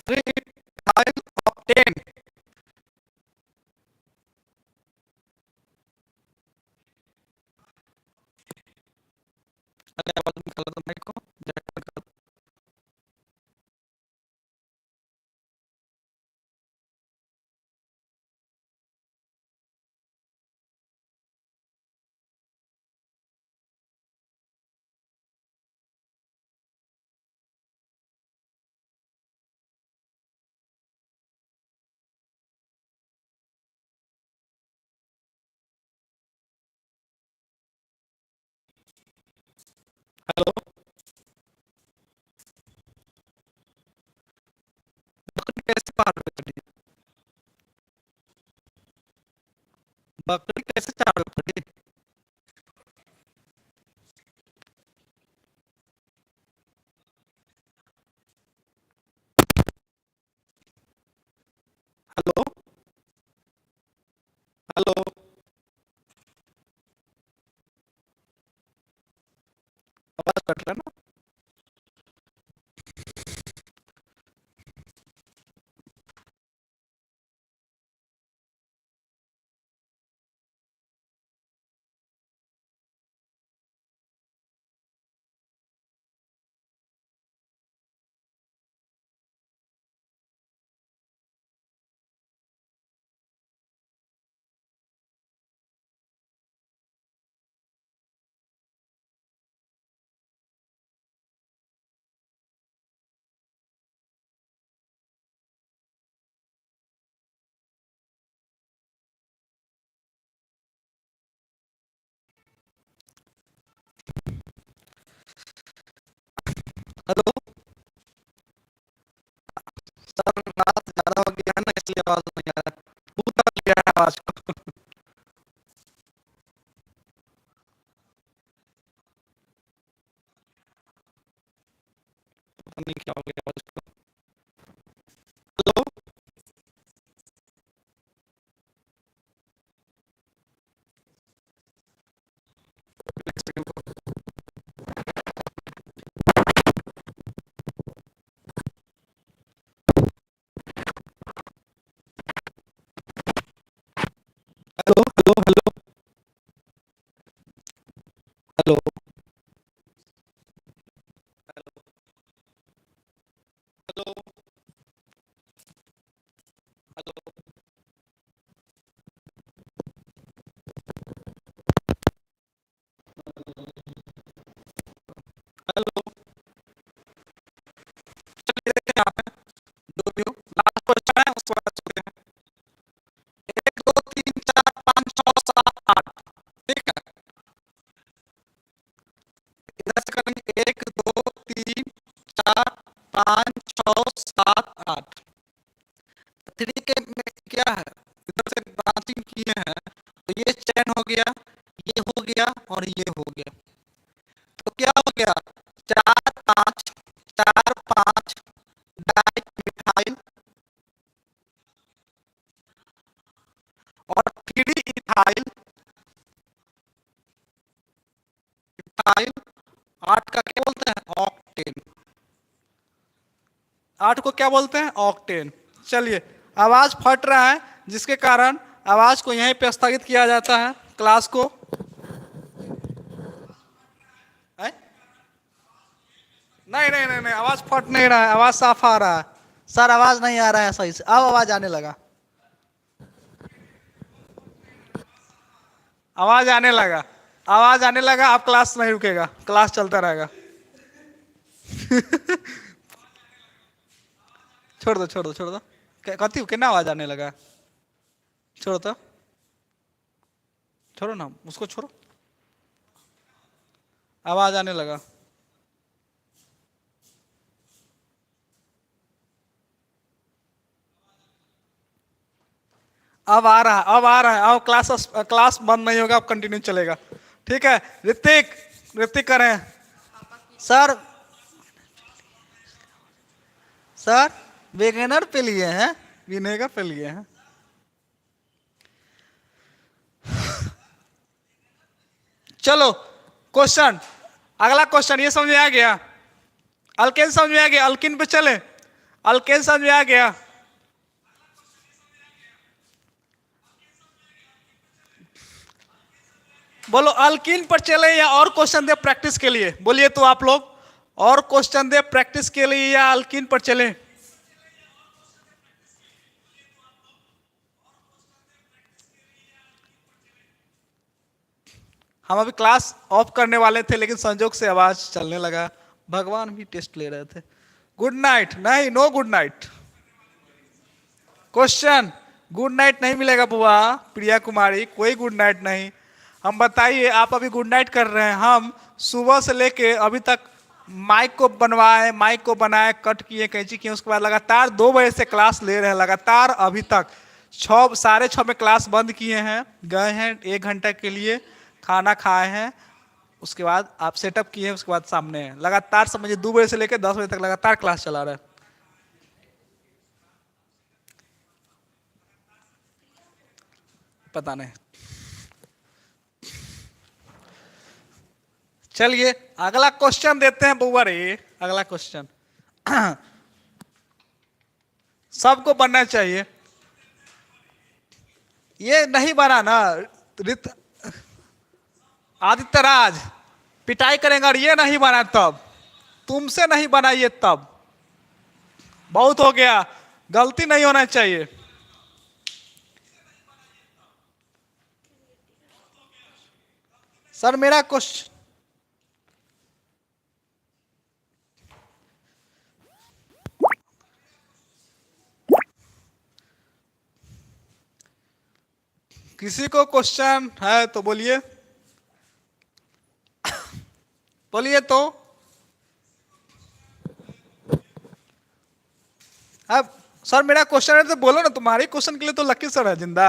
S1: 3 of 10। अरे आवाज निकालो तो माइक को, जरा करो। हेलो। बकरी कैसे पहाड़ पे चढ़ी? बकरी कैसे पहाड़ पे चढ़ी? हेलो। हेलो। आवाज कट रहा है ना? हेलो। सर रात ज्यादा हो गया है ना, इसलिए आवाज नहीं आ रहा है। पूरा लिया है आवाज को। पता नहीं क्या हो गया आवाज को। Hello. Hello. Hello. Hello. Hello. Hello. Hello. Hello. चलिए देखते हैं यहाँ पे, जो भी हो, लास्ट क्वेश्चन है, उसके बाद चलते हैं। 1 2 3 4 5 6 7 8। ठीक है, इधर से करेंगे। 1 2 3 4 5 6 7 8। 3 के में क्या है, इधर से ब्रांचिंग किए हैं, तो ये चेन हो गया, ये हो गया, और ये हो गया। तो क्या हो गया? 4 5 4 5 डाई मिथाइल, और 3 इथाइल, इथाइल। 8 का क्या बोलते हैं? ऑक्टेन। 8 को क्या बोलते हैं? ऑक्टेन। चलिए, आवाज फट रहा है, जिसके कारण आवाज को यहीं पे स्थगित किया जाता है, क्लास को। है? नहीं नहीं नहीं नहीं, आवाज फट नहीं रहा है, आवाज साफ आ रहा है। सर आवाज नहीं आ रहा है सही से, अब आवाज आने लगा। आवाज आने लगा, आवाज आने लगा। अब क्लास नहीं रुकेगा, क्लास चलता रहेगा। छोड़ दो छोड़ दो छोड़ दो। कथी कितना आवाज आने लगा? छोड़ो तो, छोड़ो ना उसको, छोड़ो। आवाज आने लगा। अब आ रहा है, अब आ रहा है। अब क्लास बंद नहीं होगा, अब कंटिन्यू चलेगा। ठीक है ऋतिक, ऋतिक करें। सर, सर वेगनर पे लिए हैं, विनेगर पे लिए हैं। चलो क्वेश्चन, अगला क्वेश्चन ये समझ में आ गया? अल्केन समझ में आ गया? अल्किन पे चले, अल्केन समझ में आ गया? बोलो अल्किन पर चले या और क्वेश्चन दे प्रैक्टिस के लिए? बोलिए तो आप लोग, और क्वेश्चन दे प्रैक्टिस के लिए या अल्किन पर चले? हम अभी क्लास ऑफ करने वाले थे लेकिन संजोग से आवाज चलने लगा। भगवान भी टेस्ट ले रहे थे। गुड नाइट नहीं, no good night. Question, good night नहीं मिलेगा बुआ प्रिया कुमारी, कोई गुड नाइट नहीं। हम बताइए, आप अभी गुड नाइट कर रहे हैं, हम सुबह से लेके अभी तक माइक को बनवाए, माइक को बनाए, कट किए, कैंची किए, उसके बाद लगातार 2 बजे से क्लास ले रहे हैं लगातार। अभी तक 6, 6:30 में क्लास बंद किए हैं, गए हैं 1 घंटा के लिए, खाना खाए हैं, उसके बाद आप सेटअप किए हैं, उसके बाद सामने हैं लगातार। समझिए 2 बजे से लेकर 10 बजे तक लगातार क्लास चला रहा है। पता नहीं। चलिए अगला क्वेश्चन देते हैं बुआ रे, अगला क्वेश्चन। सबको बनना चाहिए। ये नहीं बना ना रित आदित्य राज, पिटाई करेंगे और ये नहीं बना तब, तुमसे नहीं बना ये तब, बहुत हो गया, गलती नहीं होना चाहिए। सर मेरा क्वेश्चन, किसी को क्वेश्चन है तो बोलिए, बोलिए तो। अब सर मेरा क्वेश्चन है तो बोलो ना, तुम्हारे क्वेश्चन के लिए तो लकी सर है जिंदा।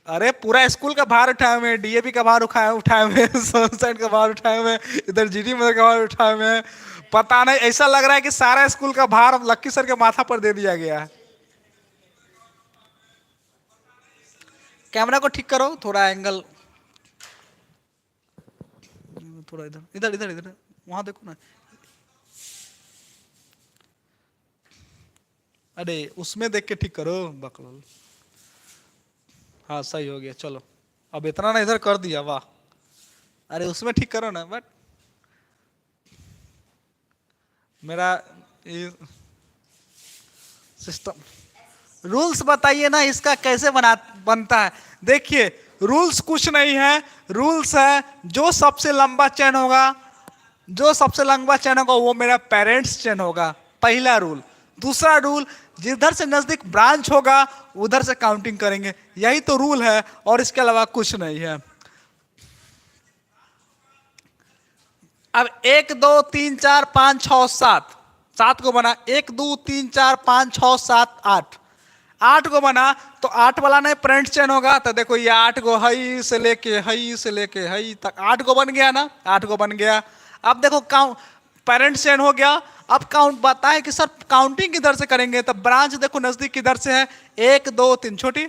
S1: अरे पूरा स्कूल का भार उठाए हुए, डीएवी का भार उठाए उठाए हुए, सनसाइड का भार उठाए हुए, इधर जीडी मदर का भार उठाए हुए। पता नहीं, ऐसा लग रहा है कि सारा स्कूल का भार लक्की सर के माथा पर दे दिया गया है। कैमरा को ठीक करो, थोड़ा एंगल, थोड़ा इधर इधर इधर इधर, वहां देखो ना। अरे उसमें देख के ठीक करो बकलोल। हाँ सही हो गया, चलो अब इतना ना इधर कर दिया, वाह। अरे उसमें ठीक करो ना, बट मेरा ये सिस्टम। रूल्स बताइए ना इसका कैसे बनता है। देखिए रूल्स कुछ नहीं है, रूल्स है जो सबसे लंबा चेन होगा, जो सबसे लंबा चेन होगा वो मेरा पेरेंट्स चेन होगा, पहला रूल। दूसरा रूल, जिधर से नजदीक ब्रांच होगा उधर से काउंटिंग करेंगे, यही तो रूल है और इसके अलावा कुछ नहीं है। अब 1 2 3 4 5 6 7, 7 को बना, 1 2 3 4 5 6 7 8, 8 को बना तो 8 वाला नहीं पेरेंट्स चेन होगा। तो देखो ये 8 को हई से लेके हई तक 8 को बन गया ना, 8 को बन गया। अब देखो काउंट, पेरेंट्स चेन हो गया। अब काउंट बता है कि सर काउंटिंग किधर से करेंगे, तो ब्रांच देखो नजदीक किधर से है, 1 2 3। छोटी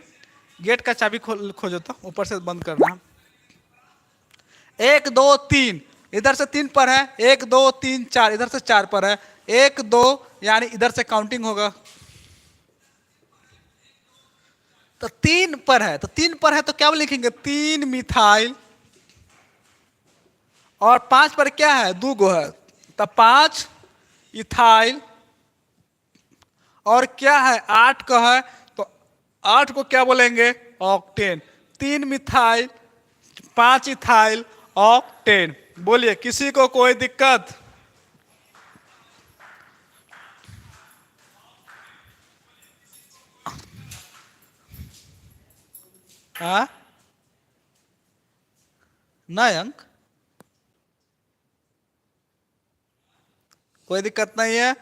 S1: गेट का चाबी खोजो तो ऊपर से बंद करना। 1 2 3 इधर से 3 पर है, 1 2 3 4 इधर से 4 पर है, 1 2 यानी इधर से काउंटिंग होगा। तो 3 पर है, तो 3 पर है तो क्या लिखेंगे, 3 मिथाइल। और 5 पर क्या है, 2 गो है, तो 5 इथाइल, और क्या है 8 का है, तो 8 को क्या बोलेंगे ऑक्टेन। 3 methyl, 5 ethyl, octane. बोलिए किसी को कोई दिक्कत? हाँ, नहीं अंक, कोई दिक्कत नहीं है।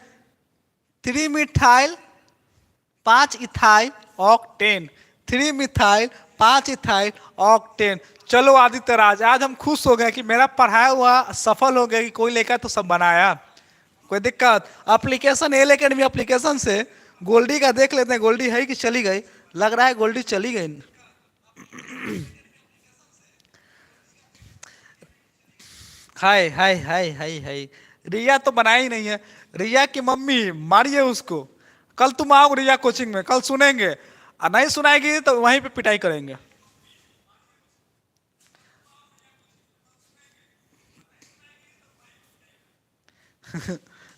S1: 3 methyl 5 ethyl octane, 3 methyl 5 ethyl octane. चलो आदित्य राज, आज हम खुश हो गए कि मेरा पढ़ाया हुआ सफल हो गया कि कोई लेकर तो सब बनाया। कोई दिक्कत? एप्लीकेशन ए लेकर भी एप्लीकेशन से गोल्डी का देख लेते हैं, गोल्डी है कि चली गई? लग रहा है गोल्डी चली गई। हाय हाय हाय हाय हाय, रिया तो बनाई ही नहीं है। रिया की मम्मी मारिए उसको। कल तुम आओ रिया कोचिंग में, कल सुनेंगे, और नहीं सुनाएगी तो वहीं पे पिटाई करेंगे।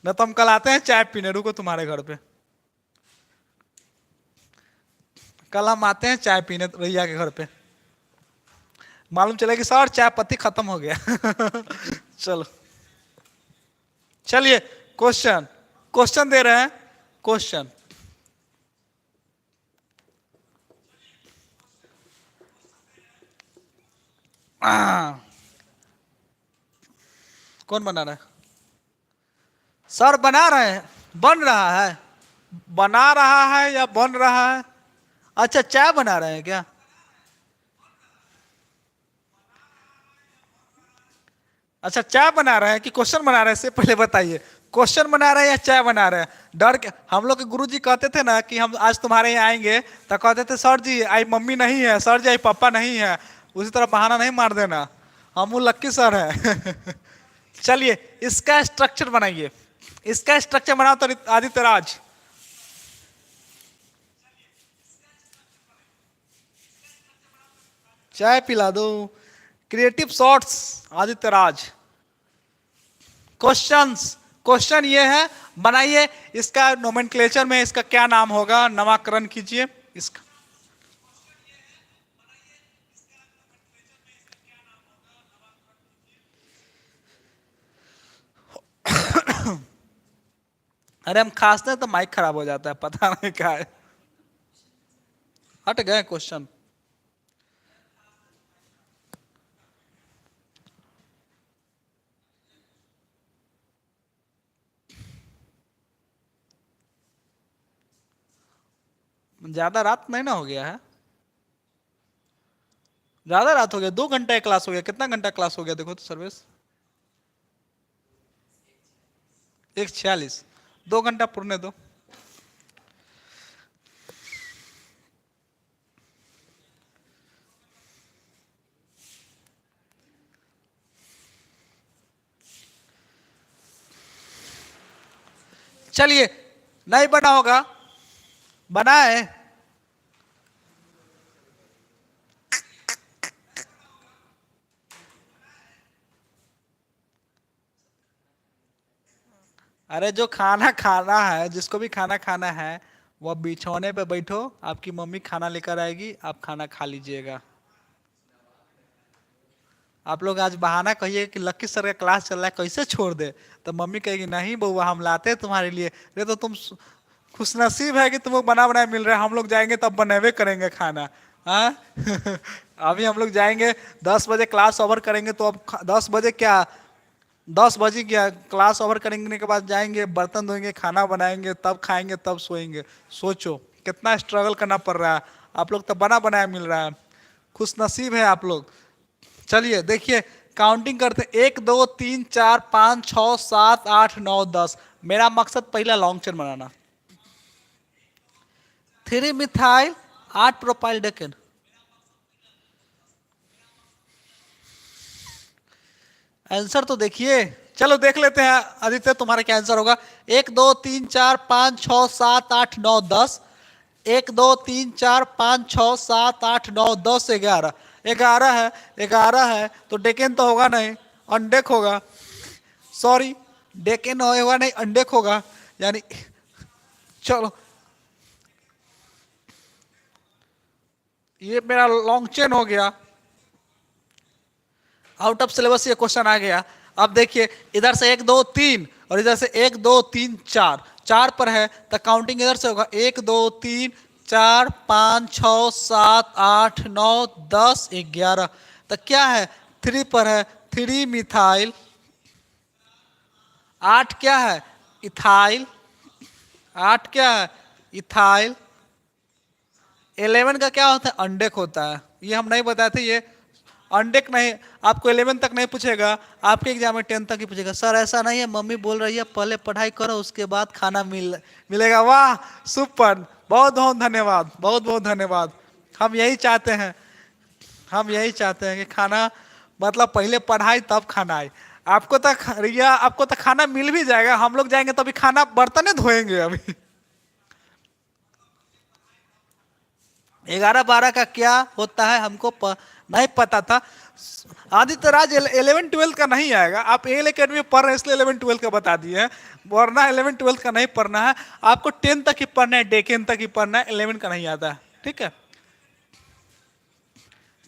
S1: न तो हम कल आते हैं चाय पीने, रुको तुम्हारे घर पे। कल हम आते हैं चाय पीने रिया के घर पे, मालूम चलेगा कि सर चाय पत्ती खत्म हो गया। चलो, चलिए क्वेश्चन, क्वेश्चन दे रहे हैं, क्वेश्चन। कौन बना रहा है? सर बना रहे हैं, बन रहा है, बना रहा है या बन रहा है? अच्छा चाय बना रहे हैं क्या? अच्छा चाय बना रहे हैं कि क्वेश्चन बना रहे हैं, से पहले बताइए, क्वेश्चन बना रहे हैं या चाय बना रहे हैं? डर के हम लोग के गुरुजी कहते थे ना कि हम आज तुम्हारे यहाँ आएंगे, तो कहते थे सर जी आई मम्मी नहीं है, सर जी आई पापा नहीं है। उसी तरह बहाना नहीं मार देना, हम वो लक्की सर है। चलिए इसका स्ट्रक्चर बनाइए, इसका स्ट्रक्चर बनाओ तो आदित्य राज। चाय पिला दो, creative shorts Aditya Raj. Questions, question ये है, बनाइए इसका नोमेनक्लेचर में इसका क्या नाम होगा, नामकरण कीजिए इसका। अरे हम खांसते हैं तो माइक खराब हो जाता है, पता नहीं क्या है। हट गए क्वेश्चन। ज्यादा रात नहीं ना हो गया है? ज्यादा रात हो गया, 2 घंटा क्लास हो गया। कितना घंटा क्लास हो गया देखो तो सर्विस? 1:46, 2 घंटा पूरने दो। चलिए, नहीं बना होगा, बना है। अरे जो खाना खाना है, जिसको भी खाना खाना है, वह बिछौने पे बैठो, आपकी मम्मी खाना लेकर आएगी, आप खाना खा लीजिएगा। आप लोग आज बहाना कहिए कि लक्की सर का क्लास चल रहा है कैसे छोड़ दे, तो मम्मी कहेगी नहीं बउआ हम लाते हैं तुम्हारे लिए। ये तो तुम खुशनसीब है कि तुमको बना बनाया मिल रहा है, हम लोग जाएंगे तब बनेवे करेंगे खाना। हाँ। अभी हम लोग जाएंगे 10 बजे क्लास ओवर करेंगे, तो अब 10 बजे क्या, 10 बजे क्या क्लास ओवर करेंगे के बाद जाएंगे, बर्तन धोएंगे, खाना बनाएंगे, तब खाएंगे, तब सोएंगे। सोचो कितना स्ट्रगल करना पड़ रहा है। आप लोग तो बना बनाया मिल रहा है, खुशनसीब है आप लोग। चलिए देखिए, काउंटिंग करते, 1 2 3 4 5 6 7 8 9 10। मेरा मकसद पहला लॉन्ग चेन बनाना। 3 मिथाइल 8 प्रोपाइल डेकेन। आंसर तो देखिए, चलो देख लेते हैं आदित्य तुम्हारा क्या आंसर होगा। 1 2 3 4 5 6 7 8 9 10। 1 2 3 4 5 6 7 8 9 10 11। 11 है, 11 है तो डेकेन तो होगा नहीं, अनडेक होगा। सॉरी, डेकेन होगा नहीं, अंडेक होगा, यानी चलो ये मेरा लॉन्ग चेन हो गया, आउट ऑफ सिलेबस ये क्वेश्चन आ गया। अब देखिए इधर से 1 2 3 और इधर से 1 2 3 4, 4 पर है तो काउंटिंग इधर से होगा 1 2 3 4 5 6 7 8 9 10 11, तो क्या है 3 पर है 3 मिथाइल, 8 क्या है इथाइल, 8 क्या है इथाइल, 11 का क्या होता है अंडेक होता है, ये हम नहीं बताए थे, ये अंडेक नहीं, आपको 11 तक नहीं पूछेगा, आपके एग्जाम में 10 तक ही पूछेगा। सर ऐसा नहीं है, मम्मी बोल रही है पहले पढ़ाई करो उसके बाद खाना मिलेगा। वाह सुपर, बहुत बहुत धन्यवाद, बहुत बहुत धन्यवाद। हम यही चाहते हैं, हम यही चाहते हैं कि खाना मतलब पहले पढ़ाई तब खाना आए। आपको तो रिया आपको तो खाना मिल भी जाएगा, हम लोग जाएंगे तो अभी खाना बर्तन धोएंगे अभी। 11 12 का क्या होता है हमको नहीं पता था। आदित्य राज 11 12 का नहीं आएगा, आप एल अकेडमी में पढ़ रहे हैं इसलिए 11 12 का बता दिए हैं, वरना 11 12 का नहीं पढ़ना है, आपको 10 तक ही पढ़ना है, डेकेन तक ही पढ़ना है, 11 का नहीं आता है। ठीक है,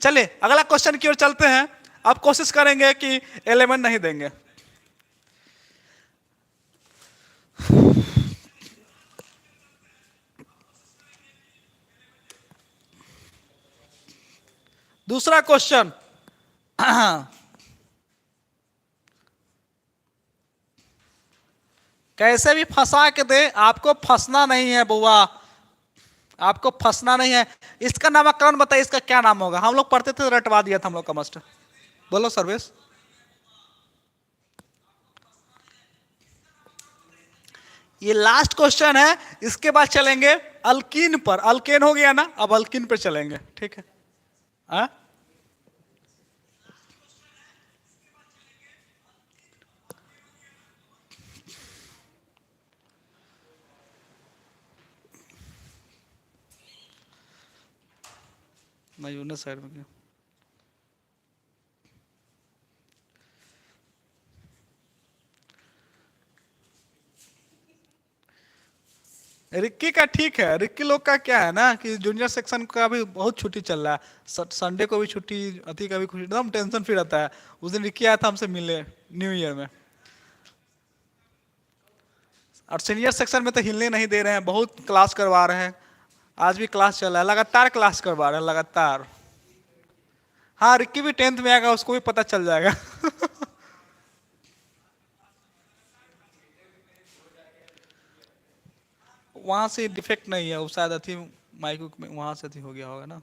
S1: चलिए अगला क्वेश्चन की ओर चलते हैं। अब कोशिश करेंगे कि 11 नहीं देंगे। दूसरा क्वेश्चन, कैसे भी फंसा के दे, आपको फंसना नहीं है बुआ, आपको फंसना नहीं है। इसका नामकरण बताइए, इसका क्या नाम होगा? हम लोग पढ़ते थे, रटवा दिया था हम लोग का मास्टर। बोलो सर्वेश। ये लास्ट क्वेश्चन है, इसके बाद चलेंगे अल्कीन पर। अल्केन हो गया ना, अब अल्कीन पर चलेंगे। ठीक है, आ? मैं साइड में गया। रिक्की का ठीक है, रिक्की लोग का क्या है ना कि जूनियर सेक्शन का भी बहुत छुट्टी चल रहा है, संडे को भी छुट्टी, अति का भी छुट्टी, एकदम टेंशन फ्री रहता है। उस दिन रिक्की आया था हमसे मिले न्यू ईयर में, और सीनियर सेक्शन में तो हिलने नहीं दे रहे हैं, बहुत क्लास करवा रहे हैं। आज भी क्लास चल रहा है, लगातार क्लास करवा रहे हैं लगातार। हाँ रिक्की भी 10th में आएगा, उसको भी पता चल जाएगा। वहां से डिफेक्ट नहीं है, वो शायद अथी माइक में वहां से अथी हो गया होगा ना।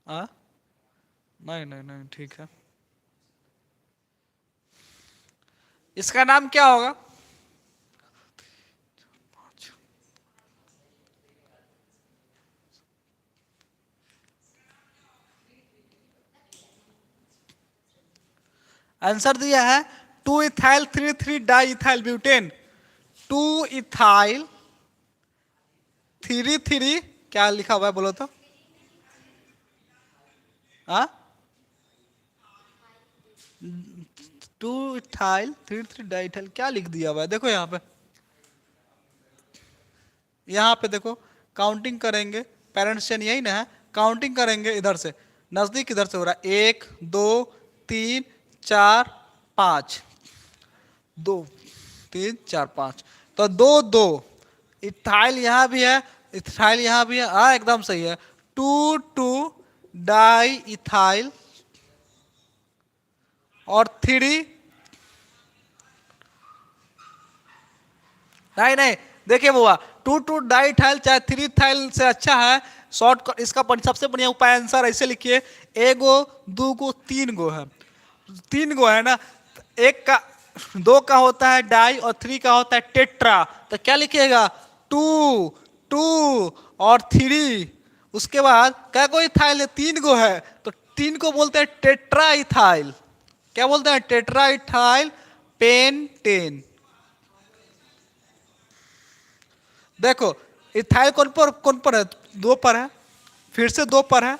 S1: हाँ नहीं नहीं नहीं ठीक है। इसका नाम क्या होगा? आंसर दिया है 2 ethyl 3 3 di ethyl butane. 2 ethyl 3 3 क्या लिखा हुआ है बोलो तो? हाँ 2 इथाइल 3 3 डाई इथाइल क्या लिख दिया हुआ है? देखो यहाँ पे, यहाँ पे देखो, काउंटिंग करेंगे, पेरेंट्स चेन यही ना है, काउंटिंग करेंगे इधर से, नजदीक इधर से हो रहा है 1 2 3 4 5, 2 3 4 5, तो 2 2 इथाइल यहाँ भी है, इथाइल यहाँ भी है, हाँ एकदम सही है। 2 2 डाई इथाइल और 3, नहीं नहीं देखिए बुआ, 2 2 डाई इथाइल चाहे 3 इथाइल से अच्छा है। शॉर्ट इसका सबसे बढ़िया उपाय आंसर ऐसे लिखिए, एगो दो गो 3 गो है, 3 गो है ना, एक का 2 का होता है डाई और 3 का होता है टेट्रा, तो क्या लिखिएगा 2 2 और 3, उसके बाद क्या कोई इथाइल है 3 गो है, तो 3 को बोलते हैं टेट्रा इथाइल। क्या बोलते हैं? Tetra ethyl pentane. देखो इथाइल कौन पर है? 2 पर है, फिर से 2 पर है,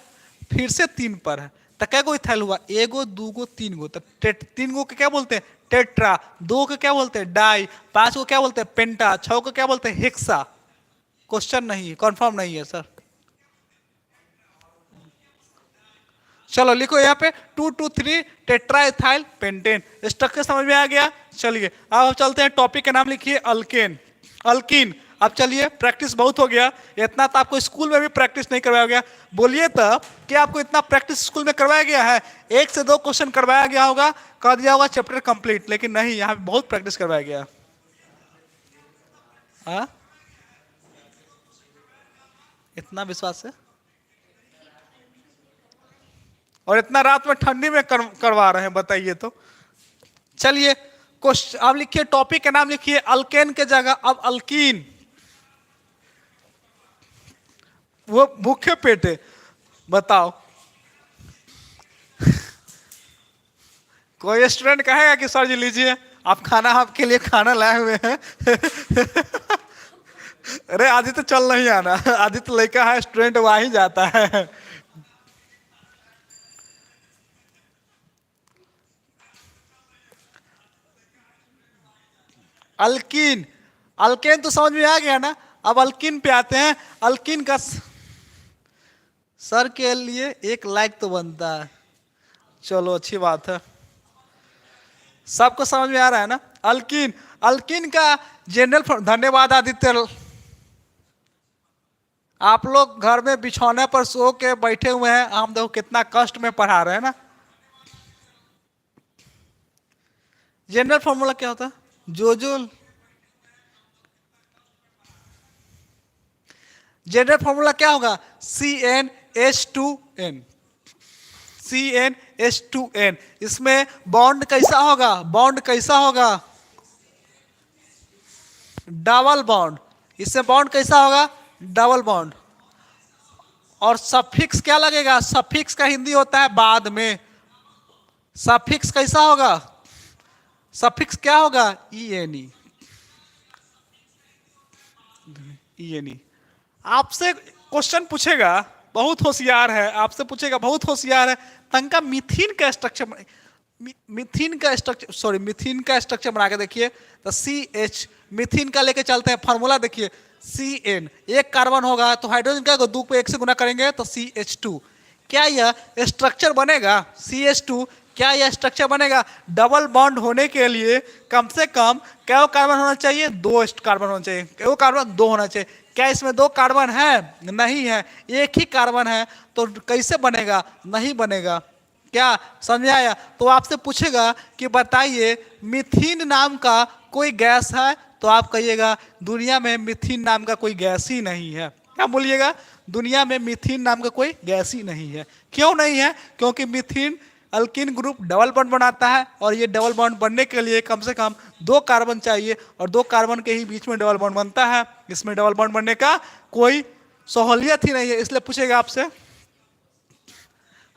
S1: फिर से 3 पर है। तो क्या गो इथाइल हुआ? एगो, दूगो, 3 गो। तो 3 गो के क्या बोलते हैं? टेट्रा। 2 को क्या बोलते हैं? डाई। 5 को क्या बोलते हैं? पेंटा। 6 को क्या बोलते हैं? हेक्सा। क्वेश्चन नहीं है, कंफर्म नहीं है सर। चलो लिखो यहाँ पे 2,2,3 टेट्रा इथाइल पेंटेन। स्ट्रक्चर समझ में आ गया? चलिए अब चलते हैं, टॉपिक का नाम लिखिए अल्केन, अल्कीन। अब चलिए, प्रैक्टिस बहुत हो गया, इतना तो आपको स्कूल में भी प्रैक्टिस नहीं करवाया गया। बोलिए तो कि आपको इतना प्रैक्टिस स्कूल में करवाया गया है? 1 से 2 क्वेश्चन करवाया गया होगा, कर दिया होगा चैप्टर कंप्लीट, लेकिन नहीं, यहाँ पे बहुत प्रैक्टिस करवाया गया। हाँ, इतना विश्वास है? और इतना रात में ठंडी में करवा रहे हैं, बताइए तो। चलिए क्वेश्चन आप लिखिए, टॉपिक का नाम लिखिए अल्केन के जगह अब अल्कीन। वो भूखे पेटे बताओ, कोई स्टूडेंट कहेगा कि सर जी लीजिए आप खाना, आपके लिए खाना लाए हुए हैं। अरे आदित्य चल नहीं आना, आदित्य लड़का है, स्टूडेंट वहीं जाता है। अल्कीन, अल्केन तो समझ में आ गया ना। अब अल्कीन पे आते हैं। अल्कीन का सर के लिए 1 लाइक तो बनता है, चलो अच्छी बात है, सबको समझ में आ रहा है ना। अल्कीन, अल्कीन का जनरल, धन्यवाद आदित्य। आप लोग घर में बिछौने पर सो के बैठे हुए हैं, हम देखो कितना कष्ट में पढ़ा रहे हैं ना। जनरल फॉर्मूला क्या होता है? जो जनरल फॉर्मूला क्या होगा? CnH2n, CnH2n। इसमें बॉन्ड कैसा होगा? बॉन्ड कैसा होगा? Double bond. इससे बॉन्ड कैसा होगा? Double bond. और सफिक्स क्या लगेगा? सफिक्स का हिंदी होता है बाद में। सफिक्स कैसा होगा? सफिक्स क्या होगा? ENE, ENE। आपसे क्वेश्चन पूछेगा, बहुत होशियार है, आपसे पूछेगा, बहुत होशियार है, तंका मिथीन का स्ट्रक्चर, मिथीन का स्ट्रक्चर, सॉरी मिथीन का स्ट्रक्चर बना के देखिए। तो CH, मिथीन का लेके चलते हैं, फॉर्मूला देखिए। CN, 1 कार्बन होगा तो हाइड्रोजन क्या होगा? 2 को 1 से गुना करेंगे तो CH2। क्या यह स्ट्रक्चर बनेगा? CH2, क्या यह स्ट्रक्चर बनेगा? डबल बॉन्ड होने के लिए कम से कम क्या कार्बन होना चाहिए? 2 कार्बन होना चाहिए। क्या कार्बन? 2 होना चाहिए। क्या इसमें 2 कार्बन है? नहीं है, 1 ही कार्बन है, तो कैसे बनेगा? नहीं बनेगा। क्या समझ में आया? तो आपसे पूछेगा कि बताइए मिथीन नाम का कोई गैस है? तो आप कहिएगा दुनिया में मिथीन नाम का कोई गैस ही नहीं है। क्या बोलिएगा? दुनिया में मिथीन नाम का कोई गैस ही नहीं है। क्यों नहीं है? क्योंकि मिथीन अल्कीन ग्रुप डबल बॉन्ड बनाता है, और ये डबल बॉन्ड बनने के लिए कम से कम 2 कार्बन चाहिए, और 2 कार्बन के ही बीच में डबल बॉन्ड बनता है। इसमें डबल बॉन्ड बनने का कोई सहूलियत ही नहीं है, इसलिए पूछेगा आपसे।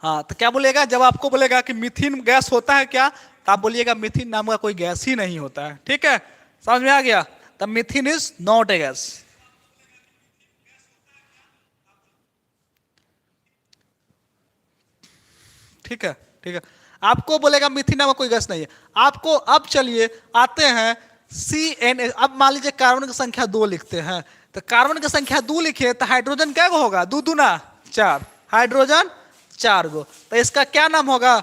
S1: हाँ, तो क्या बोलेगा जब आपको बोलेगा कि मिथीन गैस होता है क्या? तो आप बोलिएगा मिथीन नाम का कोई गैस ही नहीं होता है। ठीक है, समझ में आ गया? तब मिथीन इज नॉट ए गैस। ठीक है, ठीक है। आपको बोलेगा मिथीन नाम का कोई गैस नहीं है। आपको अब चलिए आते हैं CN। अब मान लीजिए कार्बन की संख्या 2 लिखते हैं, तो कार्बन की संख्या 2 लिखे तो हाइड्रोजन क्या होगा? 2 दूना 4, हाइड्रोजन 4 गो, तो इसका क्या नाम होगा?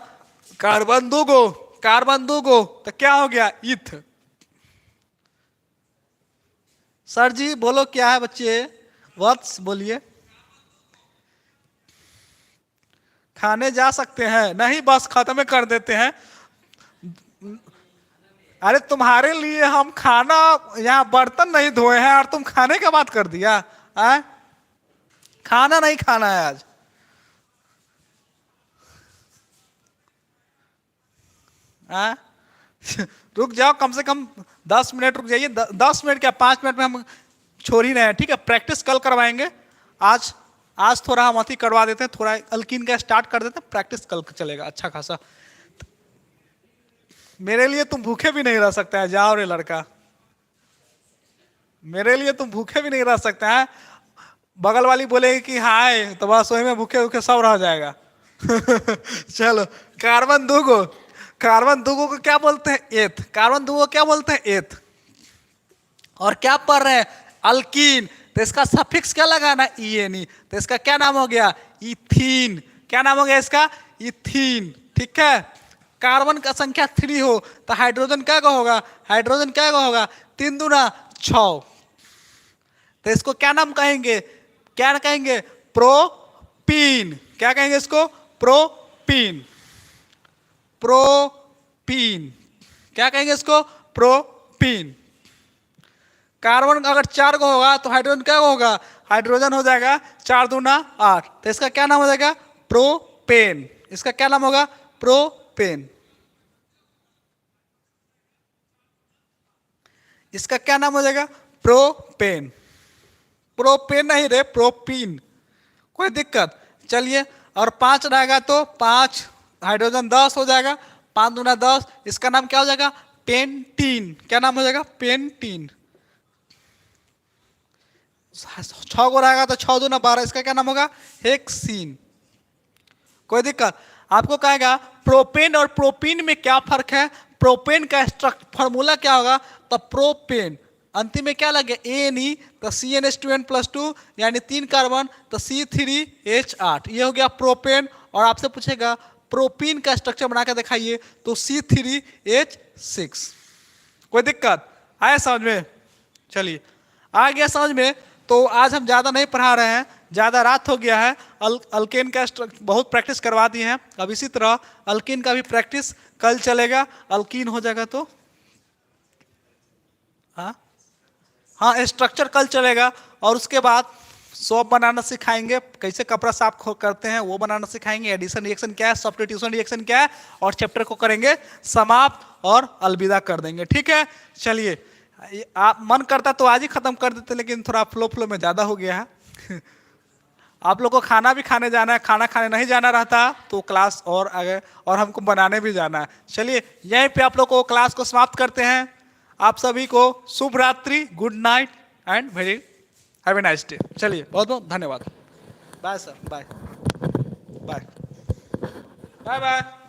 S1: कार्बन 2 गो, कार्बन 2 गो, तो क्या हो गया? इथ। सर जी बोलो क्या है बच्चे? वत्स बोलिए। खाने जा सकते हैं? नहीं, बस खत्म कर देते हैं। अरे तुम्हारे लिए हम खाना, यहाँ बर्तन नहीं धोए हैं और तुम खाने का बात कर दिया। खाना नहीं खाना है आज। रुक जाओ, कम से कम 10 मिनट रुक जाइए। 10 मिनट क्या, 5 मिनट में हम छोड़ ही रहे हैं। ठीक है, प्रैक्टिस कल करवाएंगे। आज आज थोड़ा हम अति करवा देते हैं, थोड़ा अल्कीन का स्टार्ट कर देते हैं, प्रैक्टिस कल चलेगा अच्छा खासा। मेरे लिए तुम भूखे भी नहीं रह सकते हैं, जाओ रे लड़का, मेरे लिए तुम भूखे भी नहीं रह सकते हैं। बगल वाली बोलेगी कि हाय, तो बस वही में भूखे भूखे सब रह जाएगा। चलो, कार्बन 2 को क्या बोलते हैं? एथ। कार्बन 2 को क्या बोलते हैं? एथ। और क्या पढ़ रहे हैं? अल्कीन। तो इसका सफिक्स क्या लगाना? ईएनई। तो इसका क्या नाम हो गया? इथीन। क्या नाम हो गया इसका? इथीन। ठीक है। कार्बन का संख्या 3 हो तो हाइड्रोजन क्या का होगा? हाइड्रोजन क्या का होगा? 3 दूना 6। तो इसको क्या नाम कहेंगे? क्या कहेंगे? प्रोपीन। क्या कहेंगे इसको? प्रोपीन। प्रोपीन। क्या कहेंगे इसको? प्रोपीन। कार्बन अगर 4 को होगा तो हाइड्रोजन क्या होगा? हाइड्रोजन हो जाएगा 4 दूना 8। तो इसका क्या नाम हो जाएगा? प्रोपेन। इसका क्या नाम होगा? प्रोपेन। इसका क्या नाम हो जाएगा? प्रोपेन। प्रोपेन नहीं रे, प्रोपीन। कोई दिक्कत? चलिए, और 5 रहेगा तो 5 हाइड्रोजन 10 हो जाएगा। 5 दूना 10। इसका नाम क्या हो जाएगा? पेंटीन। क्या नाम हो जाएगा? पेंटीन। 6 को रहेगा तो 6 दूना 12। इसका क्या नाम होगा? हेक्सीन। कोई दिक्कत? आपको कहेगा प्रोपेन और प्रोपीन में क्या फर्क है? प्रोपेन का फॉर्मूला क्या होगा? तो प्रोपेन अंतिम में क्या लगे? एन तो CnH2n+2 यानी 3 कार्बन, तो C3H8। ये हो गया प्रोपेन। और आपसे पूछेगा प्रोपीन का स्ट्रक्चर बना के दिखाइए, तो C3H6। कोई दिक्कत? आया समझ में? चलिए, आ गया समझ में? तो आज हम ज़्यादा नहीं पढ़ा रहे हैं, ज़्यादा रात हो गया है। अल्केन का बहुत प्रैक्टिस करवा दी है। अब इसी तरह अल्कीन का भी प्रैक्टिस कल चलेगा। अल्कीन हो जाएगा तो हाँ, स्ट्रक्चर कल चलेगा। और उसके बाद सोप बनाना सिखाएंगे, कैसे कपड़ा साफ करते हैं वो बनाना सिखाएंगे। एडिशन रिएक्शन क्या है, सब्स्टिट्यूशन रिएक्शन क्या है, और चैप्टर को करेंगे समाप्त और अलविदा कर देंगे। ठीक है। चलिए, आप मन करता तो आज ही खत्म कर देते, लेकिन थोड़ा फ्लो में ज़्यादा हो गया है। आप लोग को खाना भी खाने जाना है, खाना खाने नहीं जाना रहता तो क्लास और आगे, और हमको बनाने भी जाना है। चलिए, यहीं पे आप लोग को क्लास को समाप्त करते हैं। आप सभी को शुभ रात्रि, good night and very have a nice day. चलिए, बहुत बहुत धन्यवाद। Bye sir, bye bye bye bye.